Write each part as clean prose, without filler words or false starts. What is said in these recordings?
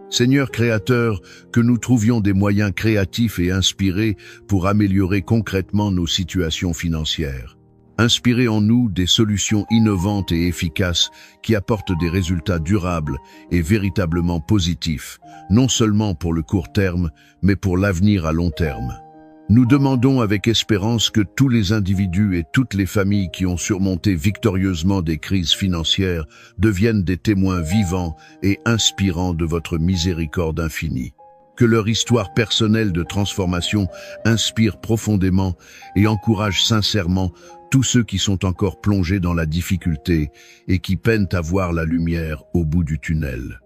Seigneur Créateur, que nous trouvions des moyens créatifs et inspirés pour améliorer concrètement nos situations financières. Inspirez en nous des solutions innovantes et efficaces qui apportent des résultats durables et véritablement positifs, non seulement pour le court terme, mais pour l'avenir à long terme. Nous demandons avec espérance que tous les individus et toutes les familles qui ont surmonté victorieusement des crises financières deviennent des témoins vivants et inspirants de votre miséricorde infinie. Que leur histoire personnelle de transformation inspire profondément et encourage sincèrement tous ceux qui sont encore plongés dans la difficulté et qui peinent à voir la lumière au bout du tunnel.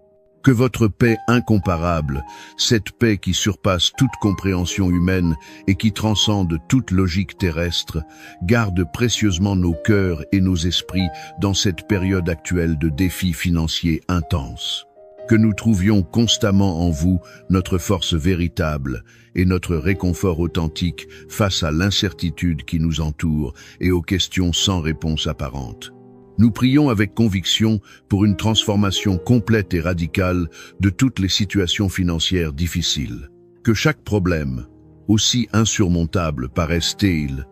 Que votre paix incomparable, cette paix qui surpasse toute compréhension humaine et qui transcende toute logique terrestre, garde précieusement nos cœurs et nos esprits dans cette période actuelle de défis financiers intenses. Que nous trouvions constamment en vous notre force véritable et notre réconfort authentique face à l'incertitude qui nous entoure et aux questions sans réponse apparente. Nous prions avec conviction pour une transformation complète et radicale de toutes les situations financières difficiles. Que chaque problème, aussi insurmontable paraisse-t-il,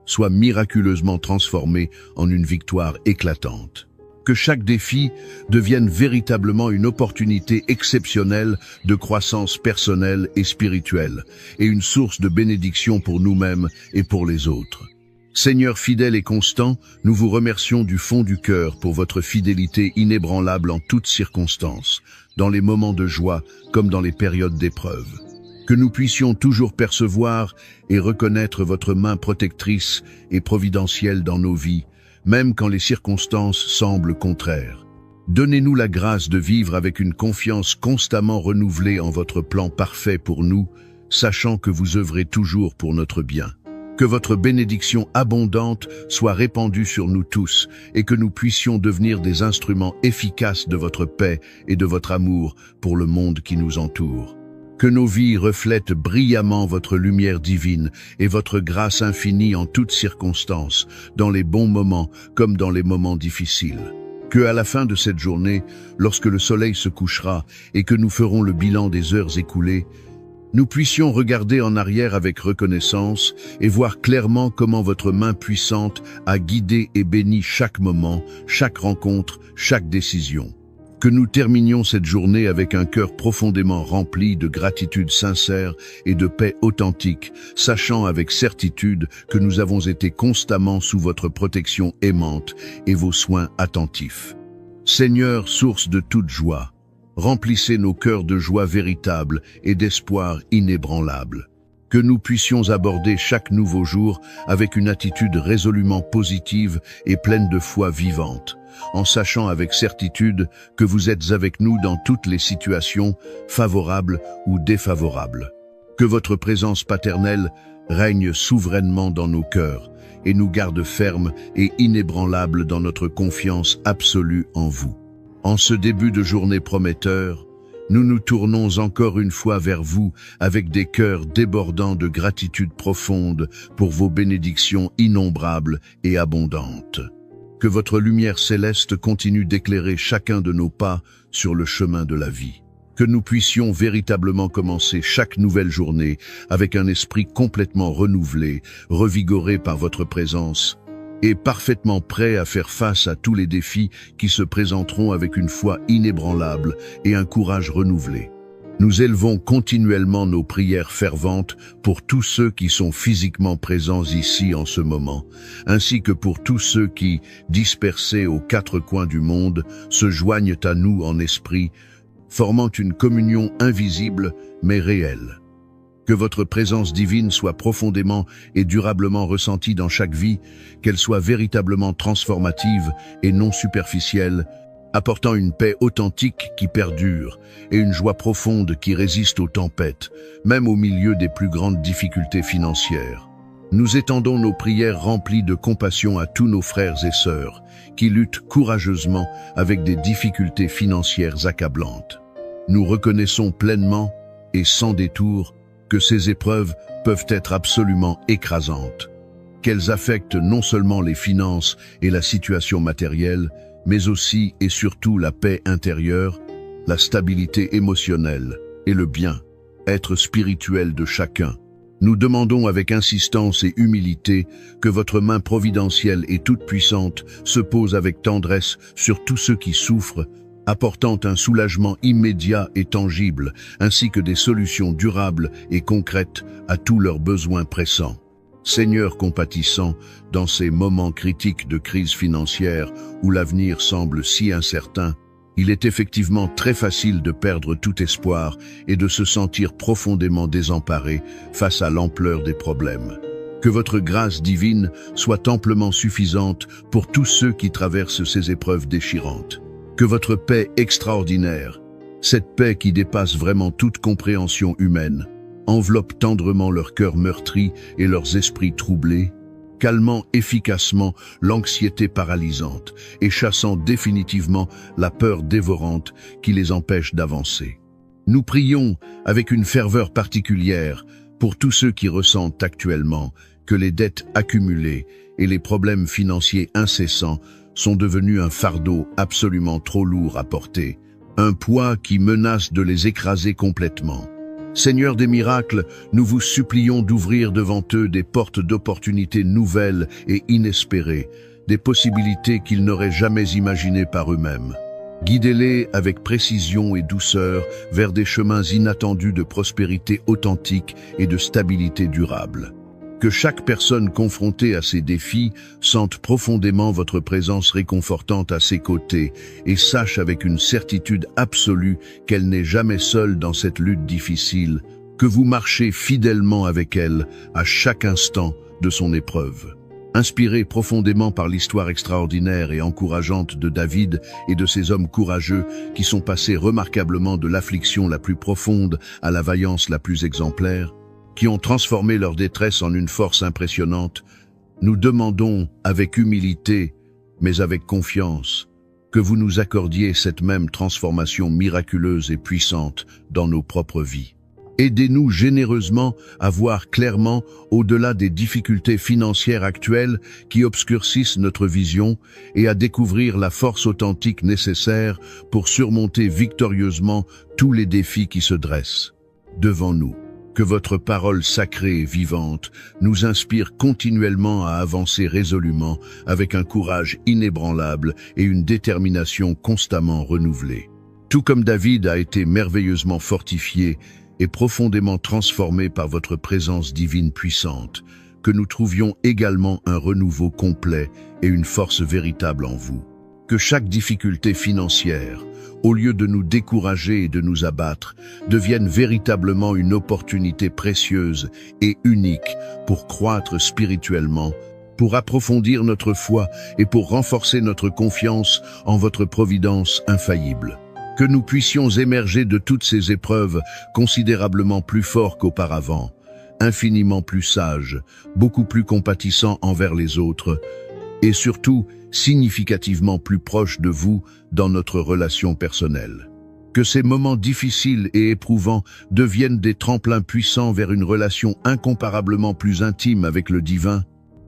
soit miraculeusement transformé en une victoire éclatante. Que chaque défi devienne véritablement une opportunité exceptionnelle de croissance personnelle et spirituelle, et une source de bénédiction pour nous-mêmes et pour les autres. Seigneur fidèle et constant, nous vous remercions du fond du cœur pour votre fidélité inébranlable en toutes circonstances, dans les moments de joie comme dans les périodes d'épreuve. Que nous puissions toujours percevoir et reconnaître votre main protectrice et providentielle dans nos vies, même quand les circonstances semblent contraires. Donnez-nous la grâce de vivre avec une confiance constamment renouvelée en votre plan parfait pour nous, sachant que vous œuvrez toujours pour notre bien. Que votre bénédiction abondante soit répandue sur nous tous et que nous puissions devenir des instruments efficaces de votre paix et de votre amour pour le monde qui nous entoure. Que nos vies reflètent brillamment votre lumière divine et votre grâce infinie en toutes circonstances, dans les bons moments comme dans les moments difficiles. Que à la fin de cette journée, lorsque le soleil se couchera et que nous ferons le bilan des heures écoulées, nous puissions regarder en arrière avec reconnaissance et voir clairement comment votre main puissante a guidé et béni chaque moment, chaque rencontre, chaque décision. Que nous terminions cette journée avec un cœur profondément rempli de gratitude sincère et de paix authentique, sachant avec certitude que nous avons été constamment sous votre protection aimante et vos soins attentifs. Seigneur, source de toute joie, remplissez nos cœurs de joie véritable et d'espoir inébranlable. Que nous puissions aborder chaque nouveau jour avec une attitude résolument positive et pleine de foi vivante, en sachant avec certitude que vous êtes avec nous dans toutes les situations, favorables ou défavorables. Que votre présence paternelle règne souverainement dans nos cœurs et nous garde fermes et inébranlables dans notre confiance absolue en vous. En ce début de journée prometteur, nous nous tournons encore une fois vers vous avec des cœurs débordants de gratitude profonde pour vos bénédictions innombrables et abondantes. Que votre lumière céleste continue d'éclairer chacun de nos pas sur le chemin de la vie. Que nous puissions véritablement commencer chaque nouvelle journée avec un esprit complètement renouvelé, revigoré par votre présence, et parfaitement prêt à faire face à tous les défis qui se présenteront avec une foi inébranlable et un courage renouvelé. Nous élevons continuellement nos prières ferventes pour tous ceux qui sont physiquement présents ici en ce moment, ainsi que pour tous ceux qui, dispersés aux quatre coins du monde, se joignent à nous en esprit, formant une communion invisible mais réelle. Que votre présence divine soit profondément et durablement ressentie dans chaque vie, qu'elle soit véritablement transformative et non superficielle, apportant une paix authentique qui perdure et une joie profonde qui résiste aux tempêtes, même au milieu des plus grandes difficultés financières. Nous étendons nos prières remplies de compassion à tous nos frères et sœurs qui luttent courageusement avec des difficultés financières accablantes. Nous reconnaissons pleinement et sans détour que ces épreuves peuvent être absolument écrasantes, qu'elles affectent non seulement les finances et la situation matérielle, mais aussi et surtout la paix intérieure, la stabilité émotionnelle et le bien-être spirituel de chacun. Nous demandons avec insistance et humilité que votre main providentielle et toute puissante se pose avec tendresse sur tous ceux qui souffrent, apportant un soulagement immédiat et tangible, ainsi que des solutions durables et concrètes à tous leurs besoins pressants. Seigneur compatissant, dans ces moments critiques de crise financière où l'avenir semble si incertain, il est effectivement très facile de perdre tout espoir et de se sentir profondément désemparé face à l'ampleur des problèmes. Que votre grâce divine soit amplement suffisante pour tous ceux qui traversent ces épreuves déchirantes. Que votre paix extraordinaire, cette paix qui dépasse vraiment toute compréhension humaine, enveloppe tendrement leurs cœurs meurtris et leurs esprits troublés, calmant efficacement l'anxiété paralysante et chassant définitivement la peur dévorante qui les empêche d'avancer. Nous prions avec une ferveur particulière pour tous ceux qui ressentent actuellement que les dettes accumulées et les problèmes financiers incessants sont devenus un fardeau absolument trop lourd à porter, un poids qui menace de les écraser complètement. Seigneur des miracles, nous vous supplions d'ouvrir devant eux des portes d'opportunités nouvelles et inespérées, des possibilités qu'ils n'auraient jamais imaginées par eux-mêmes. Guidez-les avec précision et douceur vers des chemins inattendus de prospérité authentique et de stabilité durable. Que chaque personne confrontée à ces défis sente profondément votre présence réconfortante à ses côtés et sache avec une certitude absolue qu'elle n'est jamais seule dans cette lutte difficile, que vous marchez fidèlement avec elle à chaque instant de son épreuve. Inspiré profondément par l'histoire extraordinaire et encourageante de David et de ces hommes courageux qui sont passés remarquablement de l'affliction la plus profonde à la vaillance la plus exemplaire, qui ont transformé leur détresse en une force impressionnante, nous demandons avec humilité, mais avec confiance, que vous nous accordiez cette même transformation miraculeuse et puissante dans nos propres vies. Aidez-nous généreusement à voir clairement au-delà des difficultés financières actuelles qui obscurcissent notre vision et à découvrir la force authentique nécessaire pour surmonter victorieusement tous les défis qui se dressent devant nous. Que votre parole sacrée et vivante nous inspire continuellement à avancer résolument avec un courage inébranlable et une détermination constamment renouvelée. Tout comme David a été merveilleusement fortifié et profondément transformé par votre présence divine puissante, que nous trouvions également un renouveau complet et une force véritable en vous. Que chaque difficulté financière, au lieu de nous décourager et de nous abattre, devienne véritablement une opportunité précieuse et unique pour croître spirituellement, pour approfondir notre foi et pour renforcer notre confiance en votre providence infaillible. Que nous puissions émerger de toutes ces épreuves considérablement plus forts qu'auparavant, infiniment plus sages, beaucoup plus compatissants envers les autres, et surtout significativement plus proches de vous dans notre relation personnelle. Que ces moments difficiles et éprouvants deviennent des tremplins puissants vers une relation incomparablement plus intime avec le divin,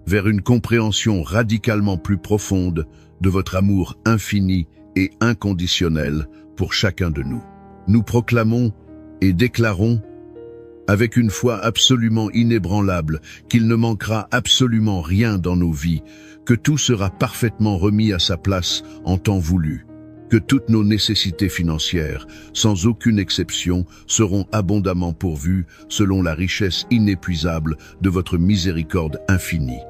vers une compréhension radicalement plus profonde de votre amour infini et inconditionnel pour chacun de nous. Nous proclamons et déclarons avec une foi absolument inébranlable qu'il ne manquera absolument rien dans nos vies, que tout sera parfaitement remis à sa place en temps voulu, que toutes nos nécessités financières, sans aucune exception, seront abondamment pourvues selon la richesse inépuisable de votre miséricorde infinie.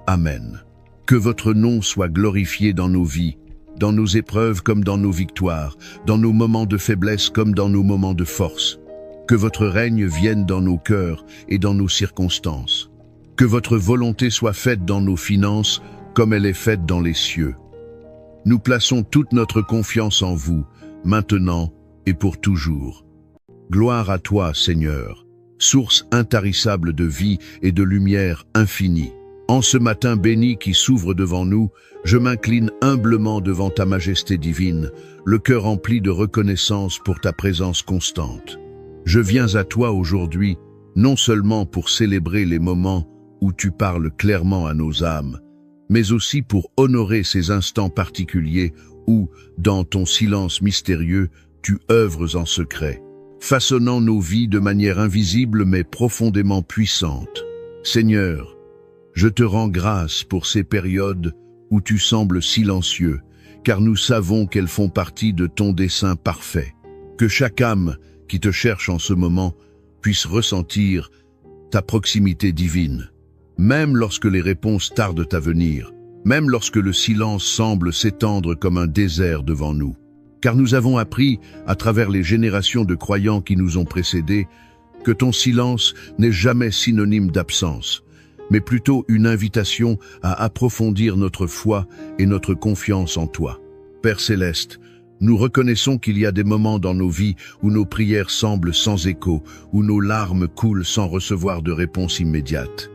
Amen. Que votre nom soit glorifié dans nos vies, dans nos épreuves comme dans nos victoires, dans nos moments de faiblesse comme dans nos moments de force. Que votre règne vienne dans nos cœurs et dans nos circonstances. Que votre volonté soit faite dans nos finances comme elle est faite dans les cieux. Nous plaçons toute notre confiance en vous, maintenant et pour toujours. Gloire à toi, Seigneur, source intarissable de vie et de lumière infinie. En ce matin béni qui s'ouvre devant nous, je m'incline humblement devant ta majesté divine, le cœur empli de reconnaissance pour ta présence constante. Je viens à toi aujourd'hui, non seulement pour célébrer les moments où tu parles clairement à nos âmes, mais aussi pour honorer ces instants particuliers où, dans ton silence mystérieux, tu œuvres en secret, façonnant nos vies de manière invisible mais profondément puissante. Seigneur, je te rends grâce pour ces périodes où tu sembles silencieux, car nous savons qu'elles font partie de ton dessein parfait. Que chaque âme qui te cherche en ce moment puisse ressentir ta proximité divine, même lorsque les réponses tardent à venir, même lorsque le silence semble s'étendre comme un désert devant nous. Car nous avons appris, à travers les générations de croyants qui nous ont précédés, que ton silence n'est jamais synonyme d'absence, mais plutôt une invitation à approfondir notre foi et notre confiance en toi. Père Céleste, nous reconnaissons qu'il y a des moments dans nos vies où nos prières semblent sans écho, où nos larmes coulent sans recevoir de réponse immédiate.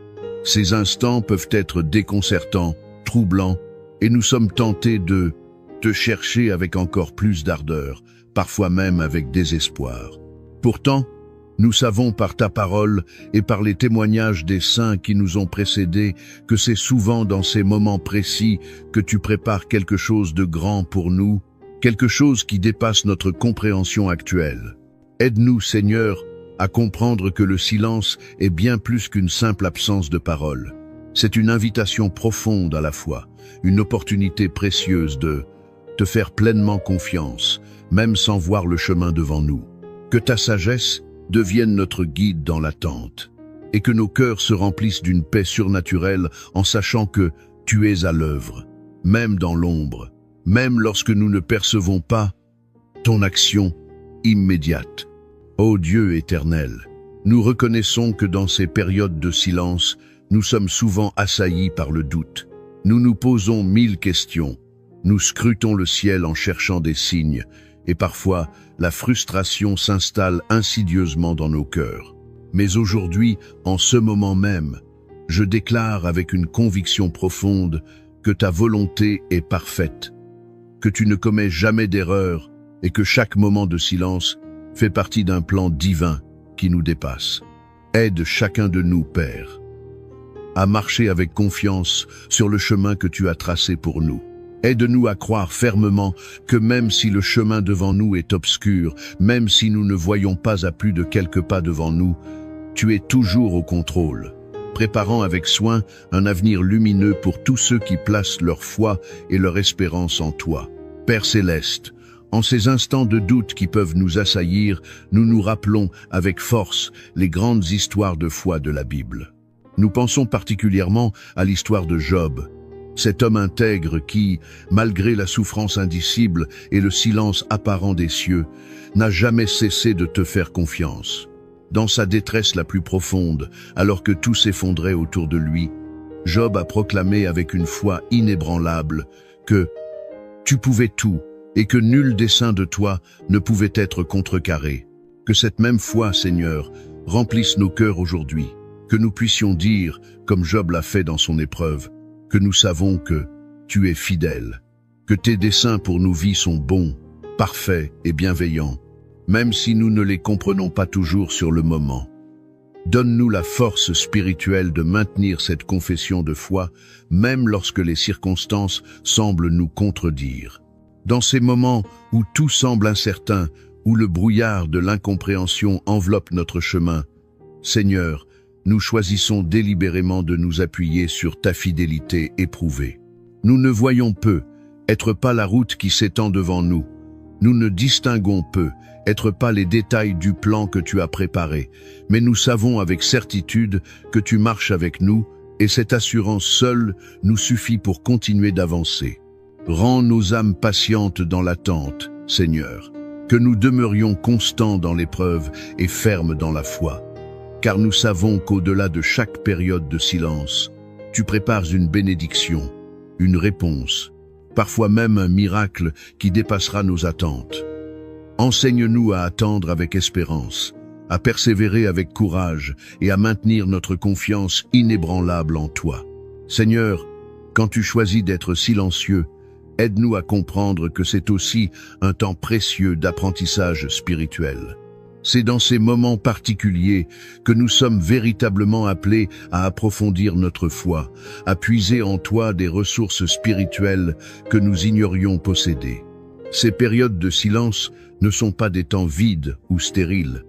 Ces instants peuvent être déconcertants, troublants, et nous sommes tentés de te chercher avec encore plus d'ardeur, parfois même avec désespoir. Pourtant, nous savons par ta parole et par les témoignages des saints qui nous ont précédés que c'est souvent dans ces moments précis que tu prépares quelque chose de grand pour nous, quelque chose qui dépasse notre compréhension actuelle. Aide-nous, Seigneur, à comprendre que le silence est bien plus qu'une simple absence de parole. C'est une invitation profonde à la foi, une opportunité précieuse de te faire pleinement confiance, même sans voir le chemin devant nous. Que ta sagesse devienne notre guide dans l'attente, et que nos cœurs se remplissent d'une paix surnaturelle en sachant que tu es à l'œuvre, même dans l'ombre, même lorsque nous ne percevons pas ton action immédiate. Ô Dieu éternel, nous reconnaissons que dans ces périodes de silence, nous sommes souvent assaillis par le doute. Nous nous posons 1000 questions, nous scrutons le ciel en cherchant des signes, et parfois la frustration s'installe insidieusement dans nos cœurs. Mais aujourd'hui, en ce moment même, je déclare avec une conviction profonde que ta volonté est parfaite, que tu ne commets jamais d'erreur et que chaque moment de silence fait partie d'un plan divin qui nous dépasse. Aide chacun de nous, Père, à marcher avec confiance sur le chemin que tu as tracé pour nous. Aide-nous à croire fermement que même si le chemin devant nous est obscur, même si nous ne voyons pas à plus de quelques pas devant nous, tu es toujours au contrôle, préparant avec soin un avenir lumineux pour tous ceux qui placent leur foi et leur espérance en toi. Père Céleste, en ces instants de doute qui peuvent nous assaillir, nous nous rappelons avec force les grandes histoires de foi de la Bible. Nous pensons particulièrement à l'histoire de Job, cet homme intègre qui, malgré la souffrance indicible et le silence apparent des cieux, n'a jamais cessé de te faire confiance. Dans sa détresse la plus profonde, alors que tout s'effondrait autour de lui, Job a proclamé avec une foi inébranlable que tu pouvais tout et que nul dessein de toi ne pouvait être contrecarré. Que cette même foi, Seigneur, remplisse nos cœurs aujourd'hui, que nous puissions dire, comme Job l'a fait dans son épreuve, que nous savons que tu es fidèle, que tes desseins pour nos vies sont bons, parfaits et bienveillants, même si nous ne les comprenons pas toujours sur le moment. Donne-nous la force spirituelle de maintenir cette confession de foi, même lorsque les circonstances semblent nous contredire. Dans ces moments où tout semble incertain, où le brouillard de l'incompréhension enveloppe notre chemin, Seigneur, nous choisissons délibérément de nous appuyer sur ta fidélité éprouvée. Nous ne voyons peu, être pas la route qui s'étend devant nous. Nous ne distinguons peu, être pas les détails du plan que tu as préparé, mais nous savons avec certitude que tu marches avec nous, et cette assurance seule nous suffit pour continuer d'avancer. Rends nos âmes patientes dans l'attente, Seigneur, que nous demeurions constants dans l'épreuve et fermes dans la foi. Car nous savons qu'au-delà de chaque période de silence, tu prépares une bénédiction, une réponse, parfois même un miracle qui dépassera nos attentes. Enseigne-nous à attendre avec espérance, à persévérer avec courage et à maintenir notre confiance inébranlable en toi. Seigneur, quand tu choisis d'être silencieux, aide-nous à comprendre que c'est aussi un temps précieux d'apprentissage spirituel. C'est dans ces moments particuliers que nous sommes véritablement appelés à approfondir notre foi, à puiser en toi des ressources spirituelles que nous ignorions posséder. Ces périodes de silence ne sont pas des temps vides ou stériles,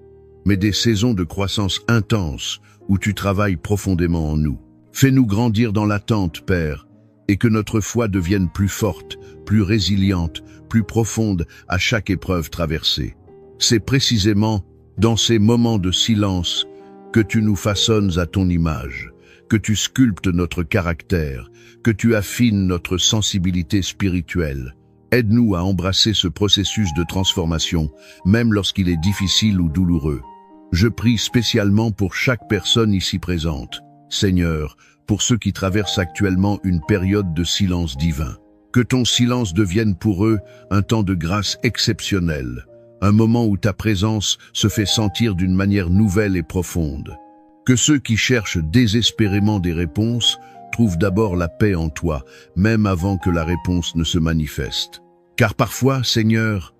mais des saisons de croissance intense où tu travailles profondément en nous. Fais-nous grandir dans l'attente, Père, et que notre foi devienne plus forte, plus résiliente, plus profonde à chaque épreuve traversée. C'est précisément dans ces moments de silence que tu nous façonnes à ton image, que tu sculptes notre caractère, que tu affines notre sensibilité spirituelle. Aide-nous à embrasser ce processus de transformation, même lorsqu'il est difficile ou douloureux. Je prie spécialement pour chaque personne ici présente. Seigneur, pour ceux qui traversent actuellement une période de silence divin. Que ton silence devienne pour eux un temps de grâce exceptionnel, un moment où ta présence se fait sentir d'une manière nouvelle et profonde. Que ceux qui cherchent désespérément des réponses trouvent d'abord la paix en toi, même avant que la réponse ne se manifeste. Car parfois, Seigneur,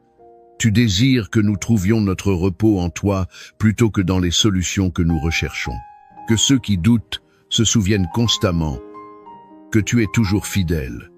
tu désires que nous trouvions notre repos en toi plutôt que dans les solutions que nous recherchons. Que ceux qui doutent se souviennent constamment que tu es toujours fidèle,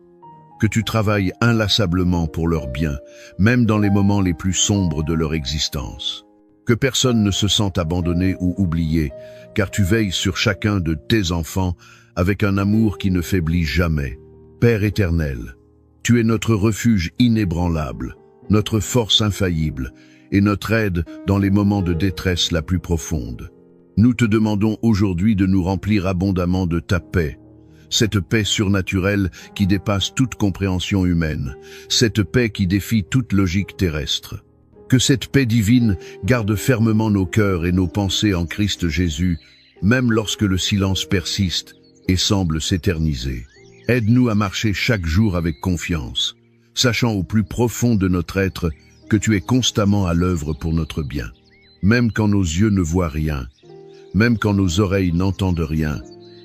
que tu travailles inlassablement pour leur bien, même dans les moments les plus sombres de leur existence. Que personne ne se sente abandonné ou oublié, car tu veilles sur chacun de tes enfants avec un amour qui ne faiblit jamais. Père éternel, tu es notre refuge inébranlable, notre force infaillible et notre aide dans les moments de détresse la plus profonde. Nous te demandons aujourd'hui de nous remplir abondamment de ta paix, cette paix surnaturelle qui dépasse toute compréhension humaine, cette paix qui défie toute logique terrestre. Que cette paix divine garde fermement nos cœurs et nos pensées en Christ Jésus, même lorsque le silence persiste et semble s'éterniser. Aide-nous à marcher chaque jour avec confiance, sachant au plus profond de notre être que tu es constamment à l'œuvre pour notre bien. Même quand nos yeux ne voient rien, même quand nos oreilles n'entendent rien,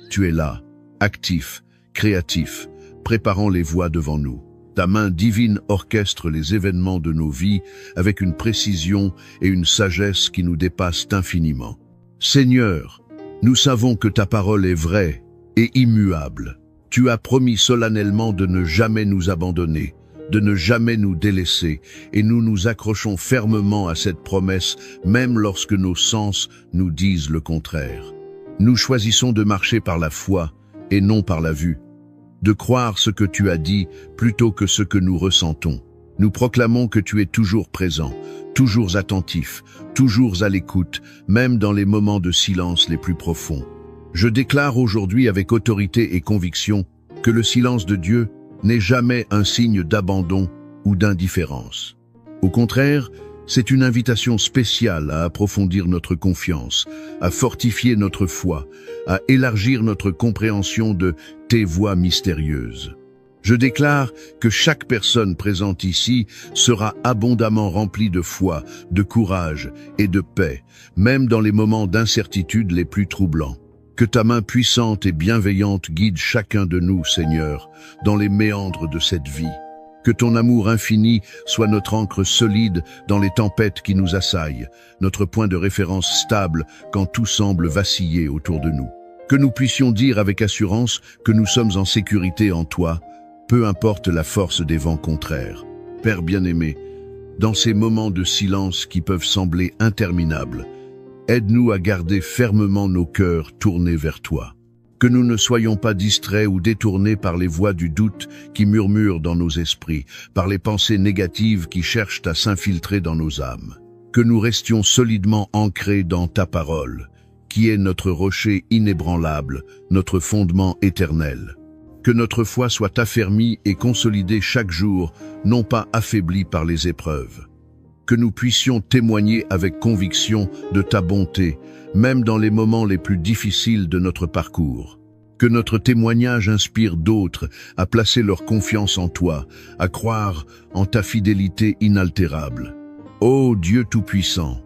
tu es là, actif, créatif, préparant les voies devant nous. Ta main divine orchestre les événements de nos vies avec une précision et une sagesse qui nous dépassent infiniment. Seigneur, nous savons que ta parole est vraie et immuable. Tu as promis solennellement de ne jamais nous abandonner, de ne jamais nous délaisser, et nous nous accrochons fermement à cette promesse, même lorsque nos sens nous disent le contraire. Nous choisissons de marcher par la foi et non par la vue, de croire ce que tu as dit plutôt que ce que nous ressentons. Nous proclamons que tu es toujours présent, toujours attentif, toujours à l'écoute, même dans les moments de silence les plus profonds. Je déclare aujourd'hui avec autorité et conviction que le silence de Dieu n'est jamais un signe d'abandon ou d'indifférence. Au contraire, c'est une invitation spéciale à approfondir notre confiance, à fortifier notre foi, à élargir notre compréhension de tes voies mystérieuses. Je déclare que chaque personne présente ici sera abondamment remplie de foi, de courage et de paix, même dans les moments d'incertitude les plus troublants. Que ta main puissante et bienveillante guide chacun de nous, Seigneur, dans les méandres de cette vie. Que ton amour infini soit notre ancre solide dans les tempêtes qui nous assaillent, notre point de référence stable quand tout semble vaciller autour de nous. Que nous puissions dire avec assurance que nous sommes en sécurité en toi, peu importe la force des vents contraires. Père bien-aimé, dans ces moments de silence qui peuvent sembler interminables, aide-nous à garder fermement nos cœurs tournés vers toi. Que nous ne soyons pas distraits ou détournés par les voix du doute qui murmurent dans nos esprits, par les pensées négatives qui cherchent à s'infiltrer dans nos âmes. Que nous restions solidement ancrés dans ta parole, qui est notre rocher inébranlable, notre fondement éternel. Que notre foi soit affermie et consolidée chaque jour, non pas affaiblie par les épreuves. Que nous puissions témoigner avec conviction de ta bonté, même dans les moments les plus difficiles de notre parcours. Que notre témoignage inspire d'autres à placer leur confiance en toi, à croire en ta fidélité inaltérable. Ô Dieu Tout-Puissant,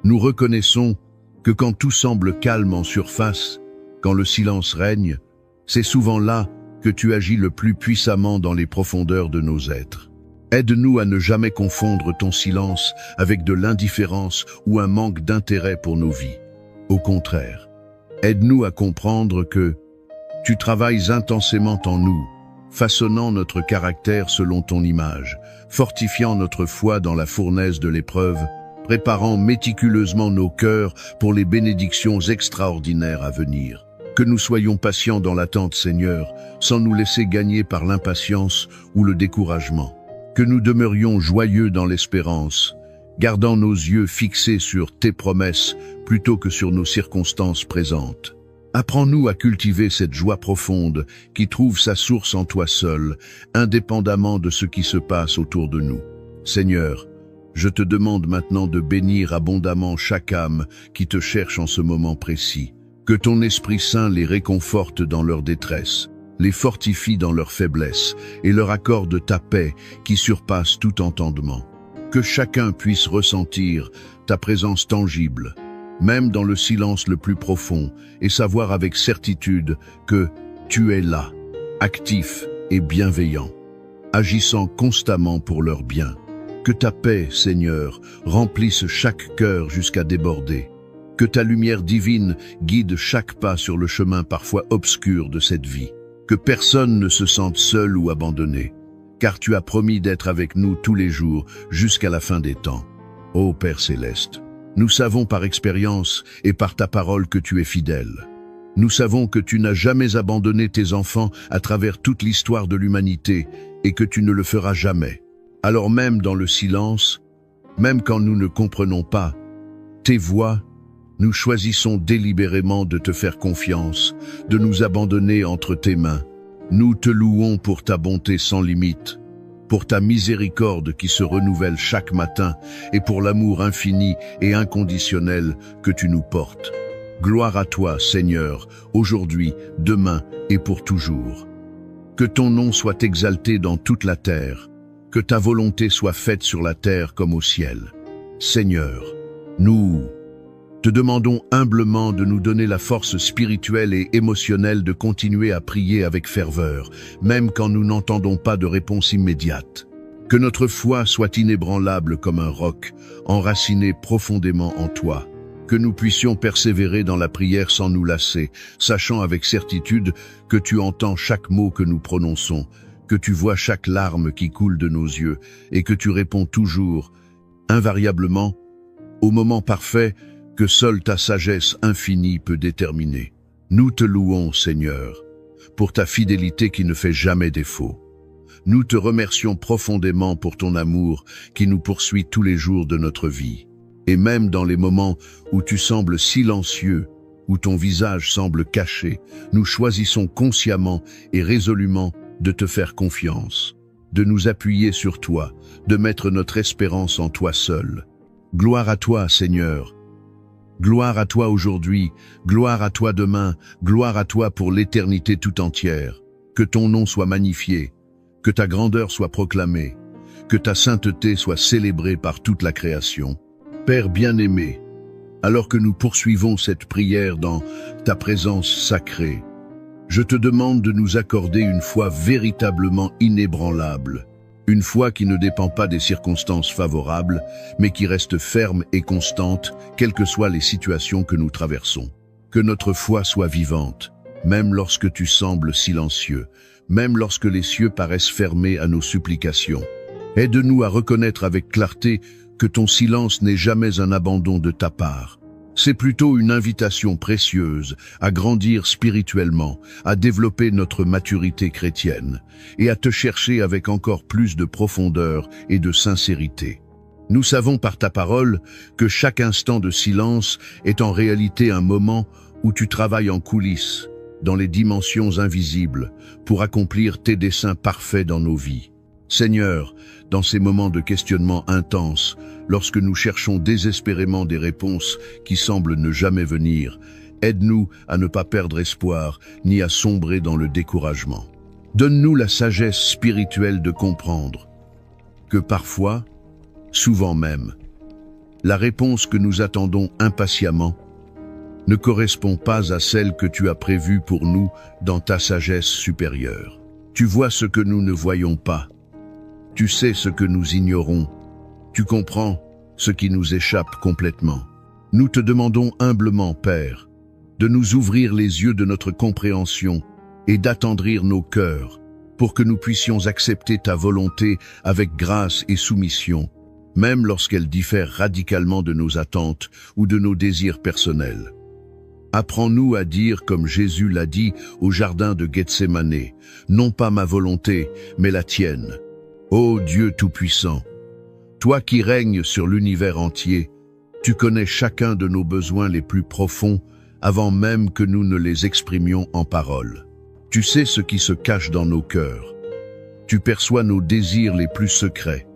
nous reconnaissons que quand tout semble calme en surface, quand le silence règne, c'est souvent là que tu agis le plus puissamment dans les profondeurs de nos êtres. Aide-nous à ne jamais confondre ton silence avec de l'indifférence ou un manque d'intérêt pour nos vies. Au contraire, aide-nous à comprendre que tu travailles intensément en nous, façonnant notre caractère selon ton image, fortifiant notre foi dans la fournaise de l'épreuve, préparant méticuleusement nos cœurs pour les bénédictions extraordinaires à venir. Que nous soyons patients dans l'attente, Seigneur, sans nous laisser gagner par l'impatience ou le découragement. Que nous demeurions joyeux dans l'espérance, gardant nos yeux fixés sur tes promesses plutôt que sur nos circonstances présentes. Apprends-nous à cultiver cette joie profonde qui trouve sa source en toi seul, indépendamment de ce qui se passe autour de nous. Seigneur, je te demande maintenant de bénir abondamment chaque âme qui te cherche en ce moment précis. Que ton Esprit Saint les réconforte dans leur détresse, les fortifie dans leur faiblesse et leur accorde ta paix qui surpasse tout entendement. Que chacun puisse ressentir ta présence tangible, même dans le silence le plus profond, et savoir avec certitude que tu es là, actif et bienveillant, agissant constamment pour leur bien. Que ta paix, Seigneur, remplisse chaque cœur jusqu'à déborder. Que ta lumière divine guide chaque pas sur le chemin parfois obscur de cette vie. Que personne ne se sente seul ou abandonné, car tu as promis d'être avec nous tous les jours jusqu'à la fin des temps. Ô Père Céleste, nous savons par expérience et par ta parole que tu es fidèle. Nous savons que tu n'as jamais abandonné tes enfants à travers toute l'histoire de l'humanité et que tu ne le feras jamais. Alors même dans le silence, même quand nous ne comprenons pas tes voies, nous choisissons délibérément de te faire confiance, de nous abandonner entre tes mains. Nous te louons pour ta bonté sans limite, pour ta miséricorde qui se renouvelle chaque matin et pour l'amour infini et inconditionnel que tu nous portes. Gloire à toi, Seigneur, aujourd'hui, demain et pour toujours. Que ton nom soit exalté dans toute la terre, que ta volonté soit faite sur la terre comme au ciel. Seigneur, nous te demandons humblement de nous donner la force spirituelle et émotionnelle de continuer à prier avec ferveur, même quand nous n'entendons pas de réponse immédiate. Que notre foi soit inébranlable comme un roc, enraciné profondément en toi. Que nous puissions persévérer dans la prière sans nous lasser, sachant avec certitude que tu entends chaque mot que nous prononçons, que tu vois chaque larme qui coule de nos yeux et que tu réponds toujours, invariablement, au moment parfait que seule ta sagesse infinie peut déterminer. Nous te louons, Seigneur, pour ta fidélité qui ne fait jamais défaut. Nous te remercions profondément pour ton amour qui nous poursuit tous les jours de notre vie. Et même dans les moments où tu sembles silencieux, où ton visage semble caché, nous choisissons consciemment et résolument de te faire confiance, de nous appuyer sur toi, de mettre notre espérance en toi seul. Gloire à toi, Seigneur. Gloire à toi aujourd'hui, gloire à toi demain, gloire à toi pour l'éternité tout entière. Que ton nom soit magnifié, que ta grandeur soit proclamée, que ta sainteté soit célébrée par toute la création. Père bien-aimé, alors que nous poursuivons cette prière dans ta présence sacrée, je te demande de nous accorder une foi véritablement inébranlable, une foi qui ne dépend pas des circonstances favorables, mais qui reste ferme et constante, quelles que soient les situations que nous traversons. Que notre foi soit vivante, même lorsque tu sembles silencieux, même lorsque les cieux paraissent fermés à nos supplications. Aide-nous à reconnaître avec clarté que ton silence n'est jamais un abandon de ta part. C'est plutôt une invitation précieuse à grandir spirituellement, à développer notre maturité chrétienne et à te chercher avec encore plus de profondeur et de sincérité. Nous savons par ta parole que chaque instant de silence est en réalité un moment où tu travailles en coulisses, dans les dimensions invisibles, pour accomplir tes desseins parfaits dans nos vies. Seigneur, dans ces moments de questionnement intense, lorsque nous cherchons désespérément des réponses qui semblent ne jamais venir, aide-nous à ne pas perdre espoir ni à sombrer dans le découragement. Donne-nous la sagesse spirituelle de comprendre que parfois, souvent même, la réponse que nous attendons impatiemment ne correspond pas à celle que tu as prévue pour nous dans ta sagesse supérieure. Tu vois ce que nous ne voyons pas. Tu sais ce que nous ignorons. Tu comprends ce qui nous échappe complètement. Nous te demandons humblement, Père, de nous ouvrir les yeux de notre compréhension et d'attendrir nos cœurs, pour que nous puissions accepter ta volonté avec grâce et soumission, même lorsqu'elle diffère radicalement de nos attentes ou de nos désirs personnels. Apprends-nous à dire comme Jésus l'a dit au jardin de Gethsémane, « Non pas ma volonté, mais la tienne. » Ô Dieu Tout-Puissant, toi qui règnes sur l'univers entier, tu connais chacun de nos besoins les plus profonds avant même que nous ne les exprimions en paroles. Tu sais ce qui se cache dans nos cœurs. Tu perçois nos désirs les plus secrets.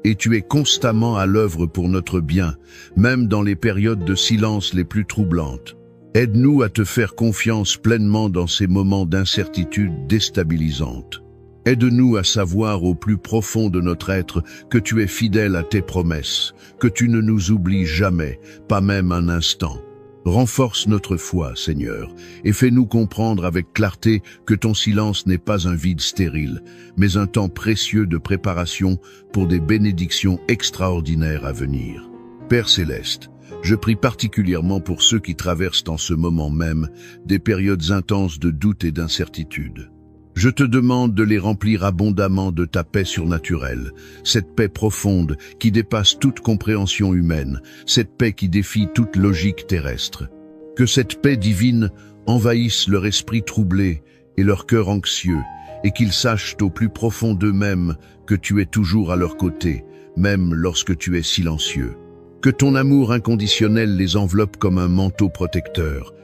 Et tu es constamment à l'œuvre pour notre bien, même dans les périodes de silence les plus troublantes. Aide-nous à te faire confiance pleinement dans ces moments d'incertitude déstabilisante. Aide-nous à savoir au plus profond de notre être que tu es fidèle à tes promesses, que tu ne nous oublies jamais, pas même un instant. Renforce notre foi, Seigneur, et fais-nous comprendre avec clarté que ton silence n'est pas un vide stérile, mais un temps précieux de préparation pour des bénédictions extraordinaires à venir. Père Céleste, je prie particulièrement pour ceux qui traversent en ce moment même des périodes intenses de doute et d'incertitude. Je te demande de les remplir abondamment de ta paix surnaturelle, cette paix profonde qui dépasse toute compréhension humaine, cette paix qui défie toute logique terrestre. Que cette paix divine envahisse leur esprit troublé et leur cœur anxieux, et qu'ils sachent au plus profond d'eux-mêmes que tu es toujours à leur côté, même lorsque tu es silencieux. Que ton amour inconditionnel les enveloppe comme un manteau protecteur,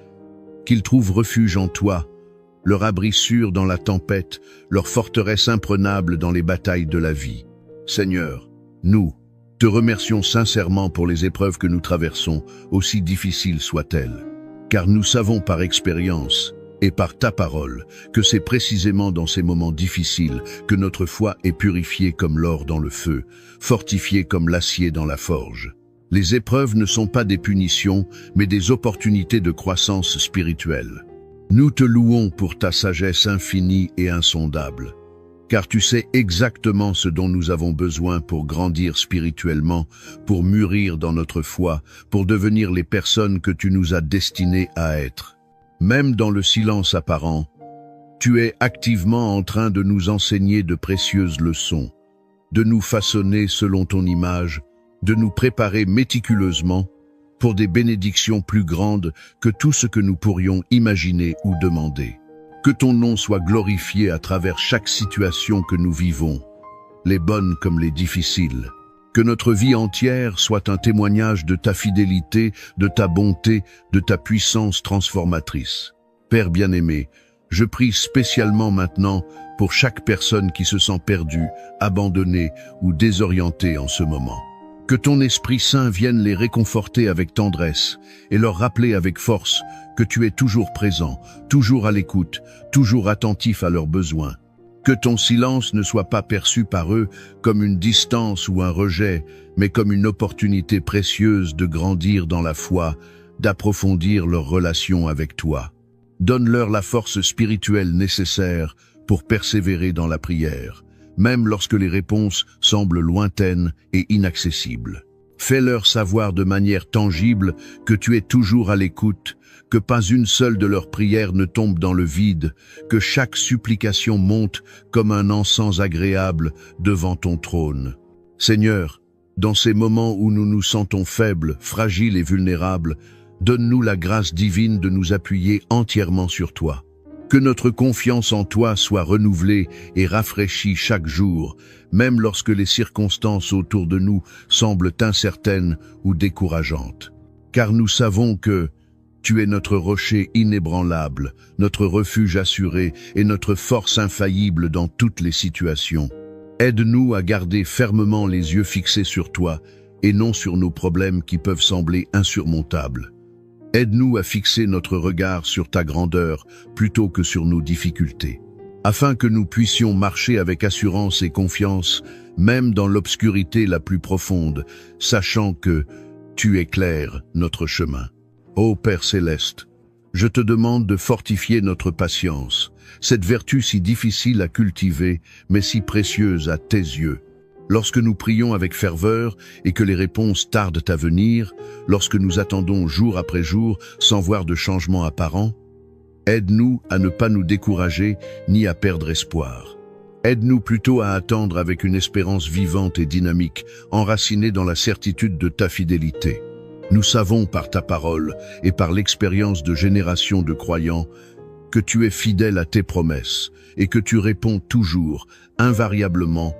qu'ils trouvent refuge en toi, leur abri sûr dans la tempête, leur forteresse imprenable dans les batailles de la vie. Seigneur, nous te remercions sincèrement pour les épreuves que nous traversons, aussi difficiles soient-elles. Car nous savons par expérience et par ta parole que c'est précisément dans ces moments difficiles que notre foi est purifiée comme l'or dans le feu, fortifiée comme l'acier dans la forge. Les épreuves ne sont pas des punitions, mais des opportunités de croissance spirituelle. Nous te louons pour ta sagesse infinie et insondable, car tu sais exactement ce dont nous avons besoin pour grandir spirituellement, pour mûrir dans notre foi, pour devenir les personnes que tu nous as destinées à être. Même dans le silence apparent, tu es activement en train de nous enseigner de précieuses leçons, de nous façonner selon ton image, de nous préparer méticuleusement pour des bénédictions plus grandes que tout ce que nous pourrions imaginer ou demander. Que ton nom soit glorifié à travers chaque situation que nous vivons, les bonnes comme les difficiles. Que notre vie entière soit un témoignage de ta fidélité, de ta bonté, de ta puissance transformatrice. Père bien-aimé, je prie spécialement maintenant pour chaque personne qui se sent perdue, abandonnée ou désorientée en ce moment. Que ton Esprit Saint vienne les réconforter avec tendresse et leur rappeler avec force que tu es toujours présent, toujours à l'écoute, toujours attentif à leurs besoins. Que ton silence ne soit pas perçu par eux comme une distance ou un rejet, mais comme une opportunité précieuse de grandir dans la foi, d'approfondir leur relation avec toi. Donne-leur la force spirituelle nécessaire pour persévérer dans la prière, même lorsque les réponses semblent lointaines et inaccessibles. Fais-leur savoir de manière tangible que tu es toujours à l'écoute, que pas une seule de leurs prières ne tombe dans le vide, que chaque supplication monte comme un encens agréable devant ton trône. Seigneur, dans ces moments où nous nous sentons faibles, fragiles et vulnérables, donne-nous la grâce divine de nous appuyer entièrement sur toi. Que notre confiance en toi soit renouvelée et rafraîchie chaque jour, même lorsque les circonstances autour de nous semblent incertaines ou décourageantes. Car nous savons que tu es notre rocher inébranlable, notre refuge assuré et notre force infaillible dans toutes les situations. Aide-nous à garder fermement les yeux fixés sur toi et non sur nos problèmes qui peuvent sembler insurmontables. Aide-nous à fixer notre regard sur ta grandeur plutôt que sur nos difficultés, afin que nous puissions marcher avec assurance et confiance, même dans l'obscurité la plus profonde, sachant que tu éclaires notre chemin. Ô Père Céleste, je te demande de fortifier notre patience, cette vertu si difficile à cultiver, mais si précieuse à tes yeux. Lorsque nous prions avec ferveur et que les réponses tardent à venir, lorsque nous attendons jour après jour sans voir de changement apparent, aide-nous à ne pas nous décourager ni à perdre espoir. Aide-nous plutôt à attendre avec une espérance vivante et dynamique, enracinée dans la certitude de ta fidélité. Nous savons par ta parole et par l'expérience de générations de croyants que tu es fidèle à tes promesses et que tu réponds toujours, invariablement,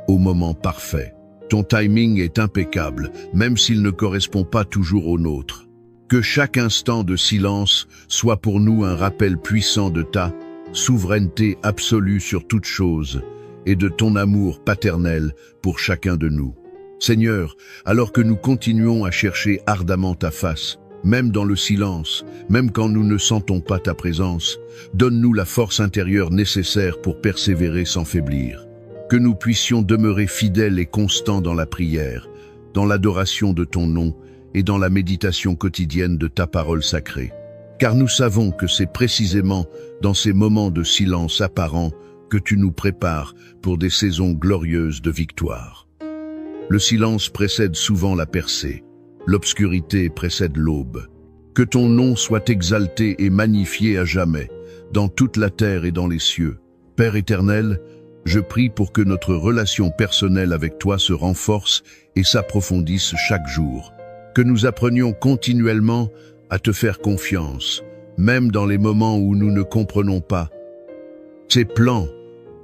au moment parfait. Ton timing est impeccable, même s'il ne correspond pas toujours au nôtre. Que chaque instant de silence soit pour nous un rappel puissant de ta souveraineté absolue sur toute chose et de ton amour paternel pour chacun de nous. Seigneur, alors que nous continuons à chercher ardemment ta face, même dans le silence, même quand nous ne sentons pas ta présence, donne-nous la force intérieure nécessaire pour persévérer sans faiblir. Que nous puissions demeurer fidèles et constants dans la prière, dans l'adoration de ton nom et dans la méditation quotidienne de ta parole sacrée. Car nous savons que c'est précisément dans ces moments de silence apparent que tu nous prépares pour des saisons glorieuses de victoire. Le silence précède souvent la percée, l'obscurité précède l'aube. Que ton nom soit exalté et magnifié à jamais, dans toute la terre et dans les cieux. Père éternel, je prie pour que notre relation personnelle avec toi se renforce et s'approfondisse chaque jour. Que nous apprenions continuellement à te faire confiance, même dans les moments où nous ne comprenons pas tes plans,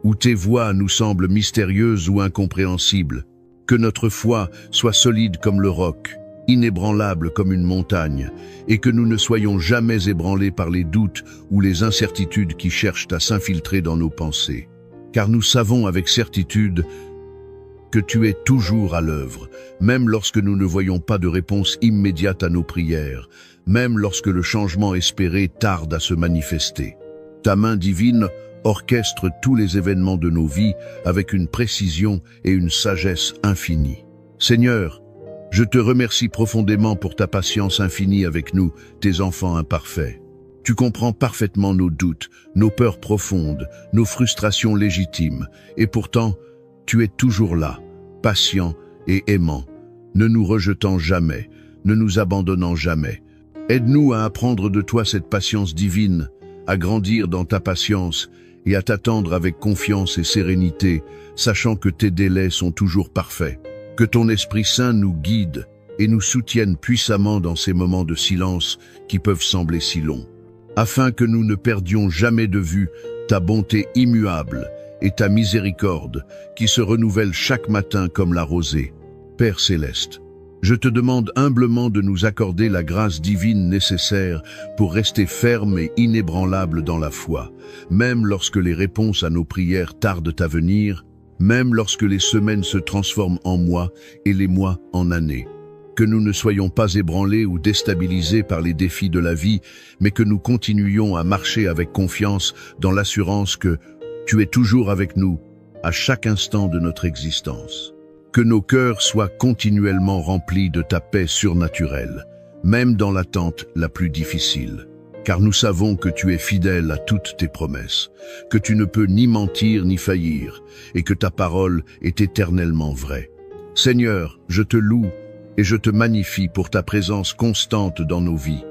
où tes voies nous semblent mystérieuses ou incompréhensibles. Que notre foi soit solide comme le roc, inébranlable comme une montagne, et que nous ne soyons jamais ébranlés par les doutes ou les incertitudes qui cherchent à s'infiltrer dans nos pensées. Car nous savons avec certitude que tu es toujours à l'œuvre, même lorsque nous ne voyons pas de réponse immédiate à nos prières, même lorsque le changement espéré tarde à se manifester. Ta main divine orchestre tous les événements de nos vies avec une précision et une sagesse infinie. Seigneur, je te remercie profondément pour ta patience infinie avec nous, tes enfants imparfaits. Tu comprends parfaitement nos doutes, nos peurs profondes, nos frustrations légitimes, et pourtant, tu es toujours là, patient et aimant, ne nous rejetant jamais, ne nous abandonnant jamais. Aide-nous à apprendre de toi cette patience divine, à grandir dans ta patience et à t'attendre avec confiance et sérénité, sachant que tes délais sont toujours parfaits. Que ton Esprit Saint nous guide et nous soutienne puissamment dans ces moments de silence qui peuvent sembler si longs, afin que nous ne perdions jamais de vue ta bonté immuable et ta miséricorde qui se renouvelle chaque matin comme la rosée. Père céleste, je te demande humblement de nous accorder la grâce divine nécessaire pour rester ferme et inébranlable dans la foi, même lorsque les réponses à nos prières tardent à venir, même lorsque les semaines se transforment en mois et les mois en années. Que nous ne soyons pas ébranlés ou déstabilisés par les défis de la vie, mais que nous continuions à marcher avec confiance dans l'assurance que tu es toujours avec nous à chaque instant de notre existence. Que nos cœurs soient continuellement remplis de ta paix surnaturelle, même dans l'attente la plus difficile. Car nous savons que tu es fidèle à toutes tes promesses, que tu ne peux ni mentir ni faillir, et que ta parole est éternellement vraie. Seigneur, je te loue et je te magnifie pour ta présence constante dans nos vies.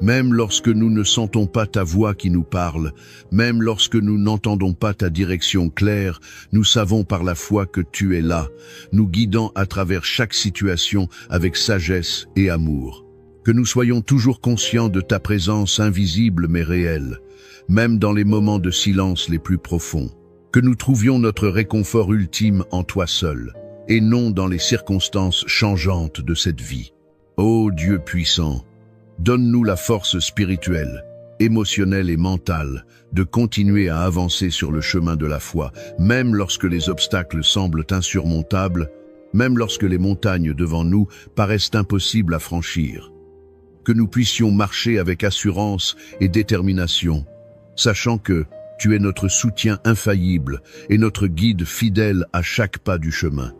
Même lorsque nous ne sentons pas ta voix qui nous parle, même lorsque nous n'entendons pas ta direction claire, nous savons par la foi que tu es là, nous guidant à travers chaque situation avec sagesse et amour. Que nous soyons toujours conscients de ta présence invisible mais réelle, même dans les moments de silence les plus profonds. Que nous trouvions notre réconfort ultime en toi seul, et non dans les circonstances changeantes de cette vie. Ô Dieu puissant, donne-nous la force spirituelle, émotionnelle et mentale de continuer à avancer sur le chemin de la foi, même lorsque les obstacles semblent insurmontables, même lorsque les montagnes devant nous paraissent impossibles à franchir. Que nous puissions marcher avec assurance et détermination, sachant que tu es notre soutien infaillible et notre guide fidèle à chaque pas du chemin.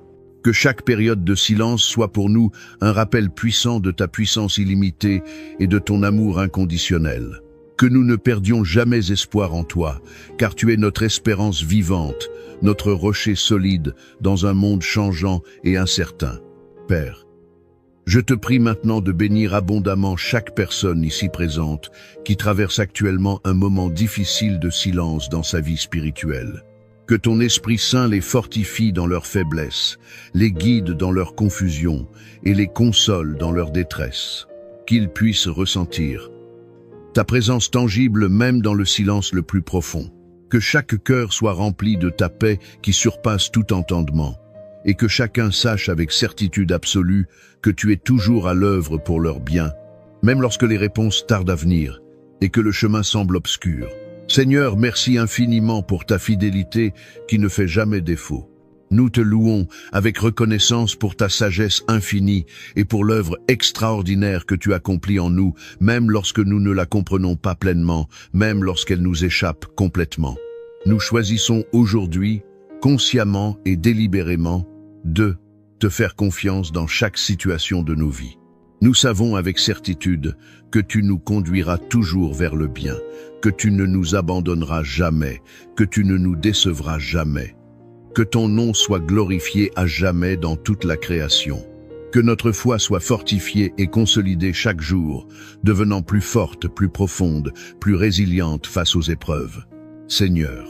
Que chaque période de silence soit pour nous un rappel puissant de ta puissance illimitée et de ton amour inconditionnel. Que nous ne perdions jamais espoir en toi, car tu es notre espérance vivante, notre rocher solide dans un monde changeant et incertain. Père, je te prie maintenant de bénir abondamment chaque personne ici présente qui traverse actuellement un moment difficile de silence dans sa vie spirituelle. Que ton Esprit Saint les fortifie dans leur faiblesse, les guide dans leur confusion et les console dans leur détresse. Qu'ils puissent ressentir ta présence tangible même dans le silence le plus profond. Que chaque cœur soit rempli de ta paix qui surpasse tout entendement, et que chacun sache avec certitude absolue que tu es toujours à l'œuvre pour leur bien, même lorsque les réponses tardent à venir et que le chemin semble obscur. Seigneur, merci infiniment pour ta fidélité qui ne fait jamais défaut. Nous te louons avec reconnaissance pour ta sagesse infinie et pour l'œuvre extraordinaire que tu accomplis en nous, même lorsque nous ne la comprenons pas pleinement, même lorsqu'elle nous échappe complètement. Nous choisissons aujourd'hui, consciemment et délibérément, de te faire confiance dans chaque situation de nos vies. Nous savons avec certitude que tu nous conduiras toujours vers le bien, que tu ne nous abandonneras jamais, que tu ne nous décevras jamais. Que ton nom soit glorifié à jamais dans toute la création. Que notre foi soit fortifiée et consolidée chaque jour, devenant plus forte, plus profonde, plus résiliente face aux épreuves. Seigneur,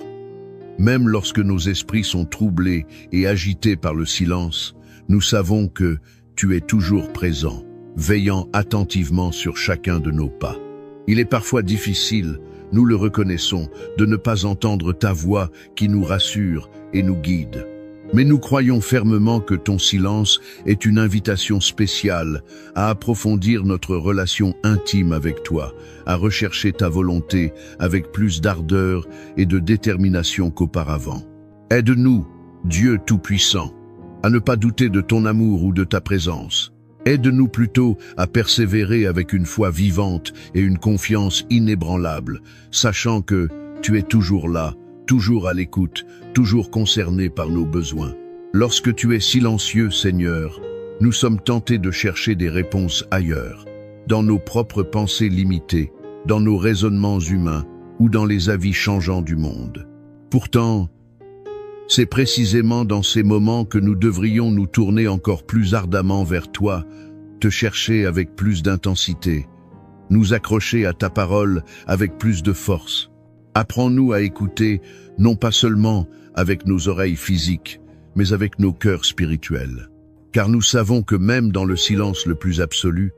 même lorsque nos esprits sont troublés et agités par le silence, nous savons que tu es toujours présent, veillant attentivement sur chacun de nos pas. Il est parfois difficile, nous le reconnaissons, de ne pas entendre ta voix qui nous rassure et nous guide. Mais nous croyons fermement que ton silence est une invitation spéciale à approfondir notre relation intime avec toi, à rechercher ta volonté avec plus d'ardeur et de détermination qu'auparavant. Aide-nous, Dieu Tout-Puissant, à ne pas douter de ton amour ou de ta présence. Aide-nous plutôt à persévérer avec une foi vivante et une confiance inébranlable, sachant que tu es toujours là, toujours à l'écoute, toujours concerné par nos besoins. Lorsque tu es silencieux, Seigneur, nous sommes tentés de chercher des réponses ailleurs, dans nos propres pensées limitées, dans nos raisonnements humains ou dans les avis changeants du monde. Pourtant, c'est précisément dans ces moments que nous devrions nous tourner encore plus ardemment vers toi, te chercher avec plus d'intensité, nous accrocher à ta parole avec plus de force. Apprends-nous à écouter, non pas seulement avec nos oreilles physiques, mais avec nos cœurs spirituels. Car nous savons que même dans le silence le plus absolu,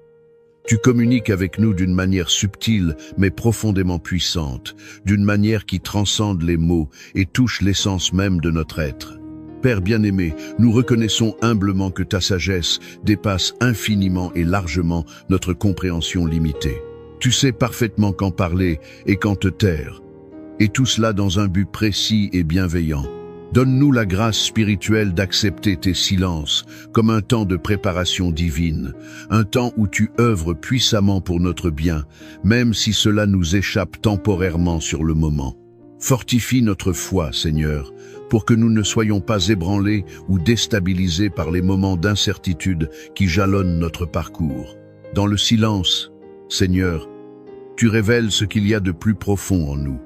tu communiques avec nous d'une manière subtile mais profondément puissante, d'une manière qui transcende les mots et touche l'essence même de notre être. Père bien-aimé, nous reconnaissons humblement que ta sagesse dépasse infiniment et largement notre compréhension limitée. Tu sais parfaitement quand parler et quand te taire, et tout cela dans un but précis et bienveillant. Donne-nous la grâce spirituelle d'accepter tes silences comme un temps de préparation divine, un temps où tu œuvres puissamment pour notre bien, même si cela nous échappe temporairement sur le moment. Fortifie notre foi, Seigneur, pour que nous ne soyons pas ébranlés ou déstabilisés par les moments d'incertitude qui jalonnent notre parcours. Dans le silence, Seigneur, tu révèles ce qu'il y a de plus profond en nous.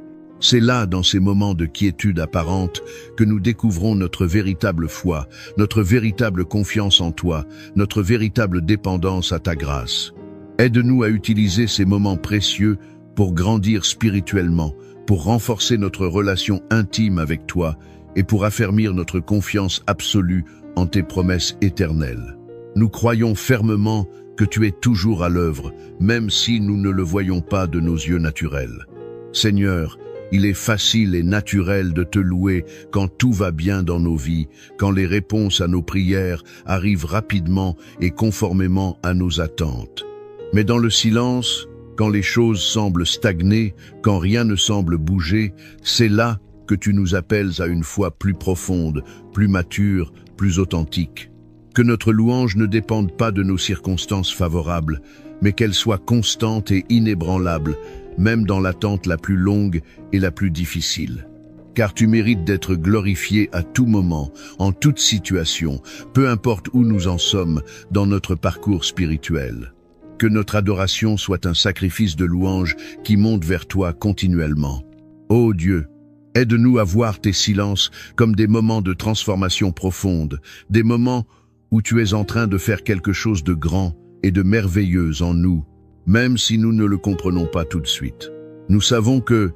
C'est là, dans ces moments de quiétude apparente, que nous découvrons notre véritable foi, notre véritable confiance en toi, notre véritable dépendance à ta grâce. Aide-nous à utiliser ces moments précieux pour grandir spirituellement, pour renforcer notre relation intime avec toi et pour affermir notre confiance absolue en tes promesses éternelles. Nous croyons fermement que tu es toujours à l'œuvre, même si nous ne le voyons pas de nos yeux naturels. Seigneur, il est facile et naturel de te louer quand tout va bien dans nos vies, quand les réponses à nos prières arrivent rapidement et conformément à nos attentes. Mais dans le silence, quand les choses semblent stagner, quand rien ne semble bouger, c'est là que tu nous appelles à une foi plus profonde, plus mature, plus authentique. Que notre louange ne dépende pas de nos circonstances favorables, mais qu'elle soit constante et inébranlable, même dans l'attente la plus longue et la plus difficile. Car tu mérites d'être glorifié à tout moment, en toute situation, peu importe où nous en sommes dans notre parcours spirituel. Que notre adoration soit un sacrifice de louange qui monte vers toi continuellement. Ô Dieu, aide-nous à voir tes silences comme des moments de transformation profonde, des moments où tu es en train de faire quelque chose de grand et de merveilleux en nous, même si nous ne le comprenons pas tout de suite. Nous savons que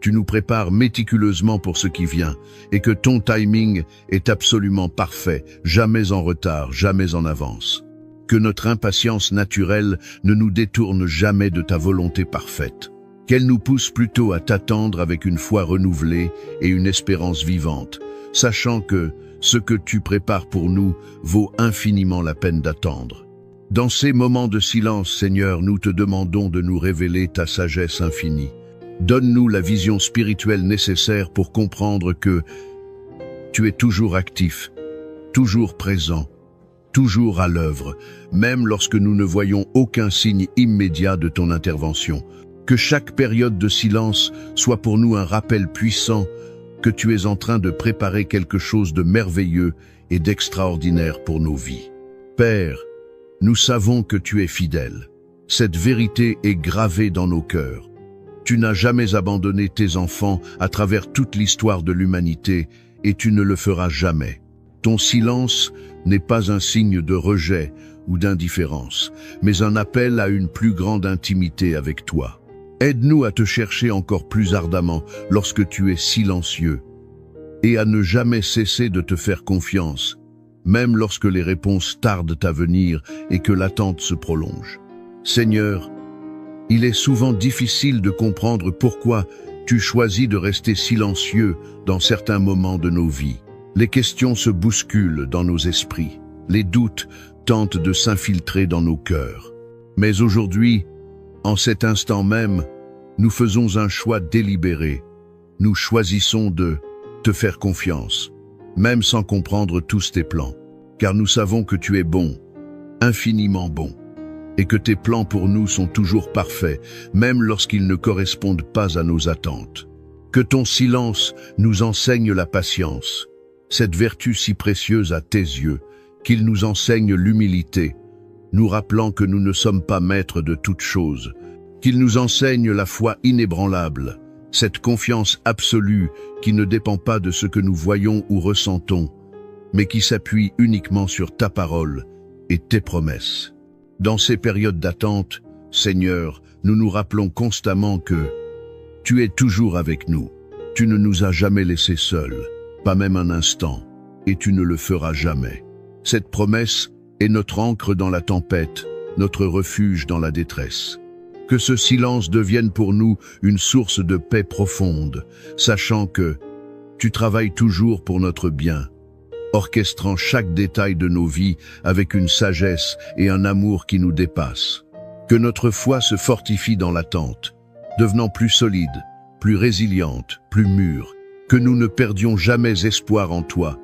Tu nous prépares méticuleusement pour ce qui vient, et que ton timing est absolument parfait, jamais en retard, jamais en avance. Que notre impatience naturelle ne nous détourne jamais de ta volonté parfaite. Qu'elle nous pousse plutôt à t'attendre avec une foi renouvelée et une espérance vivante, sachant que ce que tu prépares pour nous vaut infiniment la peine d'attendre. Dans ces moments de silence, Seigneur, nous te demandons de nous révéler ta sagesse infinie. Donne-nous la vision spirituelle nécessaire pour comprendre que tu es toujours actif, toujours présent, toujours à l'œuvre, même lorsque nous ne voyons aucun signe immédiat de ton intervention. Que chaque période de silence soit pour nous un rappel puissant que tu es en train de préparer quelque chose de merveilleux et d'extraordinaire pour nos vies. Père, nous savons que tu es fidèle. Cette vérité est gravée dans nos cœurs. Tu n'as jamais abandonné tes enfants à travers toute l'histoire de l'humanité et tu ne le feras jamais. Ton silence n'est pas un signe de rejet ou d'indifférence, mais un appel à une plus grande intimité avec toi. Aide-nous à te chercher encore plus ardemment lorsque tu es silencieux et à ne jamais cesser de te faire confiance, même lorsque les réponses tardent à venir et que l'attente se prolonge. Seigneur, il est souvent difficile de comprendre pourquoi tu choisis de rester silencieux dans certains moments de nos vies. Les questions se bousculent dans nos esprits, les doutes tentent de s'infiltrer dans nos cœurs. Mais aujourd'hui, en cet instant même, nous faisons un choix délibéré. Nous choisissons de te faire confiance, même sans comprendre tous tes plans, car nous savons que tu es bon, infiniment bon, et que tes plans pour nous sont toujours parfaits, même lorsqu'ils ne correspondent pas à nos attentes. Que ton silence nous enseigne la patience, cette vertu si précieuse à tes yeux, qu'il nous enseigne l'humilité, nous rappelant que nous ne sommes pas maîtres de toutes choses, qu'il nous enseigne la foi inébranlable, cette confiance absolue qui ne dépend pas de ce que nous voyons ou ressentons, mais qui s'appuie uniquement sur ta parole et tes promesses. Dans ces périodes d'attente, Seigneur, nous nous rappelons constamment que tu es toujours avec nous. Tu ne nous as jamais laissés seuls, pas même un instant, et tu ne le feras jamais. Cette promesse est notre ancre dans la tempête, notre refuge dans la détresse. Que ce silence devienne pour nous une source de paix profonde, sachant que tu travailles toujours pour notre bien, orchestrant chaque détail de nos vies avec une sagesse et un amour qui nous dépassent. Que notre foi se fortifie dans l'attente, devenant plus solide, plus résiliente, plus mûre. Que nous ne perdions jamais espoir en toi,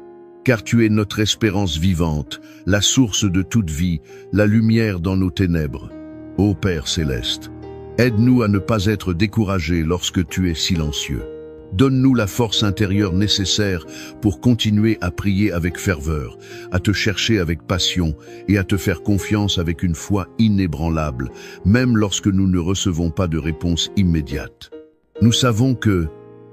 car tu es notre espérance vivante, la source de toute vie, la lumière dans nos ténèbres. Ô Père céleste, aide-nous à ne pas être découragés lorsque tu es silencieux. Donne-nous la force intérieure nécessaire pour continuer à prier avec ferveur, à te chercher avec passion et à te faire confiance avec une foi inébranlable, même lorsque nous ne recevons pas de réponse immédiate. Nous savons que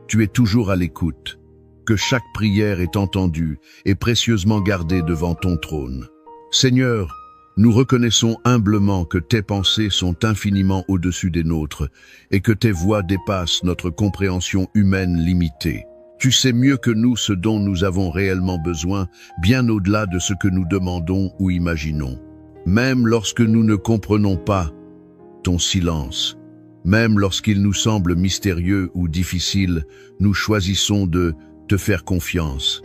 tu es toujours à l'écoute, que chaque prière est entendue et précieusement gardée devant ton trône. Seigneur, nous reconnaissons humblement que tes pensées sont infiniment au-dessus des nôtres et que tes voies dépassent notre compréhension humaine limitée. Tu sais mieux que nous ce dont nous avons réellement besoin, bien au-delà de ce que nous demandons ou imaginons. Même lorsque nous ne comprenons pas ton silence, même lorsqu'il nous semble mystérieux ou difficile, nous choisissons de te faire confiance,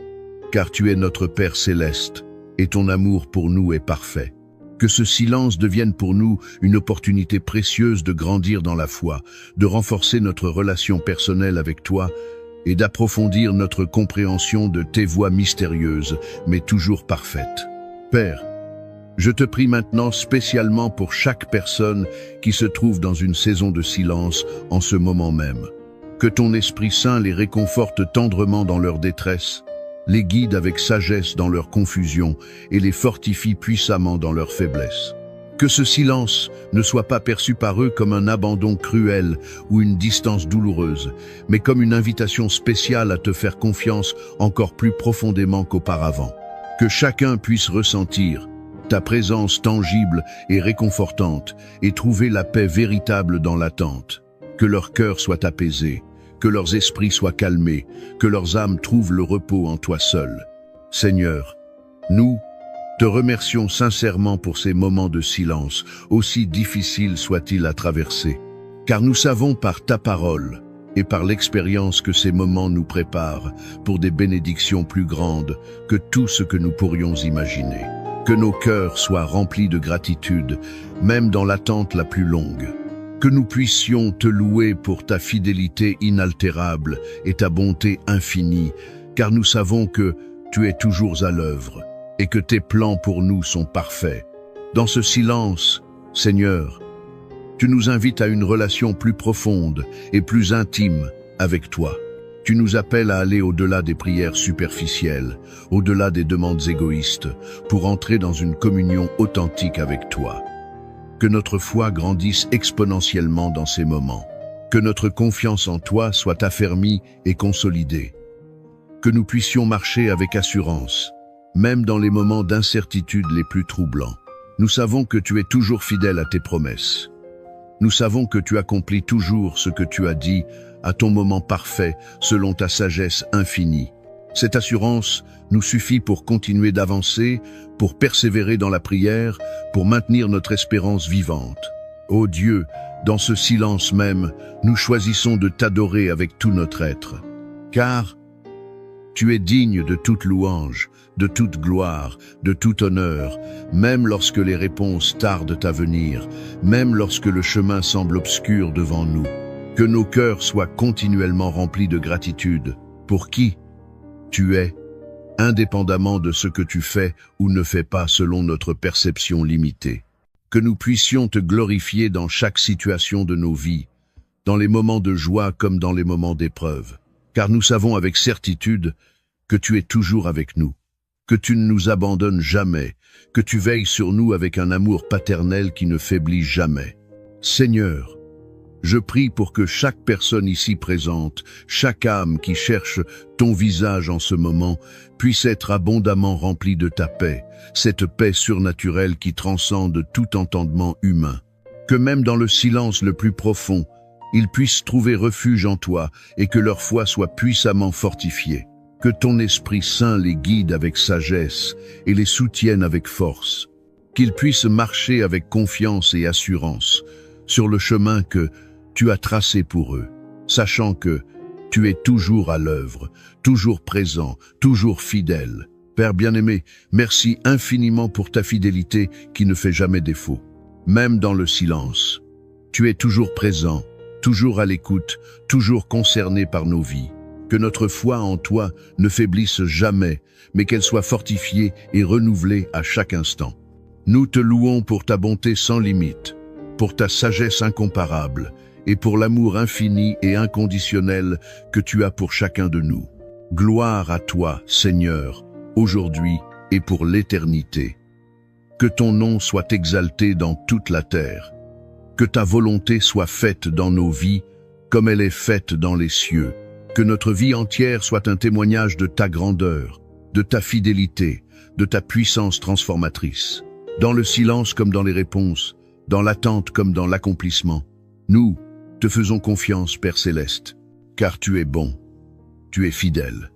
car tu es notre Père céleste et ton amour pour nous est parfait. Que ce silence devienne pour nous une opportunité précieuse de grandir dans la foi, de renforcer notre relation personnelle avec toi et d'approfondir notre compréhension de tes voies mystérieuses, mais toujours parfaites. Père, je te prie maintenant spécialement pour chaque personne qui se trouve dans une saison de silence en ce moment même. Que ton Esprit Saint les réconforte tendrement dans leur détresse, les guide avec sagesse dans leur confusion et les fortifie puissamment dans leur faiblesse. Que ce silence ne soit pas perçu par eux comme un abandon cruel ou une distance douloureuse, mais comme une invitation spéciale à te faire confiance encore plus profondément qu'auparavant. Que chacun puisse ressentir ta présence tangible et réconfortante et trouver la paix véritable dans l'attente. Que leur cœur soit apaisé, que leurs esprits soient calmés, que leurs âmes trouvent le repos en toi seul. Seigneur, nous te remercions sincèrement pour ces moments de silence, aussi difficiles soient-ils à traverser. Car nous savons par ta parole et par l'expérience que ces moments nous préparent pour des bénédictions plus grandes que tout ce que nous pourrions imaginer. Que nos cœurs soient remplis de gratitude, même dans l'attente la plus longue. Que nous puissions te louer pour ta fidélité inaltérable et ta bonté infinie, car nous savons que tu es toujours à l'œuvre et que tes plans pour nous sont parfaits. Dans ce silence, Seigneur, tu nous invites à une relation plus profonde et plus intime avec toi. Tu nous appelles à aller au-delà des prières superficielles, au-delà des demandes égoïstes, pour entrer dans une communion authentique avec toi. Que notre foi grandisse exponentiellement dans ces moments. Que notre confiance en toi soit affermie et consolidée. Que nous puissions marcher avec assurance, même dans les moments d'incertitude les plus troublants. Nous savons que tu es toujours fidèle à tes promesses. Nous savons que tu accomplis toujours ce que tu as dit à ton moment parfait, selon ta sagesse infinie. Cette assurance nous suffit pour continuer d'avancer, pour persévérer dans la prière, pour maintenir notre espérance vivante. Ô Dieu, dans ce silence même, nous choisissons de t'adorer avec tout notre être. Car tu es digne de toute louange, de toute gloire, de tout honneur, même lorsque les réponses tardent à venir, même lorsque le chemin semble obscur devant nous. Que nos cœurs soient continuellement remplis de gratitude pour qui tu es, indépendamment de ce que tu fais ou ne fais pas selon notre perception limitée. Que nous puissions te glorifier dans chaque situation de nos vies, dans les moments de joie comme dans les moments d'épreuve. Car nous savons avec certitude que tu es toujours avec nous, que tu ne nous abandonnes jamais, que tu veilles sur nous avec un amour paternel qui ne faiblit jamais. Seigneur, je prie pour que chaque personne ici présente, chaque âme qui cherche ton visage en ce moment, puisse être abondamment remplie de ta paix, cette paix surnaturelle qui transcende tout entendement humain. Que même dans le silence le plus profond, ils puissent trouver refuge en toi et que leur foi soit puissamment fortifiée. Que ton Esprit Saint les guide avec sagesse et les soutienne avec force. Qu'ils puissent marcher avec confiance et assurance sur le chemin que tu as tracé pour eux, sachant que tu es toujours à l'œuvre, toujours présent, toujours fidèle. Père bien-aimé, merci infiniment pour ta fidélité qui ne fait jamais défaut. Même dans le silence, tu es toujours présent, toujours à l'écoute, toujours concerné par nos vies. Que notre foi en toi ne faiblisse jamais, mais qu'elle soit fortifiée et renouvelée à chaque instant. Nous te louons pour ta bonté sans limite, pour ta sagesse incomparable et pour l'amour infini et inconditionnel que tu as pour chacun de nous. Gloire à toi, Seigneur, aujourd'hui et pour l'éternité. Que ton nom soit exalté dans toute la terre. Que ta volonté soit faite dans nos vies comme elle est faite dans les cieux. Que notre vie entière soit un témoignage de ta grandeur, de ta fidélité, de ta puissance transformatrice. Dans le silence comme dans les réponses, dans l'attente comme dans l'accomplissement, nous te faisons confiance, Père Céleste, car tu es bon, tu es fidèle,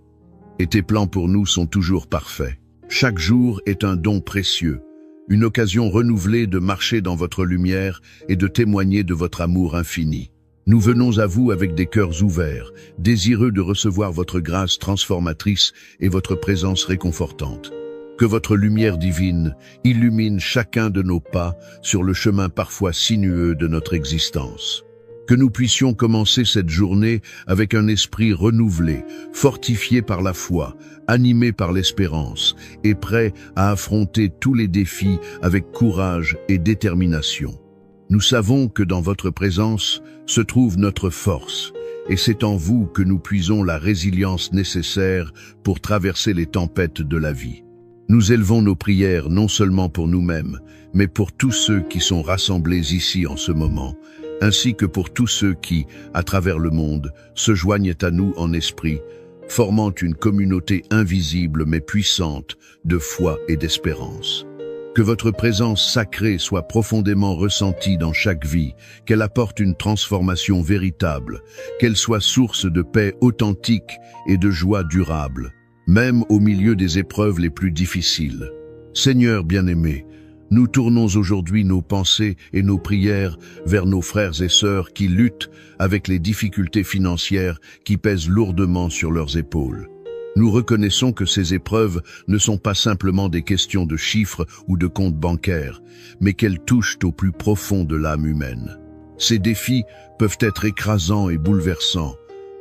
et tes plans pour nous sont toujours parfaits. Chaque jour est un don précieux, une occasion renouvelée de marcher dans votre lumière et de témoigner de votre amour infini. Nous venons à vous avec des cœurs ouverts, désireux de recevoir votre grâce transformatrice et votre présence réconfortante. Que votre lumière divine illumine chacun de nos pas sur le chemin parfois sinueux de notre existence. Que nous puissions commencer cette journée avec un esprit renouvelé, fortifié par la foi, animé par l'espérance et prêt à affronter tous les défis avec courage et détermination. Nous savons que dans votre présence se trouve notre force, et c'est en vous que nous puisons la résilience nécessaire pour traverser les tempêtes de la vie. Nous élevons nos prières non seulement pour nous-mêmes, mais pour tous ceux qui sont rassemblés ici en ce moment, ainsi que pour tous ceux qui, à travers le monde, se joignent à nous en esprit, formant une communauté invisible mais puissante de foi et d'espérance. Que votre présence sacrée soit profondément ressentie dans chaque vie, qu'elle apporte une transformation véritable, qu'elle soit source de paix authentique et de joie durable, même au milieu des épreuves les plus difficiles. Seigneur bien-aimé, nous tournons aujourd'hui nos pensées et nos prières vers nos frères et sœurs qui luttent avec les difficultés financières qui pèsent lourdement sur leurs épaules. Nous reconnaissons que ces épreuves ne sont pas simplement des questions de chiffres ou de comptes bancaires, mais qu'elles touchent au plus profond de l'âme humaine. Ces défis peuvent être écrasants et bouleversants,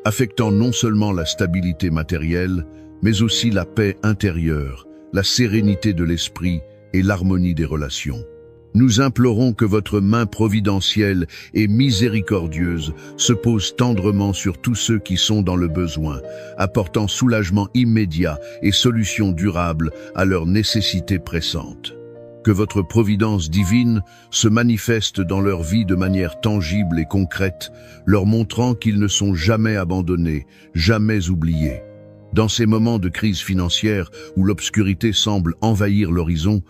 affectant non seulement la stabilité matérielle, mais aussi la paix intérieure, la sérénité de l'esprit et l'harmonie des relations. Nous implorons que votre main providentielle et miséricordieuse se pose tendrement sur tous ceux qui sont dans le besoin, apportant soulagement immédiat et solutions durables à leurs nécessités pressantes. Que votre providence divine se manifeste dans leur vie de manière tangible et concrète, leur montrant qu'ils ne sont jamais abandonnés, jamais oubliés. Dans ces moments de crise financière où l'obscurité semble envahir l'horizon,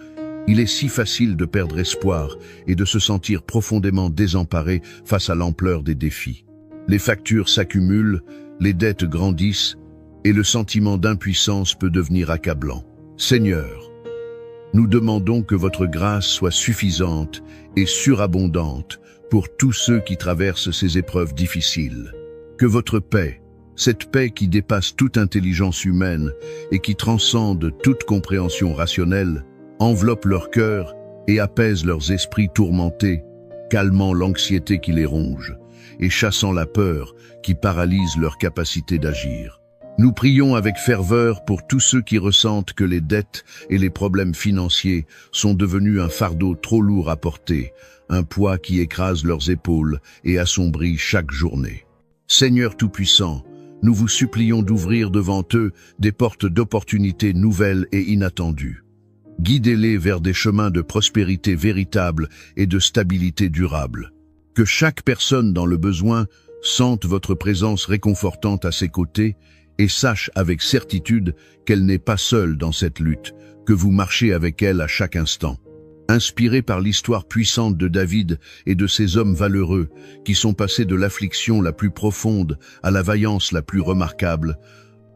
il est si facile de perdre espoir et de se sentir profondément désemparé face à l'ampleur des défis. Les factures s'accumulent, les dettes grandissent et le sentiment d'impuissance peut devenir accablant. Seigneur, nous demandons que votre grâce soit suffisante et surabondante pour tous ceux qui traversent ces épreuves difficiles. Que votre paix, cette paix qui dépasse toute intelligence humaine et qui transcende toute compréhension rationnelle, enveloppe leur cœur et apaise leurs esprits tourmentés, calmant l'anxiété qui les ronge et chassant la peur qui paralyse leur capacité d'agir. Nous prions avec ferveur pour tous ceux qui ressentent que les dettes et les problèmes financiers sont devenus un fardeau trop lourd à porter, un poids qui écrase leurs épaules et assombrit chaque journée. Seigneur Tout-Puissant, nous vous supplions d'ouvrir devant eux des portes d'opportunités nouvelles et inattendues. Guidez-les vers des chemins de prospérité véritable et de stabilité durable. Que chaque personne dans le besoin sente votre présence réconfortante à ses côtés et sache avec certitude qu'elle n'est pas seule dans cette lutte, que vous marchez avec elle à chaque instant. Inspiré par l'histoire puissante de David et de ces hommes valeureux qui sont passés de l'affliction la plus profonde à la vaillance la plus remarquable,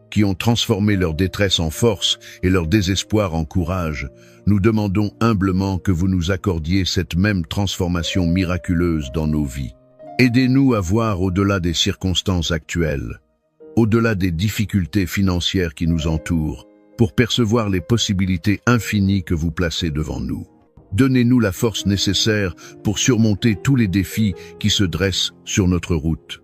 qui ont transformé leur détresse en force et leur désespoir en courage, nous demandons humblement que vous nous accordiez cette même transformation miraculeuse dans nos vies. Aidez-nous à voir au-delà des circonstances actuelles, au-delà des difficultés financières qui nous entourent, pour percevoir les possibilités infinies que vous placez devant nous. Donnez-nous la force nécessaire pour surmonter tous les défis qui se dressent sur notre route.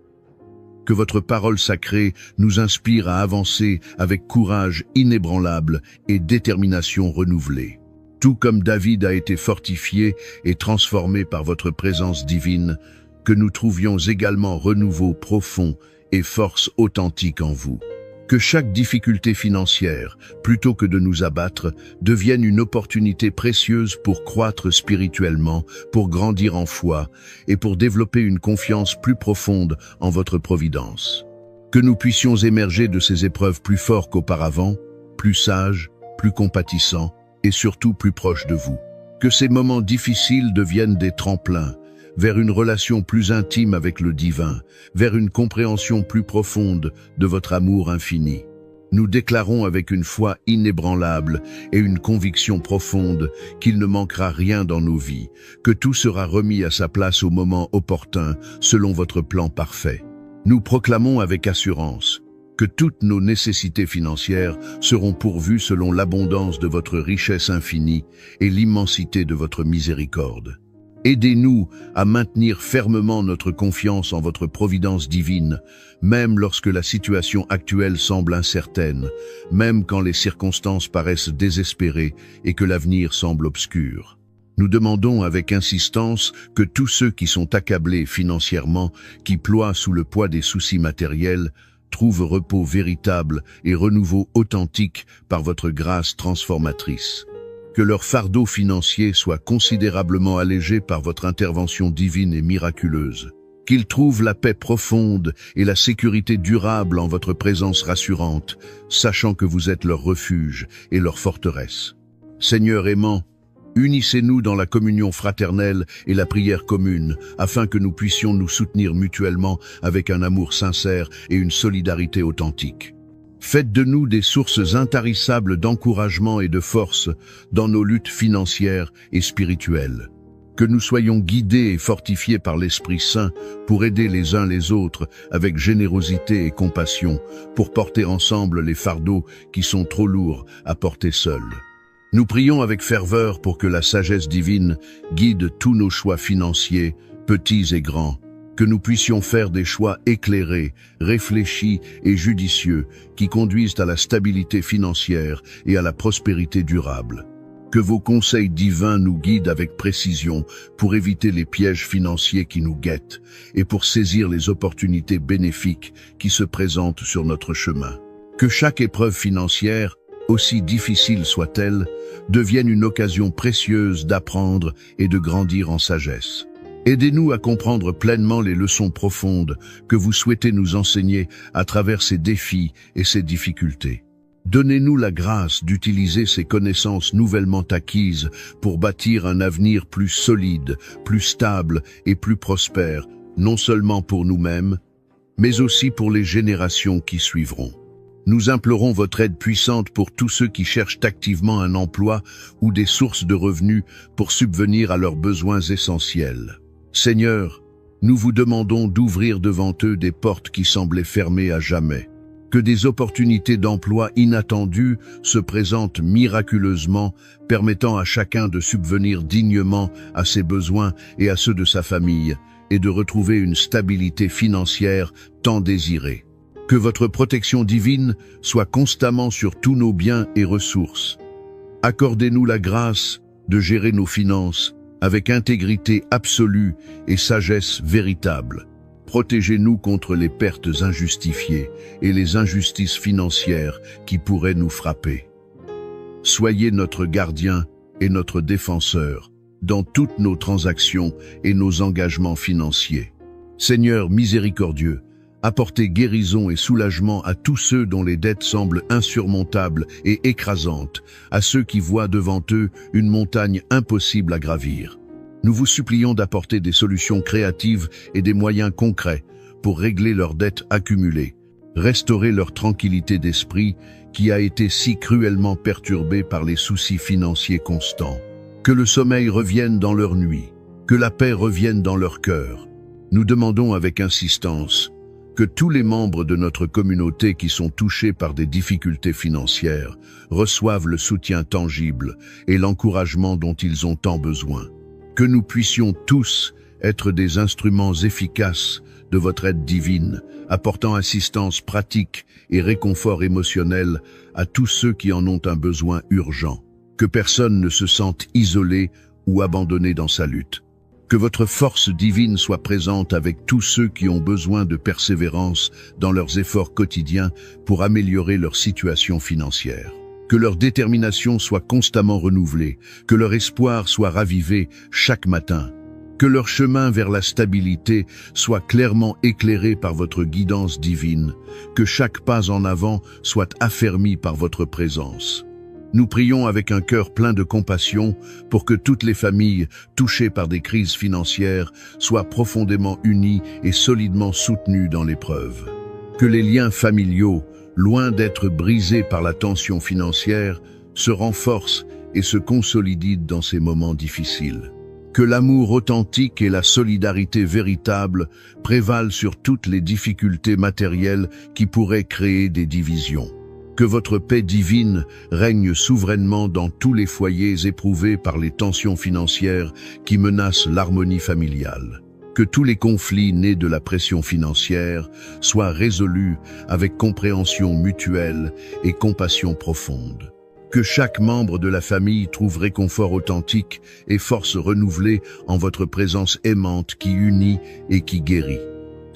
Que votre parole sacrée nous inspire à avancer avec courage inébranlable et détermination renouvelée. Tout comme David a été fortifié et transformé par votre présence divine, que nous trouvions également renouveau profond et force authentique en vous. Que chaque difficulté financière, plutôt que de nous abattre, devienne une opportunité précieuse pour croître spirituellement, pour grandir en foi et pour développer une confiance plus profonde en votre providence. Que nous puissions émerger de ces épreuves plus forts qu'auparavant, plus sages, plus compatissants et surtout plus proches de vous. Que ces moments difficiles deviennent des tremplins vers une relation plus intime avec le divin, vers une compréhension plus profonde de votre amour infini. Nous déclarons avec une foi inébranlable et une conviction profonde qu'il ne manquera rien dans nos vies, que tout sera remis à sa place au moment opportun, selon votre plan parfait. Nous proclamons avec assurance que toutes nos nécessités financières seront pourvues selon l'abondance de votre richesse infinie et l'immensité de votre miséricorde. Aidez-nous à maintenir fermement notre confiance en votre providence divine, même lorsque la situation actuelle semble incertaine, même quand les circonstances paraissent désespérées et que l'avenir semble obscur. Nous demandons avec insistance que tous ceux qui sont accablés financièrement, qui ploient sous le poids des soucis matériels, trouvent repos véritable et renouveau authentique par votre grâce transformatrice. Que leur fardeau financier soit considérablement allégé par votre intervention divine et miraculeuse. Qu'ils trouvent la paix profonde et la sécurité durable en votre présence rassurante, sachant que vous êtes leur refuge et leur forteresse. Seigneur aimant, Unissez-nous dans la communion fraternelle et la prière commune, afin que nous puissions nous soutenir mutuellement avec un amour sincère et une solidarité authentique. Faites de nous des sources intarissables d'encouragement et de force dans nos luttes financières et spirituelles. Que nous soyons guidés et fortifiés par l'Esprit Saint pour aider les uns les autres avec générosité et compassion, pour porter ensemble les fardeaux qui sont trop lourds à porter seuls. Nous prions avec ferveur pour que la sagesse divine guide tous nos choix financiers, petits et grands, que nous puissions faire des choix éclairés, réfléchis et judicieux qui conduisent à la stabilité financière et à la prospérité durable. Que vos conseils divins nous guident avec précision pour éviter les pièges financiers qui nous guettent et pour saisir les opportunités bénéfiques qui se présentent sur notre chemin. Que chaque épreuve financière, aussi difficile soit-elle, devienne une occasion précieuse d'apprendre et de grandir en sagesse. Aidez-nous à comprendre pleinement les leçons profondes que vous souhaitez nous enseigner à travers ces défis et ces difficultés. Donnez-nous la grâce d'utiliser ces connaissances nouvellement acquises pour bâtir un avenir plus solide, plus stable et plus prospère, non seulement pour nous-mêmes, mais aussi pour les générations qui suivront. Nous implorons votre aide puissante pour tous ceux qui cherchent activement un emploi ou des sources de revenus pour subvenir à leurs besoins essentiels. Seigneur, nous vous demandons d'ouvrir devant eux des portes qui semblaient fermées à jamais. Que des opportunités d'emploi inattendues se présentent miraculeusement, permettant à chacun de subvenir dignement à ses besoins et à ceux de sa famille, et de retrouver une stabilité financière tant désirée. Que votre protection divine soit constamment sur tous nos biens et ressources. Accordez-nous la grâce de gérer nos finances avec intégrité absolue et sagesse véritable. Protégez-nous contre les pertes injustifiées et les injustices financières qui pourraient nous frapper. Soyez notre gardien et notre défenseur dans toutes nos transactions et nos engagements financiers. Seigneur miséricordieux, apportez guérison et soulagement à tous ceux dont les dettes semblent insurmontables et écrasantes, à ceux qui voient devant eux une montagne impossible à gravir. Nous vous supplions d'apporter des solutions créatives et des moyens concrets pour régler leurs dettes accumulées, restaurer leur tranquillité d'esprit qui a été si cruellement perturbée par les soucis financiers constants. Que le sommeil revienne dans leur nuit, que la paix revienne dans leur cœur. Nous demandons avec insistance que tous les membres de notre communauté qui sont touchés par des difficultés financières reçoivent le soutien tangible et l'encouragement dont ils ont tant besoin. Que nous puissions tous être des instruments efficaces de votre aide divine, apportant assistance pratique et réconfort émotionnel à tous ceux qui en ont un besoin urgent. Que personne ne se sente isolé ou abandonné dans sa lutte. Que votre force divine soit présente avec tous ceux qui ont besoin de persévérance dans leurs efforts quotidiens pour améliorer leur situation financière. Que leur détermination soit constamment renouvelée, que leur espoir soit ravivé chaque matin. Que leur chemin vers la stabilité soit clairement éclairé par votre guidance divine, que chaque pas en avant soit affermi par votre présence. Nous prions avec un cœur plein de compassion pour que toutes les familles touchées par des crises financières soient profondément unies et solidement soutenues dans l'épreuve. Que les liens familiaux, loin d'être brisés par la tension financière, se renforcent et se consolident dans ces moments difficiles. Que l'amour authentique et la solidarité véritable prévalent sur toutes les difficultés matérielles qui pourraient créer des divisions. Que votre paix divine règne souverainement dans tous les foyers éprouvés par les tensions financières qui menacent l'harmonie familiale. Que tous les conflits nés de la pression financière soient résolus avec compréhension mutuelle et compassion profonde. Que chaque membre de la famille trouve réconfort authentique et force renouvelée en votre présence aimante qui unit et qui guérit.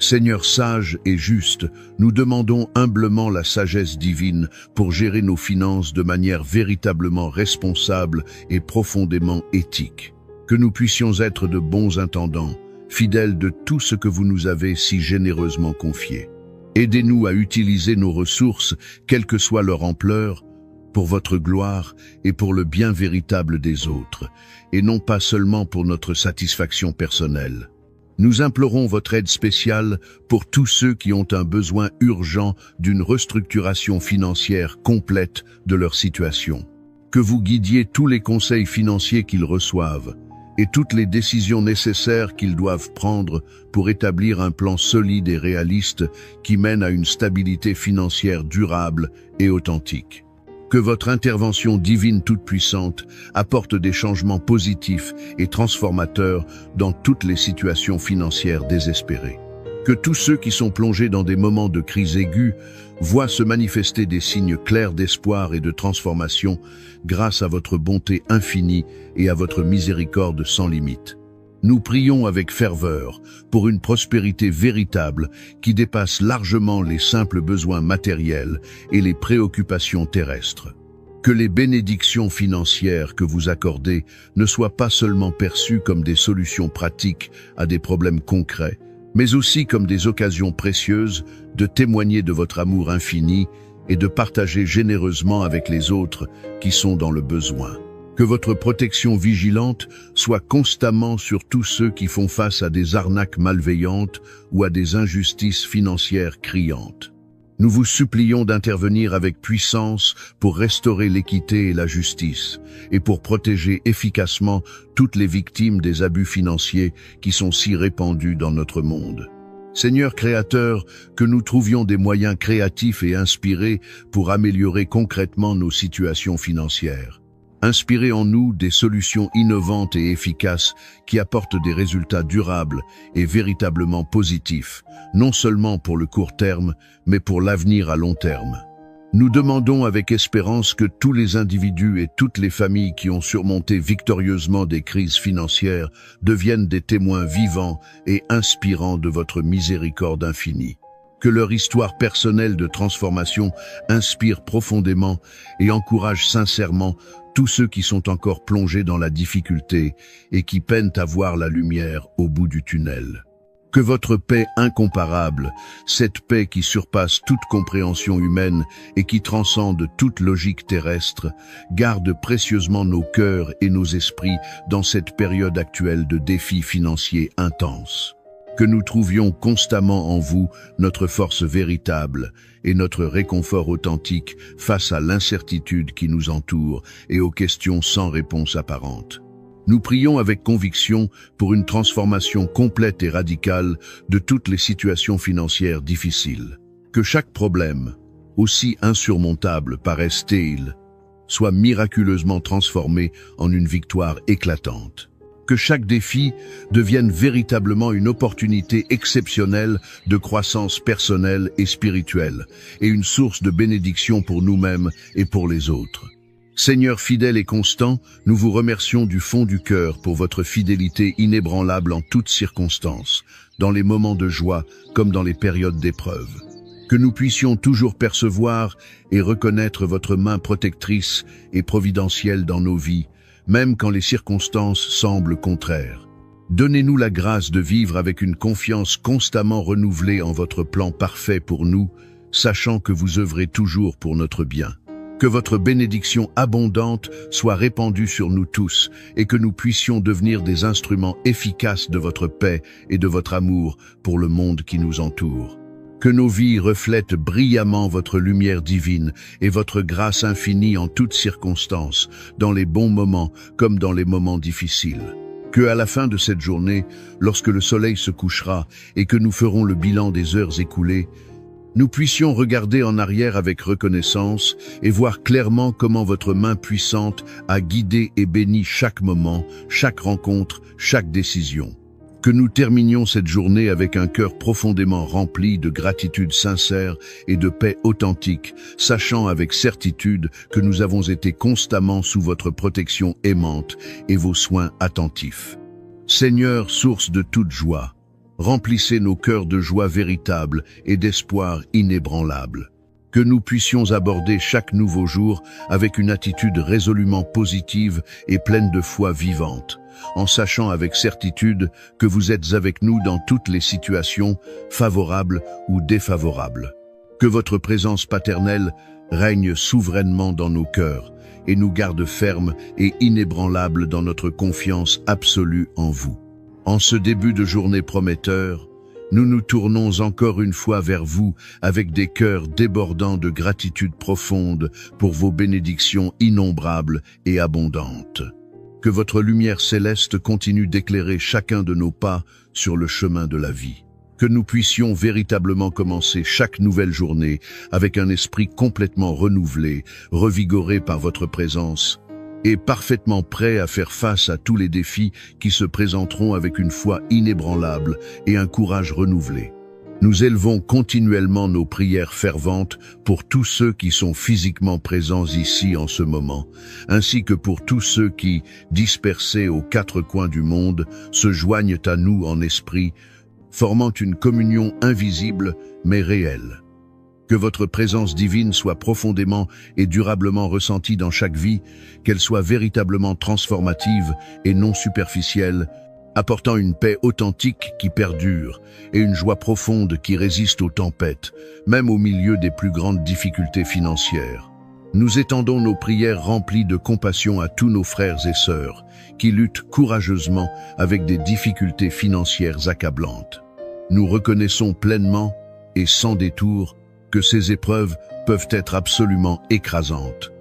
Seigneur sage et juste, nous demandons humblement la sagesse divine pour gérer nos finances de manière véritablement responsable et profondément éthique. Que nous puissions être de bons intendants, fidèles de tout ce que vous nous avez si généreusement confié. Aidez-nous à utiliser nos ressources, quelle que soit leur ampleur, pour votre gloire et pour le bien véritable des autres, et non pas seulement pour notre satisfaction personnelle. Nous implorons votre aide spéciale pour tous ceux qui ont un besoin urgent d'une restructuration financière complète de leur situation. Que vous guidiez tous les conseils financiers qu'ils reçoivent et toutes les décisions nécessaires qu'ils doivent prendre pour établir un plan solide et réaliste qui mène à une stabilité financière durable et authentique. Que votre intervention divine toute puissante apporte des changements positifs et transformateurs dans toutes les situations financières désespérées. Que tous ceux qui sont plongés dans des moments de crise aiguë voient se manifester des signes clairs d'espoir et de transformation grâce à votre bonté infinie et à votre miséricorde sans limite. Nous prions avec ferveur pour une prospérité véritable qui dépasse largement les simples besoins matériels et les préoccupations terrestres. Que les bénédictions financières que vous accordez ne soient pas seulement perçues comme des solutions pratiques à des problèmes concrets, mais aussi comme des occasions précieuses de témoigner de votre amour infini et de partager généreusement avec les autres qui sont dans le besoin. Que votre protection vigilante soit constamment sur tous ceux qui font face à des arnaques malveillantes ou à des injustices financières criantes. Nous vous supplions d'intervenir avec puissance pour restaurer l'équité et la justice, et pour protéger efficacement toutes les victimes des abus financiers qui sont si répandus dans notre monde. Seigneur Créateur, que nous trouvions des moyens créatifs et inspirés pour améliorer concrètement nos situations financières. Inspirez en nous des solutions innovantes et efficaces qui apportent des résultats durables et véritablement positifs, non seulement pour le court terme, mais pour l'avenir à long terme. Nous demandons avec espérance que tous les individus et toutes les familles qui ont surmonté victorieusement des crises financières deviennent des témoins vivants et inspirants de votre miséricorde infinie. Que leur histoire personnelle de transformation inspire profondément et encourage sincèrement tous ceux qui sont encore plongés dans la difficulté et qui peinent à voir la lumière au bout du tunnel. Que votre paix incomparable, cette paix qui surpasse toute compréhension humaine et qui transcende toute logique terrestre, garde précieusement nos cœurs et nos esprits dans cette période actuelle de défis financiers intenses. Que nous trouvions constamment en vous notre force véritable et notre réconfort authentique face à l'incertitude qui nous entoure et aux questions sans réponse apparente. Nous prions avec conviction pour une transformation complète et radicale de toutes les situations financières difficiles. Que chaque problème, aussi insurmontable paraisse-t-il, soit miraculeusement transformé en une victoire éclatante. Que chaque défi devienne véritablement une opportunité exceptionnelle de croissance personnelle et spirituelle, et une source de bénédiction pour nous-mêmes et pour les autres. Seigneur fidèle et constant, nous vous remercions du fond du cœur pour votre fidélité inébranlable en toutes circonstances, dans les moments de joie comme dans les périodes d'épreuve. Que nous puissions toujours percevoir et reconnaître votre main protectrice et providentielle dans nos vies, même quand les circonstances semblent contraires. Donnez-nous la grâce de vivre avec une confiance constamment renouvelée en votre plan parfait pour nous, sachant que vous œuvrez toujours pour notre bien. Que votre bénédiction abondante soit répandue sur nous tous et que nous puissions devenir des instruments efficaces de votre paix et de votre amour pour le monde qui nous entoure. Que nos vies reflètent brillamment votre lumière divine et votre grâce infinie en toutes circonstances, dans les bons moments comme dans les moments difficiles. Que à la fin de cette journée, lorsque le soleil se couchera et que nous ferons le bilan des heures écoulées, nous puissions regarder en arrière avec reconnaissance et voir clairement comment votre main puissante a guidé et béni chaque moment, chaque rencontre, chaque décision. Que nous terminions cette journée avec un cœur profondément rempli de gratitude sincère et de paix authentique, sachant avec certitude que nous avons été constamment sous votre protection aimante et vos soins attentifs. Seigneur, source de toute joie, remplissez nos cœurs de joie véritable et d'espoir inébranlable. Que nous puissions aborder chaque nouveau jour avec une attitude résolument positive et pleine de foi vivante, en sachant avec certitude que vous êtes avec nous dans toutes les situations, favorables ou défavorables. Que votre présence paternelle règne souverainement dans nos cœurs et nous garde fermes et inébranlables dans notre confiance absolue en vous. En ce début de journée prometteur, nous nous tournons encore une fois vers vous avec des cœurs débordants de gratitude profonde pour vos bénédictions innombrables et abondantes. Que votre lumière céleste continue d'éclairer chacun de nos pas sur le chemin de la vie. Que nous puissions véritablement commencer chaque nouvelle journée avec un esprit complètement renouvelé, revigoré par votre présence, et parfaitement prêt à faire face à tous les défis qui se présenteront avec une foi inébranlable et un courage renouvelé. Nous élevons continuellement nos prières ferventes pour tous ceux qui sont physiquement présents ici en ce moment, ainsi que pour tous ceux qui, dispersés aux quatre coins du monde, se joignent à nous en esprit, formant une communion invisible mais réelle. Que votre présence divine soit profondément et durablement ressentie dans chaque vie, qu'elle soit véritablement transformative et non superficielle, apportant une paix authentique qui perdure et une joie profonde qui résiste aux tempêtes, même au milieu des plus grandes difficultés financières. Nous étendons nos prières remplies de compassion à tous nos frères et sœurs qui luttent courageusement avec des difficultés financières accablantes. Nous reconnaissons pleinement et sans détour que ces épreuves peuvent être absolument écrasantes,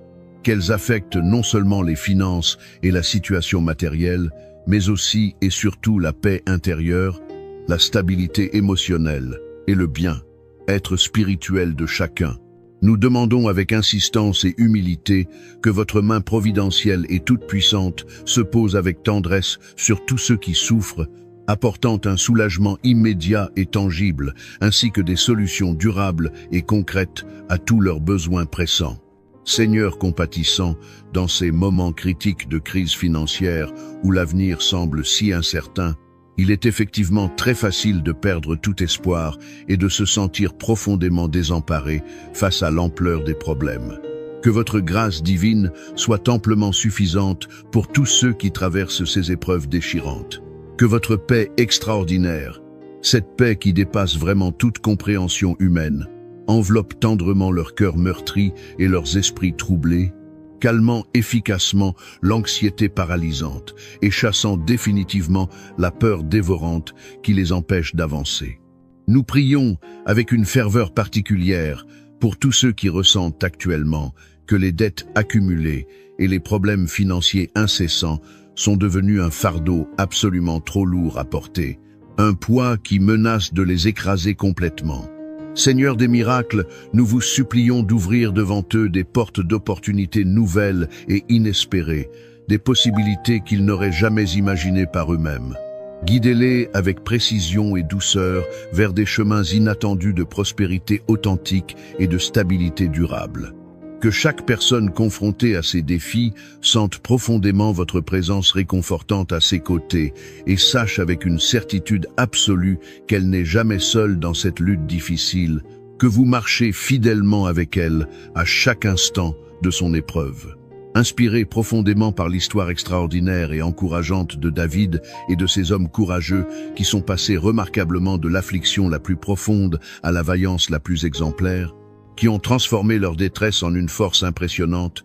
qu'elles affectent non seulement les finances et la situation matérielle, mais aussi et surtout la paix intérieure, la stabilité émotionnelle et le bien-être spirituel de chacun. Nous demandons avec insistance et humilité que votre main providentielle et toute puissante se pose avec tendresse sur tous ceux qui souffrent, apportant un soulagement immédiat et tangible, ainsi que des solutions durables et concrètes à tous leurs besoins pressants. Seigneur compatissant, dans ces moments critiques de crise financière où l'avenir semble si incertain, il est effectivement très facile de perdre tout espoir et de se sentir profondément désemparé face à l'ampleur des problèmes. Que votre grâce divine soit amplement suffisante pour tous ceux qui traversent ces épreuves déchirantes. Que votre paix extraordinaire, cette paix qui dépasse vraiment toute compréhension humaine, enveloppe tendrement leurs cœurs meurtris et leurs esprits troublés, calmant efficacement l'anxiété paralysante et chassant définitivement la peur dévorante qui les empêche d'avancer. Nous prions avec une ferveur particulière pour tous ceux qui ressentent actuellement que les dettes accumulées et les problèmes financiers incessants sont devenus un fardeau absolument trop lourd à porter, un poids qui menace de les écraser complètement. Seigneur des miracles, nous vous supplions d'ouvrir devant eux des portes d'opportunités nouvelles et inespérées, des possibilités qu'ils n'auraient jamais imaginées par eux-mêmes. Guidez-les avec précision et douceur vers des chemins inattendus de prospérité authentique et de stabilité durable. Que chaque personne confrontée à ces défis sente profondément votre présence réconfortante à ses côtés et sache avec une certitude absolue qu'elle n'est jamais seule dans cette lutte difficile, que vous marchez fidèlement avec elle à chaque instant de son épreuve. Inspiré profondément par l'histoire extraordinaire et encourageante de David et de ces hommes courageux qui sont passés remarquablement de l'affliction la plus profonde à la vaillance la plus exemplaire, qui ont transformé leur détresse en une force impressionnante,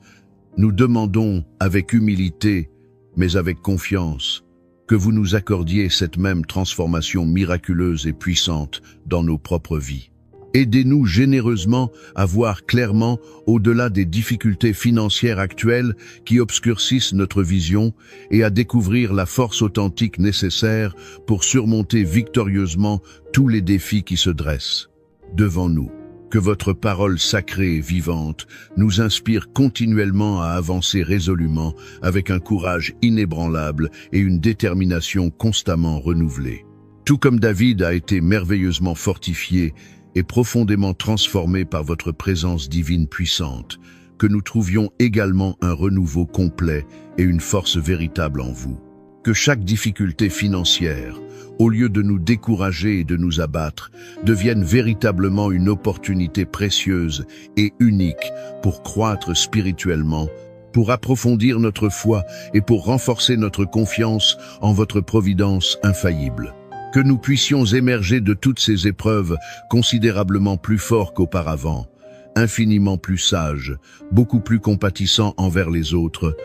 nous demandons avec humilité, mais avec confiance, que vous nous accordiez cette même transformation miraculeuse et puissante dans nos propres vies. Aidez-nous généreusement à voir clairement au-delà des difficultés financières actuelles qui obscurcissent notre vision et à découvrir la force authentique nécessaire pour surmonter victorieusement tous les défis qui se dressent devant nous. Que votre parole sacrée et vivante nous inspire continuellement à avancer résolument avec un courage inébranlable et une détermination constamment renouvelée. Tout comme David a été merveilleusement fortifié et profondément transformé par votre présence divine puissante, que nous trouvions également un renouveau complet et une force véritable en vous. Que chaque difficulté financière, au lieu de nous décourager et de nous abattre, devienne véritablement une opportunité précieuse et unique pour croître spirituellement, pour approfondir notre foi et pour renforcer notre confiance en votre providence infaillible. Que nous puissions émerger de toutes ces épreuves considérablement plus forts qu'auparavant, infiniment plus sage, beaucoup plus compatissant envers les autres,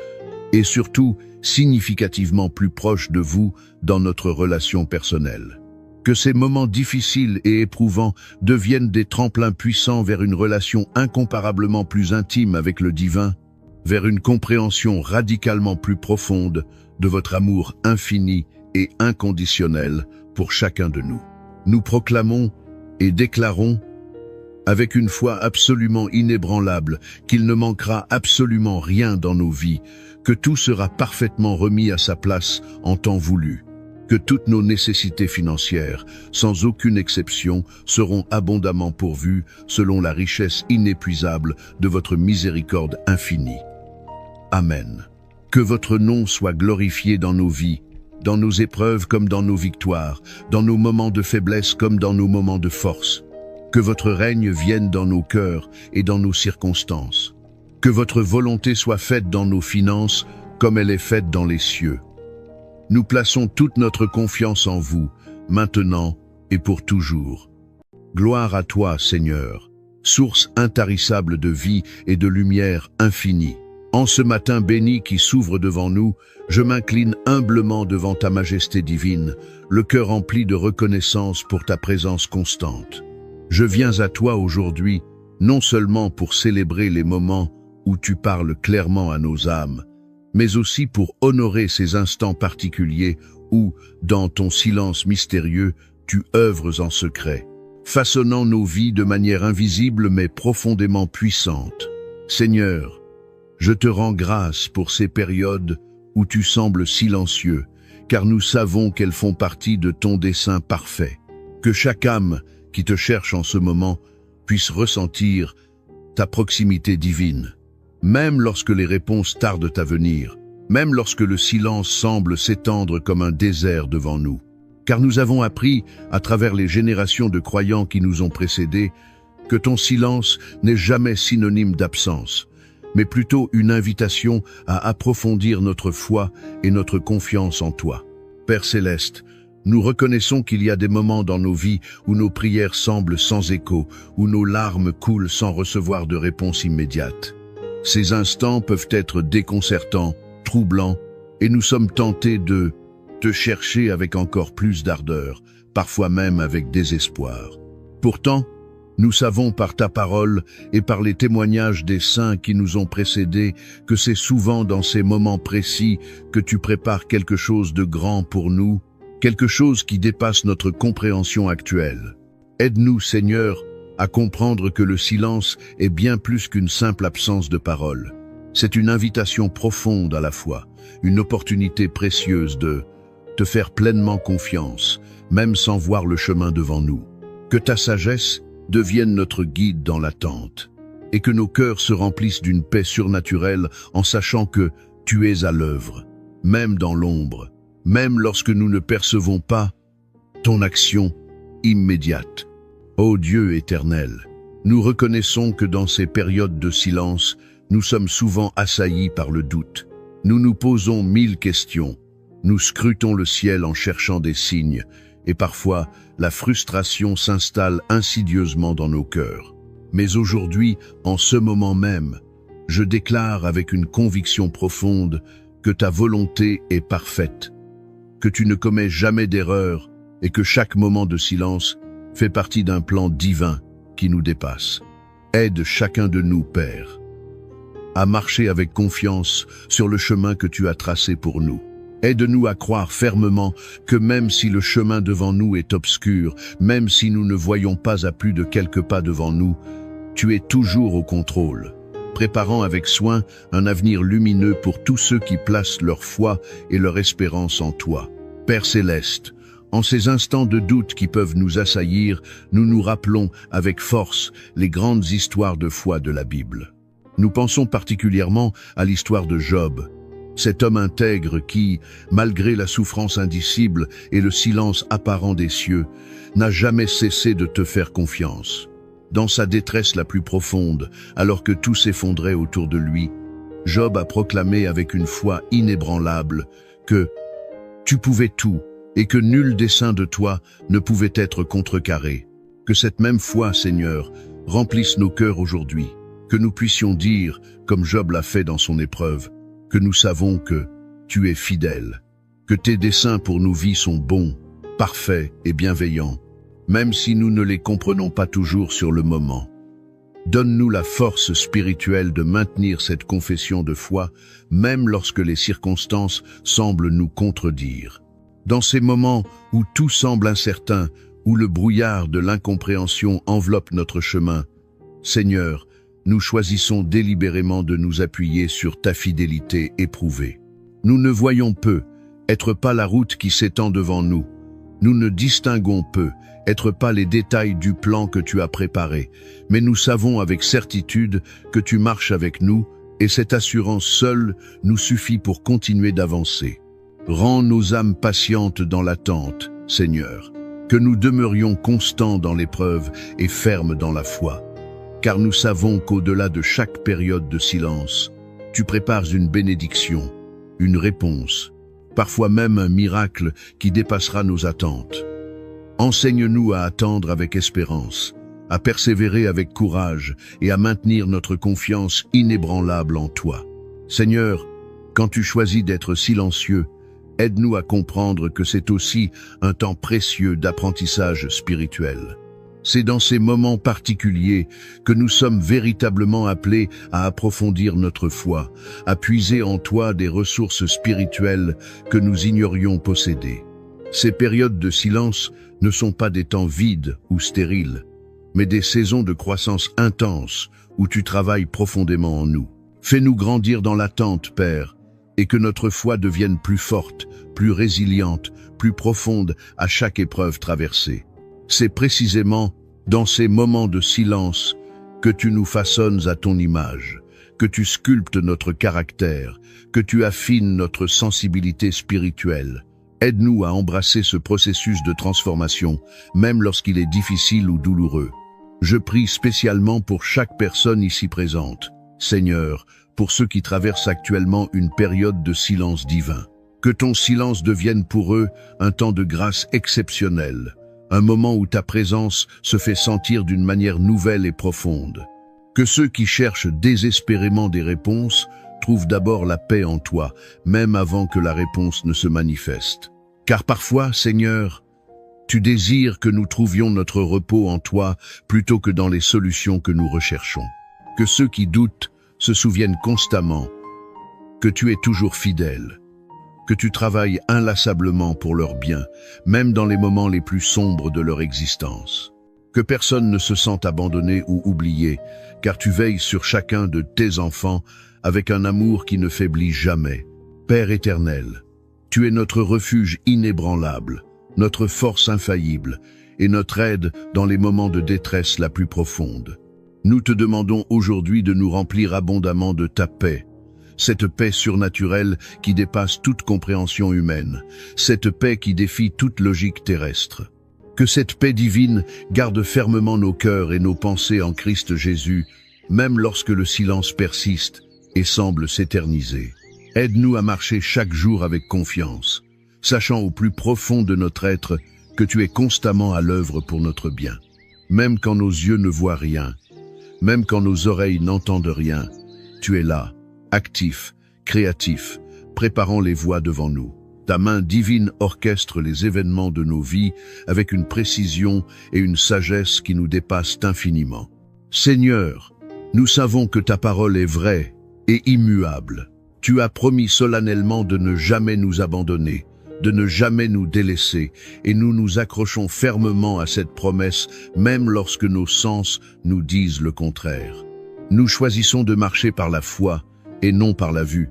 et surtout significativement plus proche de vous dans notre relation personnelle. Que ces moments difficiles et éprouvants deviennent des tremplins puissants vers une relation incomparablement plus intime avec le divin, vers une compréhension radicalement plus profonde de votre amour infini et inconditionnel pour chacun de nous. Nous proclamons et déclarons avec une foi absolument inébranlable qu'il ne manquera absolument rien dans nos vies, que tout sera parfaitement remis à sa place en temps voulu, que toutes nos nécessités financières, sans aucune exception, seront abondamment pourvues selon la richesse inépuisable de votre miséricorde infinie. Amen. Que votre nom soit glorifié dans nos vies, dans nos épreuves comme dans nos victoires, dans nos moments de faiblesse comme dans nos moments de force. Que votre règne vienne dans nos cœurs et dans nos circonstances. Que votre volonté soit faite dans nos finances comme elle est faite dans les cieux. Nous plaçons toute notre confiance en vous, maintenant et pour toujours. Gloire à toi, Seigneur, source intarissable de vie et de lumière infinie. En ce matin béni qui s'ouvre devant nous, je m'incline humblement devant ta majesté divine, le cœur rempli de reconnaissance pour ta présence constante. Je viens à toi aujourd'hui, non seulement pour célébrer les moments où tu parles clairement à nos âmes, mais aussi pour honorer ces instants particuliers où, dans ton silence mystérieux, tu œuvres en secret, façonnant nos vies de manière invisible mais profondément puissante. Seigneur, je te rends grâce pour ces périodes où tu sembles silencieux, car nous savons qu'elles font partie de ton dessein parfait. Que chaque âme qui te cherche en ce moment puisse ressentir ta proximité divine, même lorsque les réponses tardent à venir, même lorsque le silence semble s'étendre comme un désert devant nous. Car nous avons appris, à travers les générations de croyants qui nous ont précédés, que ton silence n'est jamais synonyme d'absence, mais plutôt une invitation à approfondir notre foi et notre confiance en toi. Père céleste, nous reconnaissons qu'il y a des moments dans nos vies où nos prières semblent sans écho, où nos larmes coulent sans recevoir de réponse immédiate. Ces instants peuvent être déconcertants, troublants, et nous sommes tentés de te chercher avec encore plus d'ardeur, parfois même avec désespoir. Pourtant, nous savons par ta parole et par les témoignages des saints qui nous ont précédés que c'est souvent dans ces moments précis que tu prépares quelque chose de grand pour nous, quelque chose qui dépasse notre compréhension actuelle. Aide-nous, Seigneur, à comprendre que le silence est bien plus qu'une simple absence de parole. C'est une invitation profonde à la fois, une opportunité précieuse de te faire pleinement confiance, même sans voir le chemin devant nous. Que ta sagesse devienne notre guide dans l'attente, et que nos cœurs se remplissent d'une paix surnaturelle en sachant que tu es à l'œuvre, même dans l'ombre, même lorsque nous ne percevons pas ton action immédiate. Ô Dieu éternel, nous reconnaissons que dans ces périodes de silence, nous sommes souvent assaillis par le doute. Nous nous posons 1000 questions, nous scrutons le ciel en cherchant des signes, et parfois, la frustration s'installe insidieusement dans nos cœurs. Mais aujourd'hui, en ce moment même, je déclare avec une conviction profonde que ta volonté est parfaite, que tu ne commets jamais d'erreur et que chaque moment de silence fait partie d'un plan divin qui nous dépasse. Aide chacun de nous, Père, à marcher avec confiance sur le chemin que tu as tracé pour nous. Aide-nous à croire fermement que même si le chemin devant nous est obscur, même si nous ne voyons pas à plus de quelques pas devant nous, tu es toujours au contrôle, préparant avec soin un avenir lumineux pour tous ceux qui placent leur foi et leur espérance en toi. Père céleste, en ces instants de doute qui peuvent nous assaillir, nous nous rappelons avec force les grandes histoires de foi de la Bible. Nous pensons particulièrement à l'histoire de Job, cet homme intègre qui, malgré la souffrance indicible et le silence apparent des cieux, n'a jamais cessé de te faire confiance. Dans sa détresse la plus profonde, alors que tout s'effondrait autour de lui, Job a proclamé avec une foi inébranlable que tu pouvais tout et que nul dessein de toi ne pouvait être contrecarré. Que cette même foi, Seigneur, remplisse nos cœurs aujourd'hui, que nous puissions dire, comme Job l'a fait dans son épreuve, que nous savons que tu es fidèle, que tes desseins pour nos vies sont bons, parfaits et bienveillants, même si nous ne les comprenons pas toujours sur le moment. Donne-nous la force spirituelle de maintenir cette confession de foi, même lorsque les circonstances semblent nous contredire. Dans ces moments où tout semble incertain, où le brouillard de l'incompréhension enveloppe notre chemin, Seigneur, nous choisissons délibérément de nous appuyer sur ta fidélité éprouvée. Nous ne voyons peu, être pas la route qui s'étend devant nous. Nous ne distinguons peu, être pas les détails du plan que tu as préparé, mais nous savons avec certitude que tu marches avec nous, et cette assurance seule nous suffit pour continuer d'avancer. Rends nos âmes patientes dans l'attente, Seigneur, que nous demeurions constants dans l'épreuve et fermes dans la foi. Car nous savons qu'au-delà de chaque période de silence, tu prépares une bénédiction, une réponse, parfois même un miracle qui dépassera nos attentes. Enseigne-nous à attendre avec espérance, à persévérer avec courage et à maintenir notre confiance inébranlable en toi. Seigneur, quand tu choisis d'être silencieux, aide-nous à comprendre que c'est aussi un temps précieux d'apprentissage spirituel. C'est dans ces moments particuliers que nous sommes véritablement appelés à approfondir notre foi, à puiser en toi des ressources spirituelles que nous ignorions posséder. Ces périodes de silence ne sont pas des temps vides ou stériles, mais des saisons de croissance intense où tu travailles profondément en nous. Fais-nous grandir dans l'attente, Père, et que notre foi devienne plus forte, plus résiliente, plus profonde à chaque épreuve traversée. C'est précisément dans ces moments de silence que tu nous façonnes à ton image, que tu sculptes notre caractère, que tu affines notre sensibilité spirituelle. Aide-nous à embrasser ce processus de transformation, même lorsqu'il est difficile ou douloureux. Je prie spécialement pour chaque personne ici présente. Seigneur, pour ceux qui traversent actuellement une période de silence divin. Que ton silence devienne pour eux un temps de grâce exceptionnel, un moment où ta présence se fait sentir d'une manière nouvelle et profonde. Que ceux qui cherchent désespérément des réponses trouvent d'abord la paix en toi, même avant que la réponse ne se manifeste. Car parfois, Seigneur, tu désires que nous trouvions notre repos en toi plutôt que dans les solutions que nous recherchons. Que ceux qui doutent se souviennent constamment que tu es toujours fidèle, que tu travailles inlassablement pour leur bien, même dans les moments les plus sombres de leur existence. Que personne ne se sente abandonné ou oublié, car tu veilles sur chacun de tes enfants avec un amour qui ne faiblit jamais. Père éternel, tu es notre refuge inébranlable, notre force infaillible et notre aide dans les moments de détresse la plus profonde. Nous te demandons aujourd'hui de nous remplir abondamment de ta paix, cette paix surnaturelle qui dépasse toute compréhension humaine, cette paix qui défie toute logique terrestre. Que cette paix divine garde fermement nos cœurs et nos pensées en Christ Jésus, même lorsque le silence persiste et semble s'éterniser. Aide-nous à marcher chaque jour avec confiance, sachant au plus profond de notre être que tu es constamment à l'œuvre pour notre bien. Même quand nos yeux ne voient rien, même quand nos oreilles n'entendent rien, tu es là, actif, créatif, préparant les voies devant nous. Ta main divine orchestre les événements de nos vies avec une précision et une sagesse qui nous dépassent infiniment. Seigneur, nous savons que ta parole est vraie et immuable. Tu as promis solennellement de ne jamais nous abandonner, de ne jamais nous délaisser, et nous nous accrochons fermement à cette promesse, même lorsque nos sens nous disent le contraire. Nous choisissons de marcher par la foi et non par la vue,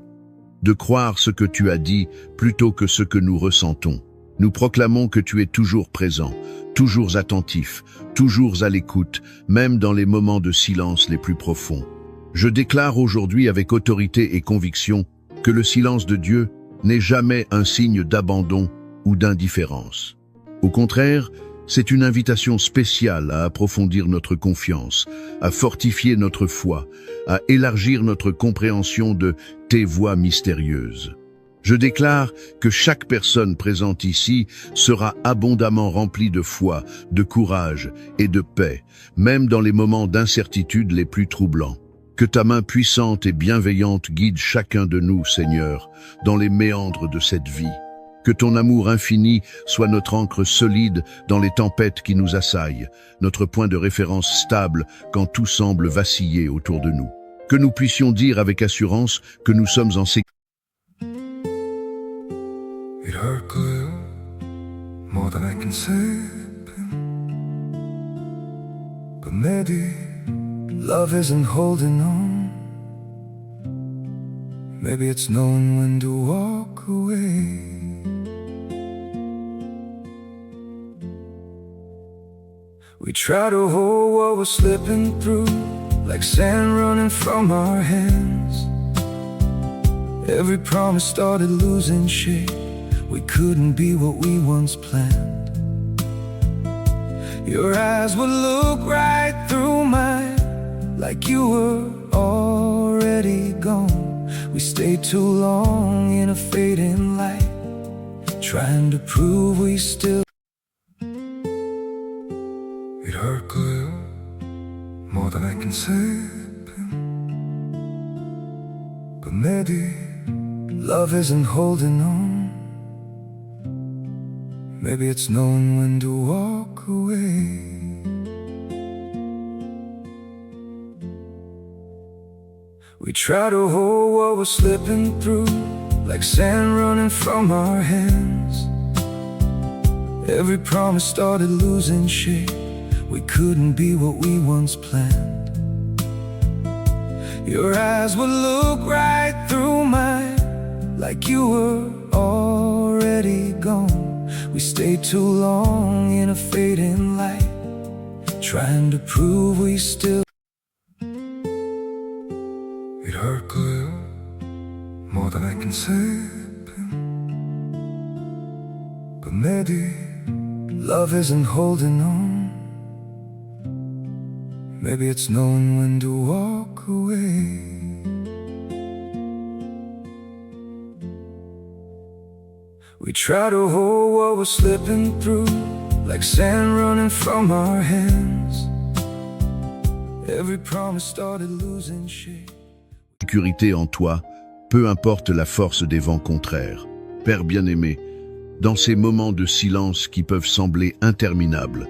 de croire ce que tu as dit plutôt que ce que nous ressentons. Nous proclamons que tu es toujours présent, toujours attentif, toujours à l'écoute, même dans les moments de silence les plus profonds. Je déclare aujourd'hui avec autorité et conviction que le silence de Dieu n'est jamais un signe d'abandon ou d'indifférence. Au contraire, c'est une invitation spéciale à approfondir notre confiance, à fortifier notre foi, à élargir notre compréhension de tes voies mystérieuses. Je déclare que chaque personne présente ici sera abondamment remplie de foi, de courage et de paix, même dans les moments d'incertitude les plus troublants. Que ta main puissante et bienveillante guide chacun de nous, Seigneur, dans les méandres de cette vie. Que ton amour infini soit notre ancre solide dans les tempêtes qui nous assaillent, notre point de référence stable quand tout semble vaciller autour de nous. Que nous puissions dire avec assurance que nous sommes en sécurité. It hurt good, more than I can say. But maybe love isn't holding on. Maybe it's knowing when to walk away. We try to hold what we're slipping through, like sand running from our hands. Every promise started losing shape. We couldn't be what we once planned. Your eyes would look right through mine, like you were already gone. We stayed too long in a fading light, trying to prove we still. It hurt good, more than I can say. But maybe love isn't holding on. Maybe it's knowing when to walk away. We try to hold what we're slipping through, like sand running from our hands. Every promise started losing shape. We couldn't be what we once planned. Your eyes would look right through mine, like you were already gone. We stayed too long in a fading light, trying to prove we still. It hurt good, more than I can say. But maybe love isn't holding on. Maybe it's knowing when to walk away. We try to hold what we're slipping through, like sand running from our hands. Every promise started losing shape. Sécurité en toi, peu importe la force des vents contraires. Père bien-aimé, dans ces moments de silence qui peuvent sembler interminables,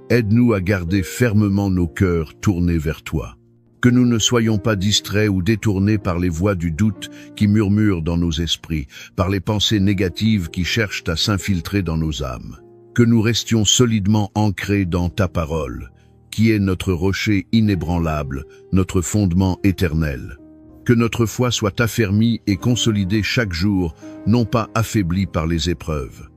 aide-nous à garder fermement nos cœurs tournés vers toi. Que nous ne soyons pas distraits ou détournés par les voix du doute qui murmurent dans nos esprits, par les pensées négatives qui cherchent à s'infiltrer dans nos âmes. Que nous restions solidement ancrés dans ta parole, qui est notre rocher inébranlable, notre fondement éternel. Que notre foi soit affermie et consolidée chaque jour, non pas affaiblie par les épreuves.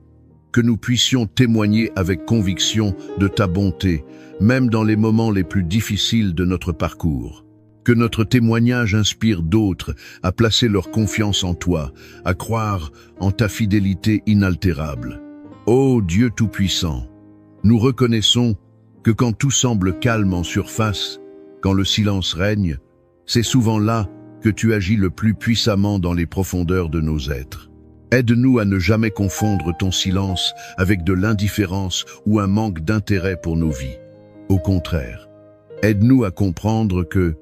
Que nous puissions témoigner avec conviction de ta bonté, même dans les moments les plus difficiles de notre parcours. Que notre témoignage inspire d'autres à placer leur confiance en toi, à croire en ta fidélité inaltérable. Ô Dieu Tout-Puissant, nous reconnaissons que quand tout semble calme en surface, quand le silence règne, c'est souvent là que tu agis le plus puissamment dans les profondeurs de nos êtres. Aide-nous à ne jamais confondre ton silence avec de l'indifférence ou un manque d'intérêt pour nos vies. Au contraire, aide-nous à comprendre que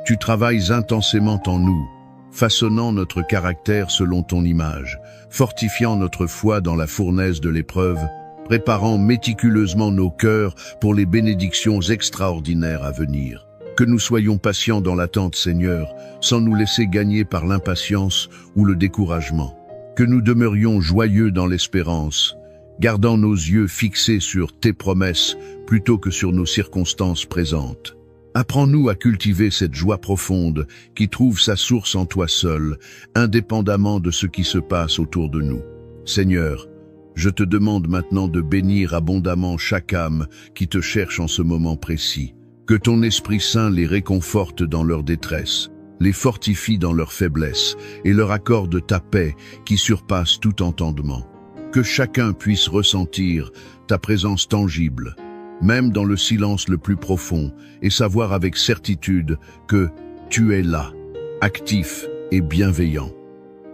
tu travailles intensément en nous, façonnant notre caractère selon ton image, fortifiant notre foi dans la fournaise de l'épreuve, préparant méticuleusement nos cœurs pour les bénédictions extraordinaires à venir. Que nous soyons patients dans l'attente, Seigneur, sans nous laisser gagner par l'impatience ou le découragement. Que nous demeurions joyeux dans l'espérance, gardant nos yeux fixés sur tes promesses plutôt que sur nos circonstances présentes. Apprends-nous à cultiver cette joie profonde qui trouve sa source en toi seul, indépendamment de ce qui se passe autour de nous. Seigneur, je te demande maintenant de bénir abondamment chaque âme qui te cherche en ce moment précis. Que ton Esprit Saint les réconforte dans leur détresse, les fortifie dans leur faiblesse et leur accorde ta paix qui surpasse tout entendement. Que chacun puisse ressentir ta présence tangible, même dans le silence le plus profond, et savoir avec certitude que tu es là, actif et bienveillant.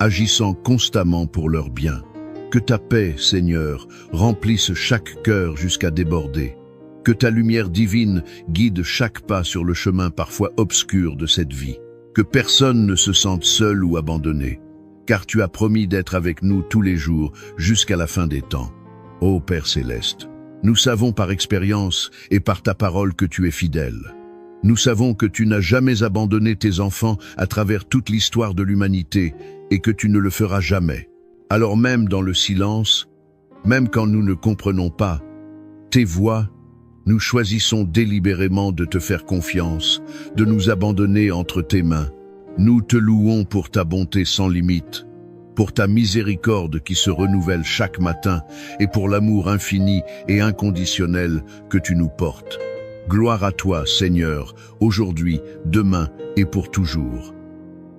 agissant constamment pour leur bien. Que ta paix, Seigneur, remplisse chaque cœur jusqu'à déborder. Que ta lumière divine guide chaque pas sur le chemin parfois obscur de cette vie. Que personne ne se sente seul ou abandonné, car tu as promis d'être avec nous tous les jours jusqu'à la fin des temps. Ô Père céleste, nous savons par expérience et par ta parole que tu es fidèle. Nous savons que tu n'as jamais abandonné tes enfants à travers toute l'histoire de l'humanité et que tu ne le feras jamais. Alors même dans le silence, même quand nous ne comprenons pas tes voies, nous choisissons délibérément de te faire confiance, de nous abandonner entre tes mains. Nous te louons pour ta bonté sans limite, pour ta miséricorde qui se renouvelle chaque matin et pour l'amour infini et inconditionnel que tu nous portes. Gloire à toi, Seigneur, aujourd'hui, demain et pour toujours.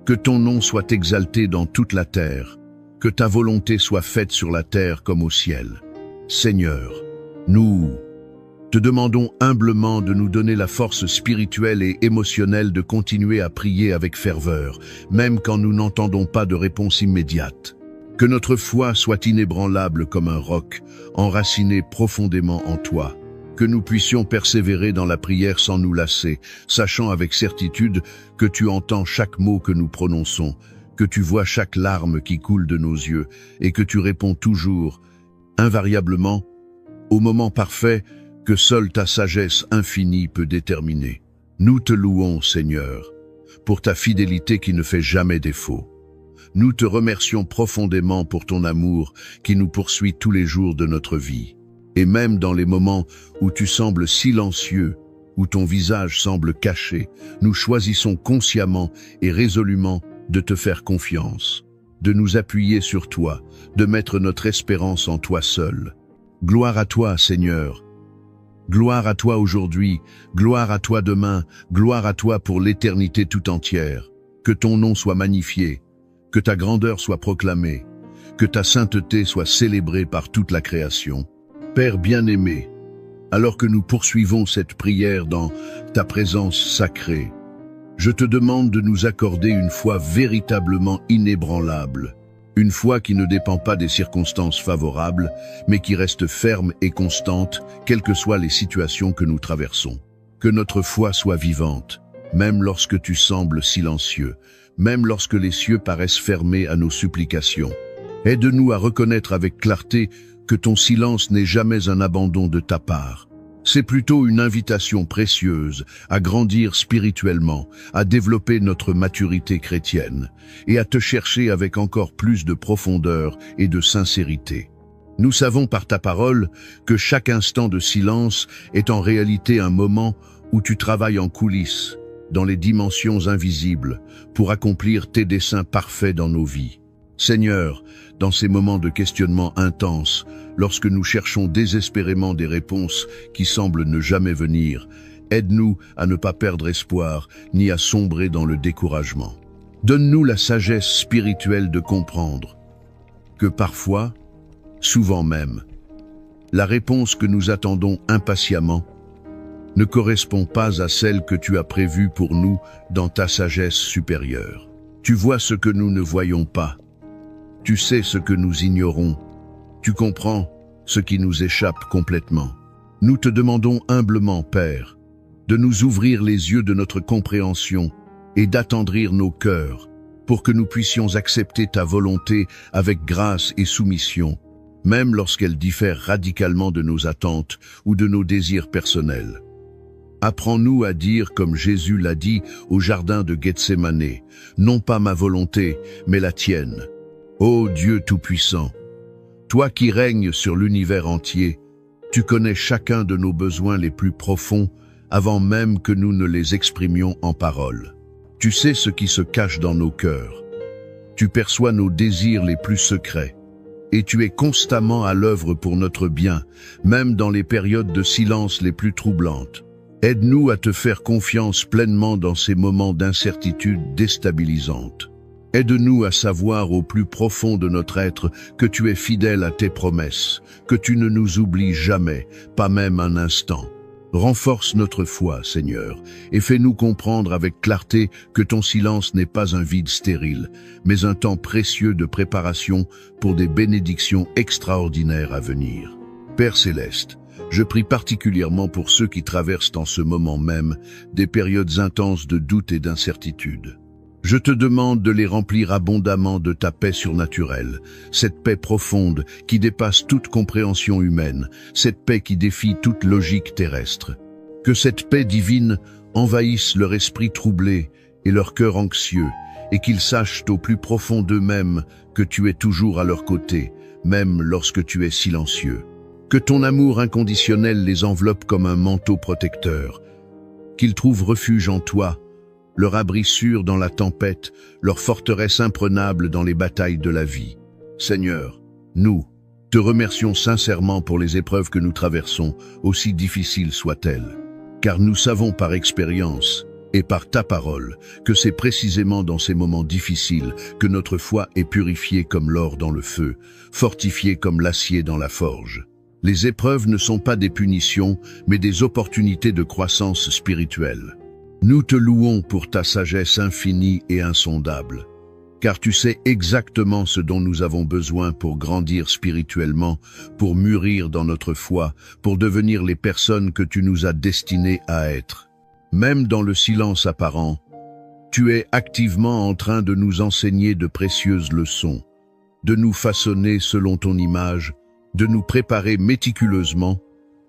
Que ton nom soit exalté dans toute la terre, que ta volonté soit faite sur la terre comme au ciel. Seigneur, nous te demandons humblement de nous donner la force spirituelle et émotionnelle de continuer à prier avec ferveur, même quand nous n'entendons pas de réponse immédiate. Que notre foi soit inébranlable comme un roc, enraciné profondément en toi. Que nous puissions persévérer dans la prière sans nous lasser, sachant avec certitude que tu entends chaque mot que nous prononçons, que tu vois chaque larme qui coule de nos yeux et que tu réponds toujours, invariablement, au moment parfait que seule ta sagesse infinie peut déterminer. Nous te louons, Seigneur, pour ta fidélité qui ne fait jamais défaut. Nous te remercions profondément pour ton amour qui nous poursuit tous les jours de notre vie. Et même dans les moments où tu sembles silencieux, où ton visage semble caché, nous choisissons consciemment et résolument de te faire confiance, de nous appuyer sur toi, de mettre notre espérance en toi seul. Gloire à toi, Seigneur. Gloire à toi aujourd'hui, gloire à toi demain, gloire à toi pour l'éternité tout entière. Que ton nom soit magnifié, que ta grandeur soit proclamée, que ta sainteté soit célébrée par toute la création. Père bien-aimé, alors que nous poursuivons cette prière dans ta présence sacrée, je te demande de nous accorder une foi véritablement inébranlable, une foi qui ne dépend pas des circonstances favorables, mais qui reste ferme et constante, quelles que soient les situations que nous traversons. Que notre foi soit vivante, même lorsque tu sembles silencieux, même lorsque les cieux paraissent fermés à nos supplications. Aide-nous à reconnaître avec clarté que ton silence n'est jamais un abandon de ta part. C'est plutôt une invitation précieuse à grandir spirituellement, à développer notre maturité chrétienne et à te chercher avec encore plus de profondeur et de sincérité. Nous savons par ta parole que chaque instant de silence est en réalité un moment où tu travailles en coulisses, dans les dimensions invisibles, pour accomplir tes desseins parfaits dans nos vies. Seigneur, dans ces moments de questionnement intense, lorsque nous cherchons désespérément des réponses qui semblent ne jamais venir, aide-nous à ne pas perdre espoir ni à sombrer dans le découragement. Donne-nous la sagesse spirituelle de comprendre que parfois, souvent même, la réponse que nous attendons impatiemment ne correspond pas à celle que tu as prévue pour nous dans ta sagesse supérieure. Tu vois ce que nous ne voyons pas. Tu sais ce que nous ignorons. Tu comprends ce qui nous échappe complètement. Nous te demandons humblement, Père, de nous ouvrir les yeux de notre compréhension et d'attendrir nos cœurs pour que nous puissions accepter ta volonté avec grâce et soumission, même lorsqu'elle diffère radicalement de nos attentes ou de nos désirs personnels. Apprends-nous à dire comme Jésus l'a dit au jardin de Gethsémane, « Non pas ma volonté, mais la tienne ». Ô Dieu Tout-Puissant, toi qui règnes sur l'univers entier, tu connais chacun de nos besoins les plus profonds avant même que nous ne les exprimions en paroles. Tu sais ce qui se cache dans nos cœurs. Tu perçois nos désirs les plus secrets. Et tu es constamment à l'œuvre pour notre bien, même dans les périodes de silence les plus troublantes. Aide-nous à te faire confiance pleinement dans ces moments d'incertitude déstabilisante. Aide-nous à savoir au plus profond de notre être que tu es fidèle à tes promesses, que tu ne nous oublies jamais, pas même un instant. Renforce notre foi, Seigneur, et fais-nous comprendre avec clarté que ton silence n'est pas un vide stérile, mais un temps précieux de préparation pour des bénédictions extraordinaires à venir. Père céleste, je prie particulièrement pour ceux qui traversent en ce moment même des périodes intenses de doute et d'incertitude. Je te demande de les remplir abondamment de ta paix surnaturelle, cette paix profonde qui dépasse toute compréhension humaine, cette paix qui défie toute logique terrestre. Que cette paix divine envahisse leur esprit troublé et leur cœur anxieux, et qu'ils sachent au plus profond d'eux-mêmes que tu es toujours à leur côté, même lorsque tu es silencieux. Que ton amour inconditionnel les enveloppe comme un manteau protecteur, qu'ils trouvent refuge en toi, leur abri sûr dans la tempête, leur forteresse imprenable dans les batailles de la vie. Seigneur, nous te remercions sincèrement pour les épreuves que nous traversons, aussi difficiles soient-elles, car nous savons par expérience et par ta parole que c'est précisément dans ces moments difficiles que notre foi est purifiée comme l'or dans le feu, fortifiée comme l'acier dans la forge. Les épreuves ne sont pas des punitions, mais des opportunités de croissance spirituelle. Nous te louons pour ta sagesse infinie et insondable, car tu sais exactement ce dont nous avons besoin pour grandir spirituellement, pour mûrir dans notre foi, pour devenir les personnes que tu nous as destinées à être. Même dans le silence apparent, tu es activement en train de nous enseigner de précieuses leçons, de nous façonner selon ton image, de nous préparer méticuleusement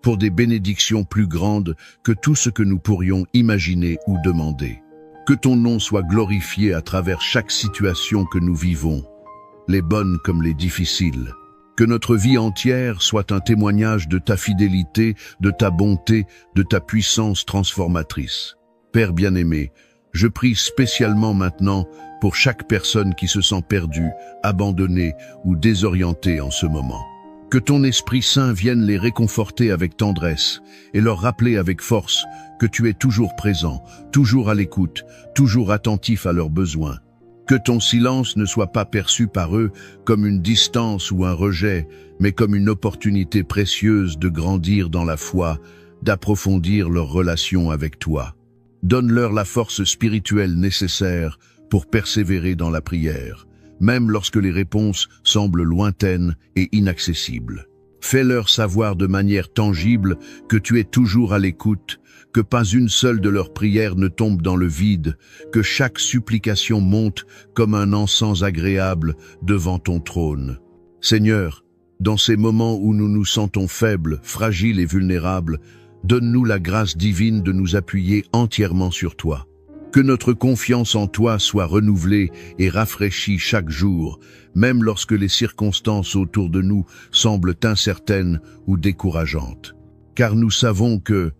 pour des bénédictions plus grandes que tout ce que nous pourrions imaginer ou demander. Que ton nom soit glorifié à travers chaque situation que nous vivons, les bonnes comme les difficiles. Que notre vie entière soit un témoignage de ta fidélité, de ta bonté, de ta puissance transformatrice. Père bien-aimé, je prie spécialement maintenant pour chaque personne qui se sent perdue, abandonnée ou désorientée en ce moment. Que ton Esprit Saint vienne les réconforter avec tendresse et leur rappeler avec force que tu es toujours présent, toujours à l'écoute, toujours attentif à leurs besoins. Que ton silence ne soit pas perçu par eux comme une distance ou un rejet, mais comme une opportunité précieuse de grandir dans la foi, d'approfondir leur relation avec toi. Donne-leur la force spirituelle nécessaire pour persévérer dans la prière, même lorsque les réponses semblent lointaines et inaccessibles. Fais-leur savoir de manière tangible que tu es toujours à l'écoute, que pas une seule de leurs prières ne tombe dans le vide, que chaque supplication monte comme un encens agréable devant ton trône. Seigneur, dans ces moments où nous nous sentons faibles, fragiles et vulnérables, donne-nous la grâce divine de nous appuyer entièrement sur toi. Que notre confiance en toi soit renouvelée et rafraîchie chaque jour, même lorsque les circonstances autour de nous semblent incertaines ou décourageantes. Car nous savons que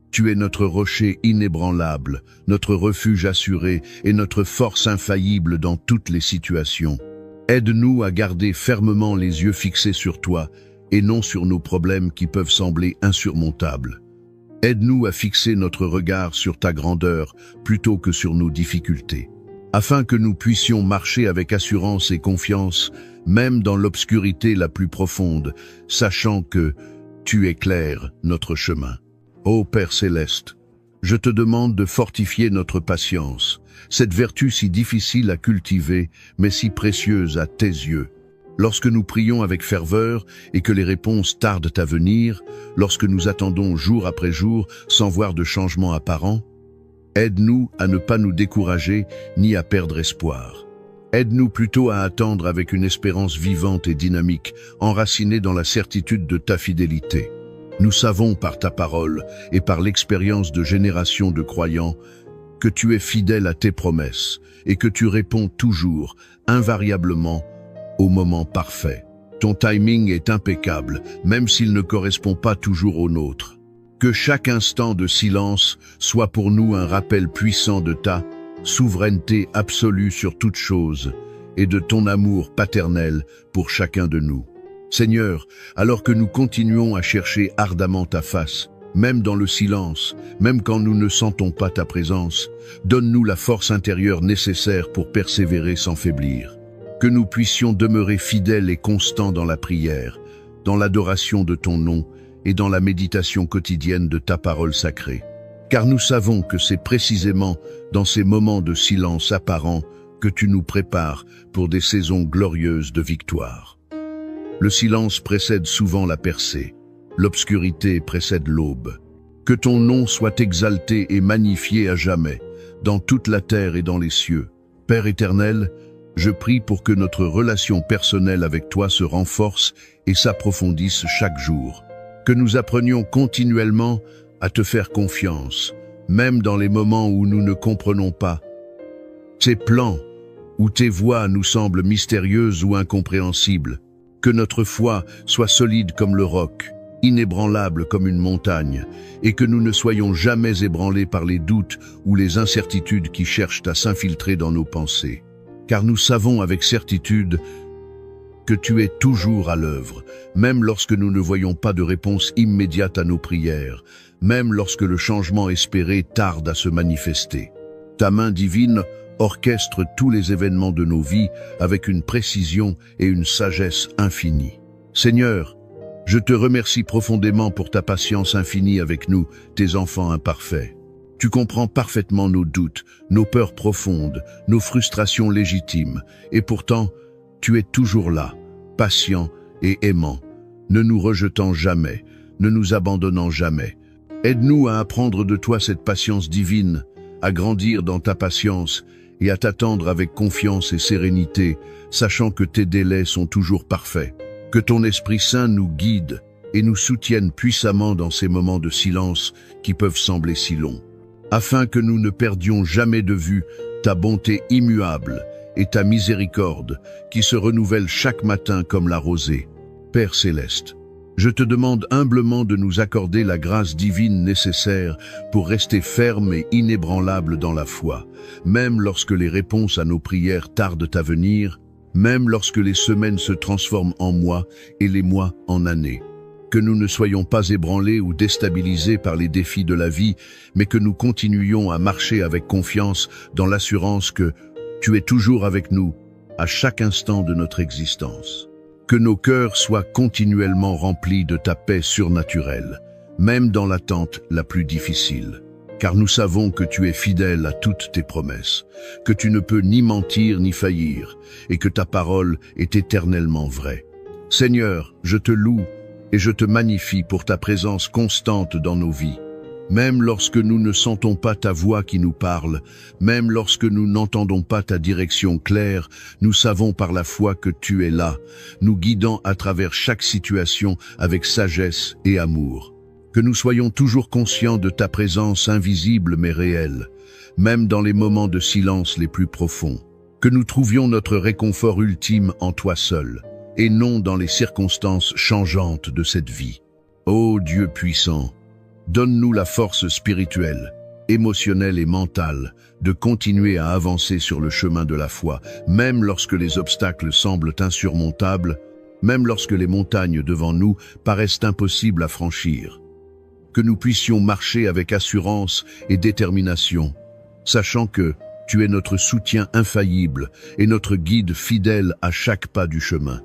tu es notre rocher inébranlable, notre refuge assuré et notre force infaillible dans toutes les situations. Aide-nous à garder fermement les yeux fixés sur toi et non sur nos problèmes qui peuvent sembler insurmontables. Aide-nous à fixer notre regard sur ta grandeur plutôt que sur nos difficultés, afin que nous puissions marcher avec assurance et confiance, même dans l'obscurité la plus profonde, sachant que tu éclaires notre chemin. Ô Père céleste, je te demande de fortifier notre patience, cette vertu si difficile à cultiver, mais si précieuse à tes yeux. Lorsque nous prions avec ferveur et que les réponses tardent à venir, lorsque nous attendons jour après jour sans voir de changement apparent, aide-nous à ne pas nous décourager ni à perdre espoir. Aide-nous plutôt à attendre avec une espérance vivante et dynamique, enracinée dans la certitude de ta fidélité. Nous savons par ta parole et par l'expérience de générations de croyants que tu es fidèle à tes promesses et que tu réponds toujours, invariablement, au moment parfait. Ton timing est impeccable, même s'il ne correspond pas toujours au nôtre. Que chaque instant de silence soit pour nous un rappel puissant de ta souveraineté absolue sur toute chose et de ton amour paternel pour chacun de nous. Seigneur, alors que nous continuons à chercher ardemment ta face, même dans le silence, même quand nous ne sentons pas ta présence, donne-nous la force intérieure nécessaire pour persévérer sans faiblir. Que nous puissions demeurer fidèles et constants dans la prière, dans l'adoration de ton nom et dans la méditation quotidienne de ta parole sacrée. Car nous savons que c'est précisément dans ces moments de silence apparent que tu nous prépares pour des saisons glorieuses de victoire. Le silence précède souvent la percée, l'obscurité précède l'aube. Que ton nom soit exalté et magnifié à jamais, dans toute la terre et dans les cieux. Père éternel, je prie pour que notre relation personnelle avec toi se renforce et s'approfondisse chaque jour. Que nous apprenions continuellement à te faire confiance, même dans les moments où nous ne comprenons pas tes plans, où tes voies nous semblent mystérieuses ou incompréhensibles. Que notre foi soit solide comme le roc, inébranlable comme une montagne, et que nous ne soyons jamais ébranlés par les doutes ou les incertitudes qui cherchent à s'infiltrer dans nos pensées. Car nous savons avec certitude que tu es toujours à l'œuvre, même lorsque nous ne voyons pas de réponse immédiate à nos prières, même lorsque le changement espéré tarde à se manifester. Ta main divine orchestre tous les événements de nos vies avec une précision et une sagesse infinie. Seigneur, je te remercie profondément pour ta patience infinie avec nous, tes enfants imparfaits. Tu comprends parfaitement nos doutes, nos peurs profondes, nos frustrations légitimes, et pourtant, tu es toujours là, patient et aimant, ne nous rejetant jamais, ne nous abandonnant jamais. Aide-nous à apprendre de toi cette patience divine, à grandir dans ta patience et à t'attendre avec confiance et sérénité, sachant que tes délais sont toujours parfaits. Que ton Esprit Saint nous guide et nous soutienne puissamment dans ces moments de silence qui peuvent sembler si longs, afin que nous ne perdions jamais de vue ta bonté immuable et ta miséricorde qui se renouvelle chaque matin comme la rosée. Père céleste, je te demande humblement de nous accorder la grâce divine nécessaire pour rester ferme et inébranlable dans la foi, même lorsque les réponses à nos prières tardent à venir, même lorsque les semaines se transforment en mois et les mois en années. Que nous ne soyons pas ébranlés ou déstabilisés par les défis de la vie, mais que nous continuions à marcher avec confiance dans l'assurance que tu es toujours avec nous à chaque instant de notre existence. Que nos cœurs soient continuellement remplis de ta paix surnaturelle, même dans l'attente la plus difficile. Car nous savons que tu es fidèle à toutes tes promesses, que tu ne peux ni mentir ni faillir, et que ta parole est éternellement vraie. Seigneur, je te loue et je te magnifie pour ta présence constante dans nos vies. Même lorsque nous ne sentons pas ta voix qui nous parle, même lorsque nous n'entendons pas ta direction claire, nous savons par la foi que tu es là, nous guidant à travers chaque situation avec sagesse et amour. Que nous soyons toujours conscients de ta présence invisible mais réelle, même dans les moments de silence les plus profonds. Que nous trouvions notre réconfort ultime en toi seul, et non dans les circonstances changeantes de cette vie. Ô Dieu puissant, donne-nous la force spirituelle, émotionnelle et mentale de continuer à avancer sur le chemin de la foi, même lorsque les obstacles semblent insurmontables, même lorsque les montagnes devant nous paraissent impossibles à franchir. Que nous puissions marcher avec assurance et détermination, sachant que tu es notre soutien infaillible et notre guide fidèle à chaque pas du chemin.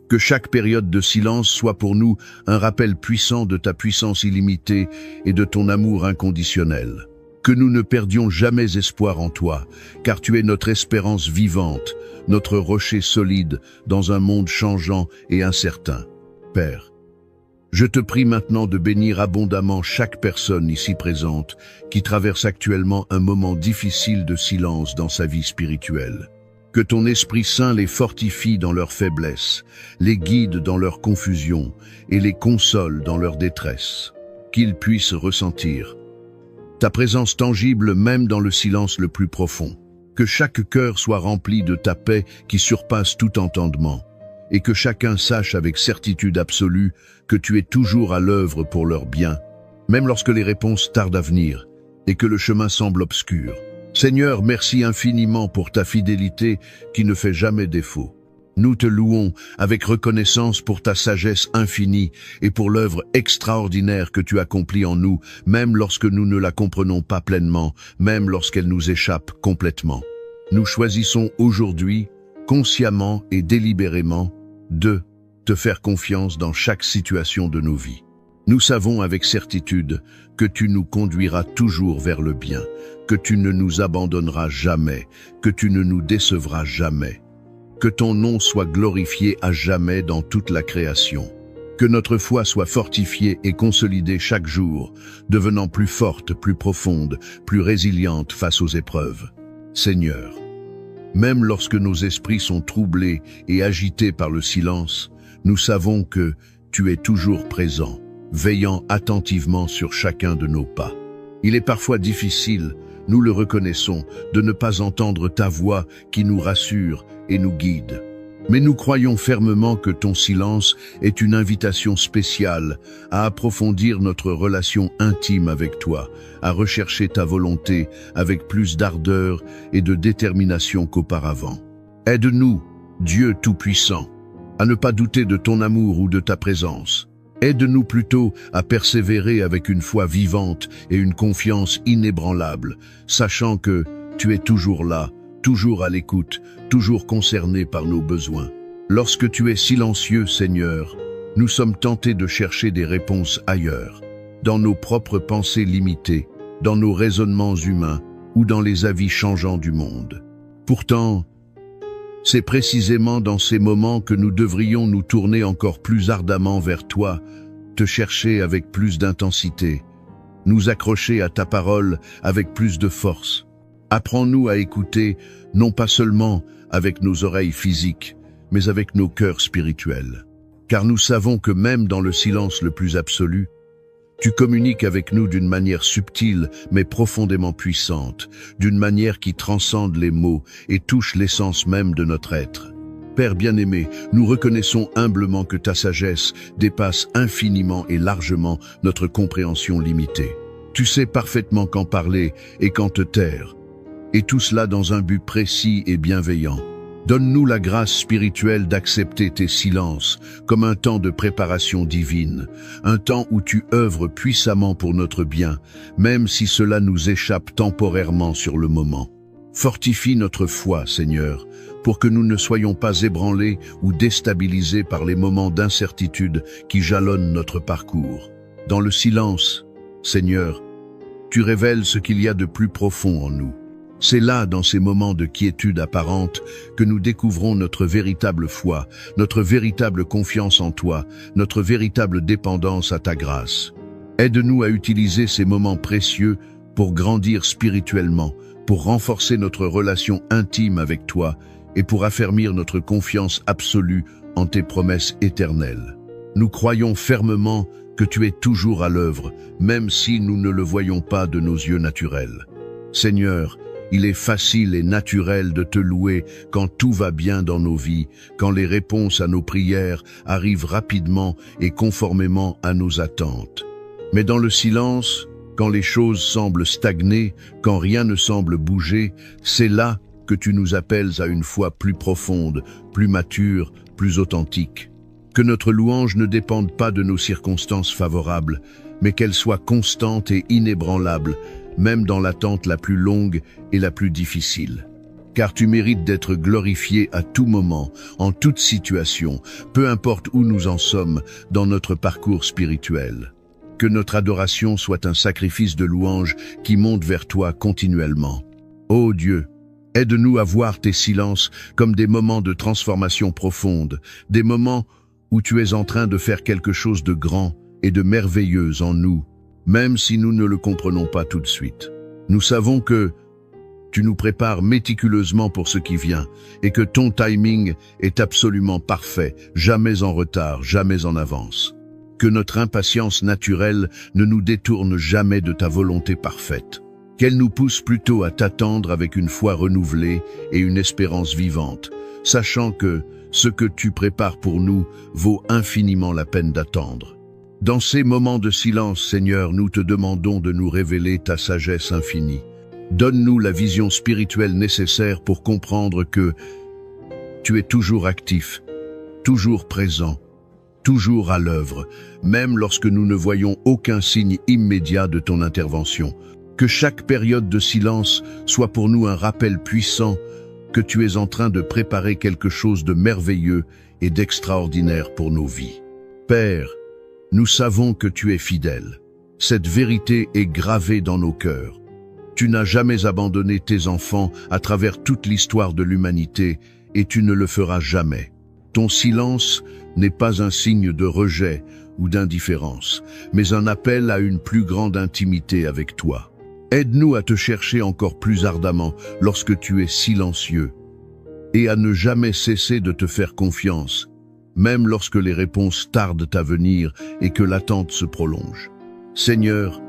Que chaque période de silence soit pour nous un rappel puissant de ta puissance illimitée et de ton amour inconditionnel. Que nous ne perdions jamais espoir en toi, car tu es notre espérance vivante, notre rocher solide dans un monde changeant et incertain. Père, je te prie maintenant de bénir abondamment chaque personne ici présente qui traverse actuellement un moment difficile de silence dans sa vie spirituelle. Que ton Esprit Saint les fortifie dans leur faiblesse, les guide dans leur confusion et les console dans leur détresse. Qu'ils puissent ressentir ta présence tangible même dans le silence le plus profond. Que chaque cœur soit rempli de ta paix qui surpasse tout entendement, et que chacun sache avec certitude absolue que tu es toujours à l'œuvre pour leur bien, même lorsque les réponses tardent à venir et que le chemin semble obscur. Seigneur, merci infiniment pour ta fidélité qui ne fait jamais défaut. Nous te louons avec reconnaissance pour ta sagesse infinie et pour l'œuvre extraordinaire que tu accomplis en nous, même lorsque nous ne la comprenons pas pleinement, même lorsqu'elle nous échappe complètement. Nous choisissons aujourd'hui, consciemment et délibérément, de te faire confiance dans chaque situation de nos vies. Nous savons avec certitude que tu nous conduiras toujours vers le bien, que tu ne nous abandonneras jamais, que tu ne nous décevras jamais. Que ton nom soit glorifié à jamais dans toute la création. Que notre foi soit fortifiée et consolidée chaque jour, devenant plus forte, plus profonde, plus résiliente face aux épreuves. Seigneur, même lorsque nos esprits sont troublés et agités par le silence, nous savons que tu es toujours présent, veillant attentivement sur chacun de nos pas. Il est parfois difficile, nous le reconnaissons, de ne pas entendre ta voix qui nous rassure et nous guide. Mais nous croyons fermement que ton silence est une invitation spéciale à approfondir notre relation intime avec toi, à rechercher ta volonté avec plus d'ardeur et de détermination qu'auparavant. Aide-nous, Dieu Tout-Puissant, à ne pas douter de ton amour ou de ta présence. Aide-nous plutôt à persévérer avec une foi vivante et une confiance inébranlable, sachant que tu es toujours là, toujours à l'écoute, toujours concerné par nos besoins. Lorsque tu es silencieux, Seigneur, nous sommes tentés de chercher des réponses ailleurs, dans nos propres pensées limitées, dans nos raisonnements humains ou dans les avis changeants du monde. Pourtant, c'est précisément dans ces moments que nous devrions nous tourner encore plus ardemment vers toi, te chercher avec plus d'intensité, nous accrocher à ta parole avec plus de force. Apprends-nous à écouter, non pas seulement avec nos oreilles physiques, mais avec nos cœurs spirituels. Car nous savons que même dans le silence le plus absolu, tu communiques avec nous d'une manière subtile mais profondément puissante, d'une manière qui transcende les mots et touche l'essence même de notre être. Père bien-aimé, nous reconnaissons humblement que ta sagesse dépasse infiniment et largement notre compréhension limitée. Tu sais parfaitement quand parler et quand te taire, et tout cela dans un but précis et bienveillant. Donne-nous la grâce spirituelle d'accepter tes silences comme un temps de préparation divine, un temps où tu œuvres puissamment pour notre bien, même si cela nous échappe temporairement sur le moment. Fortifie notre foi, Seigneur, pour que nous ne soyons pas ébranlés ou déstabilisés par les moments d'incertitude qui jalonnent notre parcours. Dans le silence, Seigneur, tu révèles ce qu'il y a de plus profond en nous. C'est là, dans ces moments de quiétude apparente, que nous découvrons notre véritable foi, notre véritable confiance en toi, notre véritable dépendance à ta grâce. Aide-nous à utiliser ces moments précieux pour grandir spirituellement, pour renforcer notre relation intime avec toi et pour affermir notre confiance absolue en tes promesses éternelles. Nous croyons fermement que tu es toujours à l'œuvre, même si nous ne le voyons pas de nos yeux naturels. Seigneur, il est facile et naturel de te louer quand tout va bien dans nos vies, quand les réponses à nos prières arrivent rapidement et conformément à nos attentes. Mais dans le silence, quand les choses semblent stagner, quand rien ne semble bouger, c'est là que tu nous appelles à une foi plus profonde, plus mature, plus authentique. Que notre louange ne dépende pas de nos circonstances favorables, mais qu'elle soit constante et inébranlable, même dans l'attente la plus longue et la plus difficile. Car tu mérites d'être glorifié à tout moment, en toute situation, peu importe où nous en sommes dans notre parcours spirituel. Que notre adoration soit un sacrifice de louange qui monte vers toi continuellement. Ô Dieu, aide-nous à voir tes silences comme des moments de transformation profonde, des moments où tu es en train de faire quelque chose de grand et de merveilleux en nous, même si nous ne le comprenons pas tout de suite. Nous savons que tu nous prépares méticuleusement pour ce qui vient et que ton timing est absolument parfait, jamais en retard, jamais en avance. Que notre impatience naturelle ne nous détourne jamais de ta volonté parfaite. Qu'elle nous pousse plutôt à t'attendre avec une foi renouvelée et une espérance vivante, sachant que ce que tu prépares pour nous vaut infiniment la peine d'attendre. Dans ces moments de silence, Seigneur, nous te demandons de nous révéler ta sagesse infinie. Donne-nous la vision spirituelle nécessaire pour comprendre que tu es toujours actif, toujours présent, toujours à l'œuvre, même lorsque nous ne voyons aucun signe immédiat de ton intervention. Que chaque période de silence soit pour nous un rappel puissant que tu es en train de préparer quelque chose de merveilleux et d'extraordinaire pour nos vies. Père, Nous savons que tu es fidèle. Cette vérité est gravée dans nos cœurs. Tu n'as jamais abandonné tes enfants à travers toute l'histoire de l'humanité et tu ne le feras jamais. Ton silence n'est pas un signe de rejet ou d'indifférence, mais un appel à une plus grande intimité avec toi. Aide-nous à te chercher encore plus ardemment lorsque tu es silencieux et à ne jamais cesser de te faire confiance, même lorsque les réponses tardent à venir et que l'attente se prolonge. Seigneur,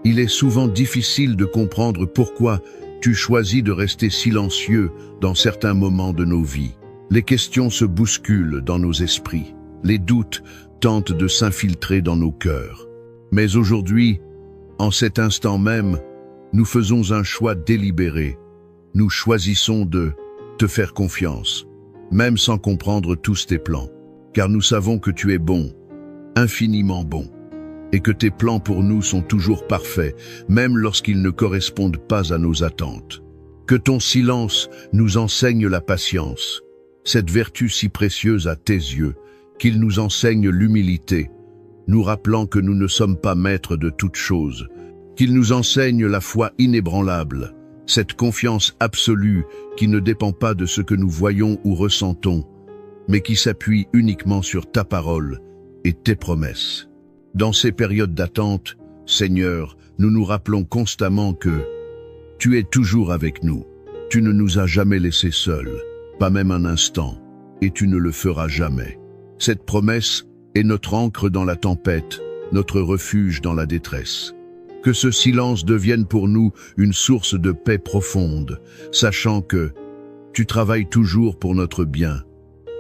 il est souvent difficile de comprendre pourquoi tu choisis de rester silencieux dans certains moments de nos vies. Les questions se bousculent dans nos esprits, les doutes tentent de s'infiltrer dans nos cœurs. Mais aujourd'hui, en cet instant même, nous faisons un choix délibéré. Nous choisissons de te faire confiance, même sans comprendre tous tes plans, car nous savons que tu es bon, infiniment bon, et que tes plans pour nous sont toujours parfaits, même lorsqu'ils ne correspondent pas à nos attentes. Que ton silence nous enseigne la patience, cette vertu si précieuse à tes yeux, qu'il nous enseigne l'humilité, nous rappelant que nous ne sommes pas maîtres de toutes choses, qu'il nous enseigne la foi inébranlable, cette confiance absolue qui ne dépend pas de ce que nous voyons ou ressentons, mais qui s'appuie uniquement sur ta parole et tes promesses. Dans ces périodes d'attente, Seigneur, nous nous rappelons constamment que tu es toujours avec nous. Tu ne nous as jamais laissés seuls, pas même un instant, et tu ne le feras jamais. Cette promesse est notre ancre dans la tempête, notre refuge dans la détresse. Que ce silence devienne pour nous une source de paix profonde, sachant que tu travailles toujours pour notre bien,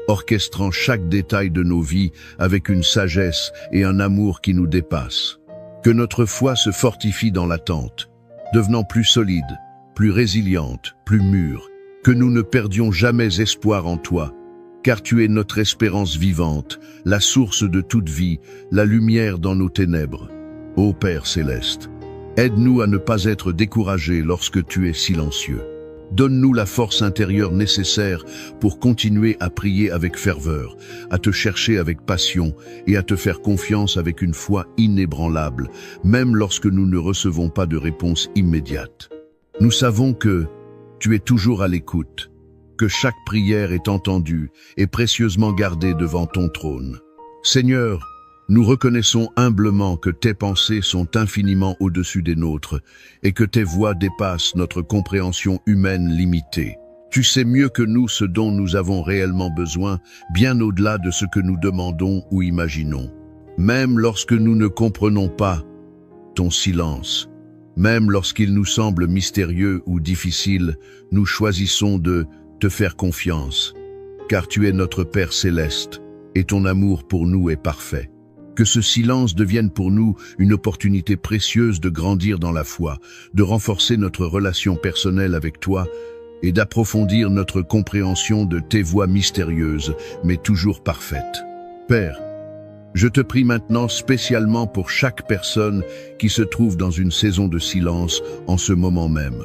orchestrant chaque détail de nos vies avec une sagesse et un amour qui nous dépassent. Que notre foi se fortifie dans l'attente, devenant plus solide, plus résiliente, plus mûre. Que nous ne perdions jamais espoir en toi, car tu es notre espérance vivante, la source de toute vie, la lumière dans nos ténèbres. Ô Père céleste, aide-nous à ne pas être découragés lorsque tu es silencieux. Donne-nous la force intérieure nécessaire pour continuer à prier avec ferveur, à te chercher avec passion et à te faire confiance avec une foi inébranlable, même lorsque nous ne recevons pas de réponse immédiate. Nous savons que tu es toujours à l'écoute, que chaque prière est entendue et précieusement gardée devant ton trône. Seigneur, nous reconnaissons humblement que tes pensées sont infiniment au-dessus des nôtres et que tes voies dépassent notre compréhension humaine limitée. Tu sais mieux que nous ce dont nous avons réellement besoin, bien au-delà de ce que nous demandons ou imaginons. Même lorsque nous ne comprenons pas ton silence, même lorsqu'il nous semble mystérieux ou difficile, nous choisissons de te faire confiance, car tu es notre Père céleste et ton amour pour nous est parfait. Que ce silence devienne pour nous une opportunité précieuse de grandir dans la foi, de renforcer notre relation personnelle avec toi et d'approfondir notre compréhension de tes voies mystérieuses, mais toujours parfaites. Père, je te prie maintenant spécialement pour chaque personne qui se trouve dans une saison de silence en ce moment même.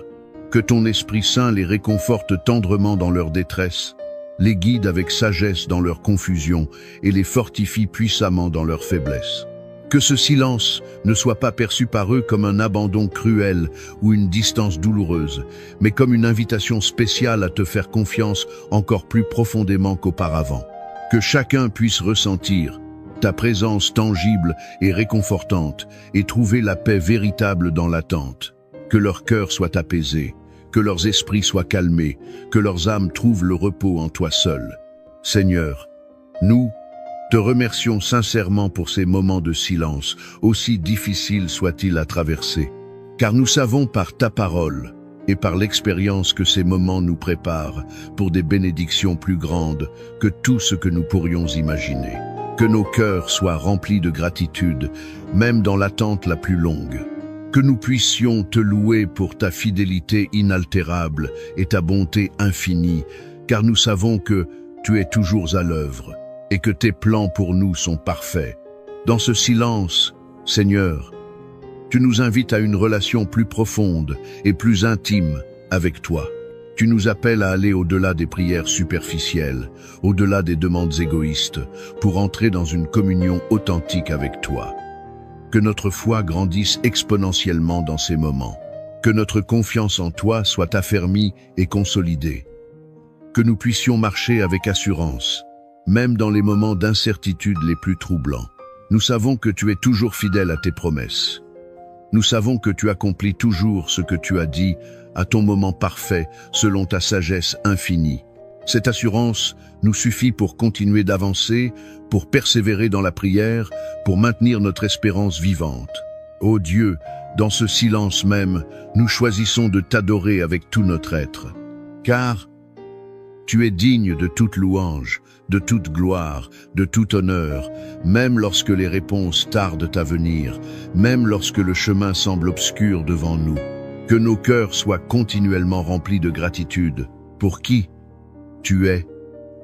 Que ton Esprit Saint les réconforte tendrement dans leur détresse, les guide avec sagesse dans leur confusion et les fortifie puissamment dans leur faiblesse. Que ce silence ne soit pas perçu par eux comme un abandon cruel ou une distance douloureuse, mais comme une invitation spéciale à te faire confiance encore plus profondément qu'auparavant. Que chacun puisse ressentir ta présence tangible et réconfortante et trouver la paix véritable dans l'attente. Que leur cœur soit apaisé, que leurs esprits soient calmés, que leurs âmes trouvent le repos en toi seul. Seigneur, nous te remercions sincèrement pour ces moments de silence, aussi difficiles soient-ils à traverser, car nous savons par ta parole et par l'expérience que ces moments nous préparent pour des bénédictions plus grandes que tout ce que nous pourrions imaginer. Que nos cœurs soient remplis de gratitude, même dans l'attente la plus longue. Que nous puissions te louer pour ta fidélité inaltérable et ta bonté infinie, car nous savons que tu es toujours à l'œuvre et que tes plans pour nous sont parfaits. Dans ce silence, Seigneur, tu nous invites à une relation plus profonde et plus intime avec toi. Tu nous appelles à aller au-delà des prières superficielles, au-delà des demandes égoïstes, pour entrer dans une communion authentique avec toi. Que notre foi grandisse exponentiellement dans ces moments. Que notre confiance en toi soit affermie et consolidée. Que nous puissions marcher avec assurance, même dans les moments d'incertitude les plus troublants. Nous savons que tu es toujours fidèle à tes promesses. Nous savons que tu accomplis toujours ce que tu as dit à ton moment parfait, selon ta sagesse infinie. Cette assurance nous suffit pour continuer d'avancer, pour persévérer dans la prière, pour maintenir notre espérance vivante. Ô Dieu, dans ce silence même, nous choisissons de t'adorer avec tout notre être. Car tu es digne de toute louange, de toute gloire, de tout honneur, même lorsque les réponses tardent à venir, même lorsque le chemin semble obscur devant nous. Que nos cœurs soient continuellement remplis de gratitude pour qui tu es,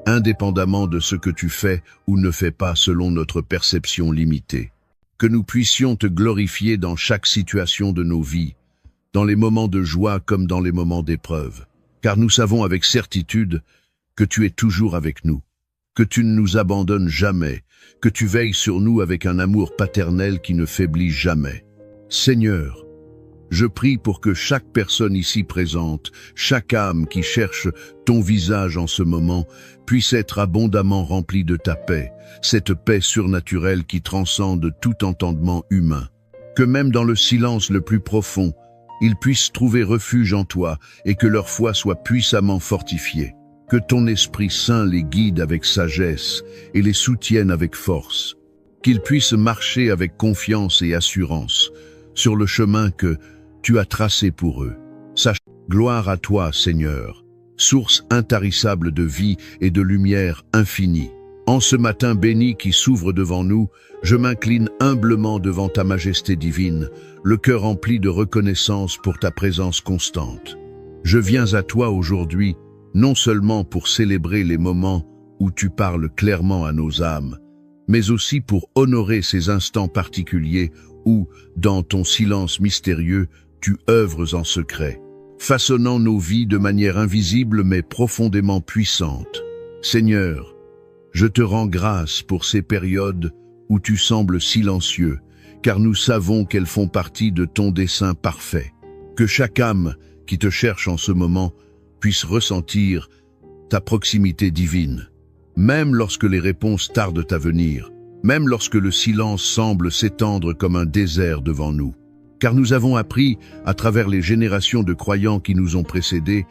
indépendamment de ce que tu fais ou ne fais pas selon notre perception limitée. Que nous puissions te glorifier dans chaque situation de nos vies, dans les moments de joie comme dans les moments d'épreuve, car nous savons avec certitude que tu es toujours avec nous, que tu ne nous abandonnes jamais, que tu veilles sur nous avec un amour paternel qui ne faiblit jamais. Seigneur, je prie pour que chaque personne ici présente, chaque âme qui cherche ton visage en ce moment, puisse être abondamment remplie de ta paix, cette paix surnaturelle qui transcende tout entendement humain. Que même dans le silence le plus profond, ils puissent trouver refuge en toi et que leur foi soit puissamment fortifiée. Que ton Esprit Saint les guide avec sagesse et les soutienne avec force. Qu'ils puissent marcher avec confiance et assurance sur le chemin que tu as tracé pour eux. Sache, gloire à toi, Seigneur, source intarissable de vie et de lumière infinie. En ce matin béni qui s'ouvre devant nous, je m'incline humblement devant ta majesté divine, le cœur rempli de reconnaissance pour ta présence constante. Je viens à toi aujourd'hui, non seulement pour célébrer les moments où tu parles clairement à nos âmes, mais aussi pour honorer ces instants particuliers où, dans ton silence mystérieux, tu œuvres en secret, façonnant nos vies de manière invisible mais profondément puissante. Seigneur, je te rends grâce pour ces périodes où tu sembles silencieux, car nous savons qu'elles font partie de ton dessein parfait. Que chaque âme qui te cherche en ce moment puisse ressentir ta proximité divine, même lorsque les réponses tardent à venir, même lorsque le silence semble s'étendre comme un désert devant nous. Car nous avons appris, à travers les générations de croyants qui nous ont précédés,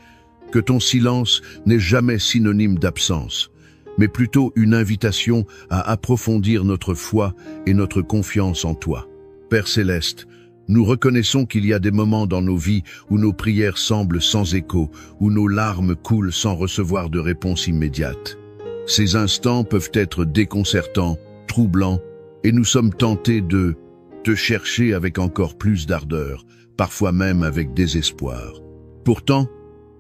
que ton silence n'est jamais synonyme d'absence, mais plutôt une invitation à approfondir notre foi et notre confiance en toi. Père Céleste, nous reconnaissons qu'il y a des moments dans nos vies où nos prières semblent sans écho, où nos larmes coulent sans recevoir de réponse immédiate. Ces instants peuvent être déconcertants, troublants, et nous sommes tentés de te chercher avec encore plus d'ardeur, parfois même avec désespoir. Pourtant,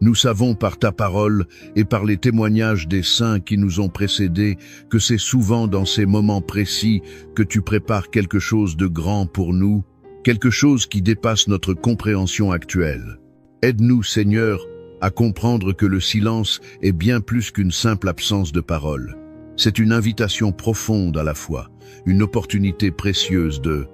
nous savons par ta parole et par les témoignages des saints qui nous ont précédés que c'est souvent dans ces moments précis que tu prépares quelque chose de grand pour nous, quelque chose qui dépasse notre compréhension actuelle. Aide-nous, Seigneur, à comprendre que le silence est bien plus qu'une simple absence de parole. C'est une invitation profonde à la foi, une opportunité précieuse de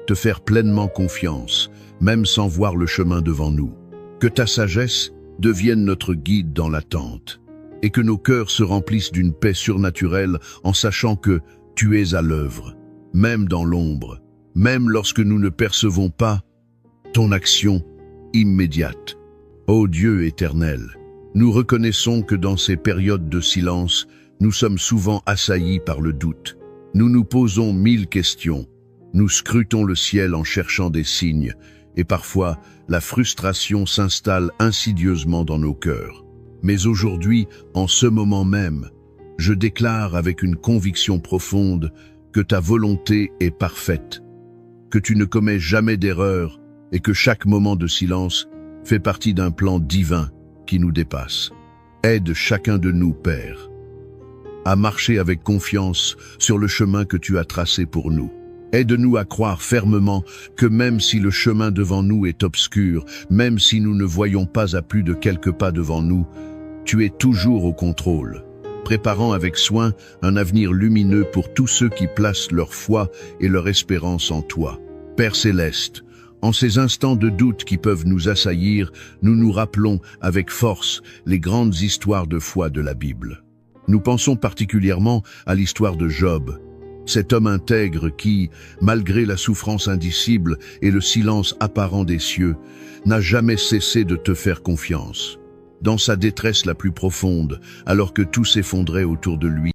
te faire pleinement confiance, même sans voir le chemin devant nous. Que ta sagesse devienne notre guide dans l'attente, et que nos cœurs se remplissent d'une paix surnaturelle en sachant que tu es à l'œuvre, même dans l'ombre, même lorsque nous ne percevons pas ton action immédiate. Ô Dieu éternel, nous reconnaissons que dans ces périodes de silence, nous sommes souvent assaillis par le doute. Nous nous posons 1000 questions, nous scrutons le ciel en cherchant des signes, et parfois la frustration s'installe insidieusement dans nos cœurs. Mais aujourd'hui, en ce moment même, je déclare avec une conviction profonde que ta volonté est parfaite, que tu ne commets jamais d'erreur et que chaque moment de silence fait partie d'un plan divin qui nous dépasse. Aide chacun de nous, Père, à marcher avec confiance sur le chemin que tu as tracé pour nous. Aide-nous à croire fermement que même si le chemin devant nous est obscur, même si nous ne voyons pas à plus de quelques pas devant nous, tu es toujours au contrôle, préparant avec soin un avenir lumineux pour tous ceux qui placent leur foi et leur espérance en toi. Père céleste, en ces instants de doute qui peuvent nous assaillir, nous nous rappelons avec force les grandes histoires de foi de la Bible. Nous pensons particulièrement à l'histoire de Job, cet homme intègre qui, malgré la souffrance indicible et le silence apparent des cieux, n'a jamais cessé de te faire confiance. Dans sa détresse la plus profonde, alors que tout s'effondrait autour de lui,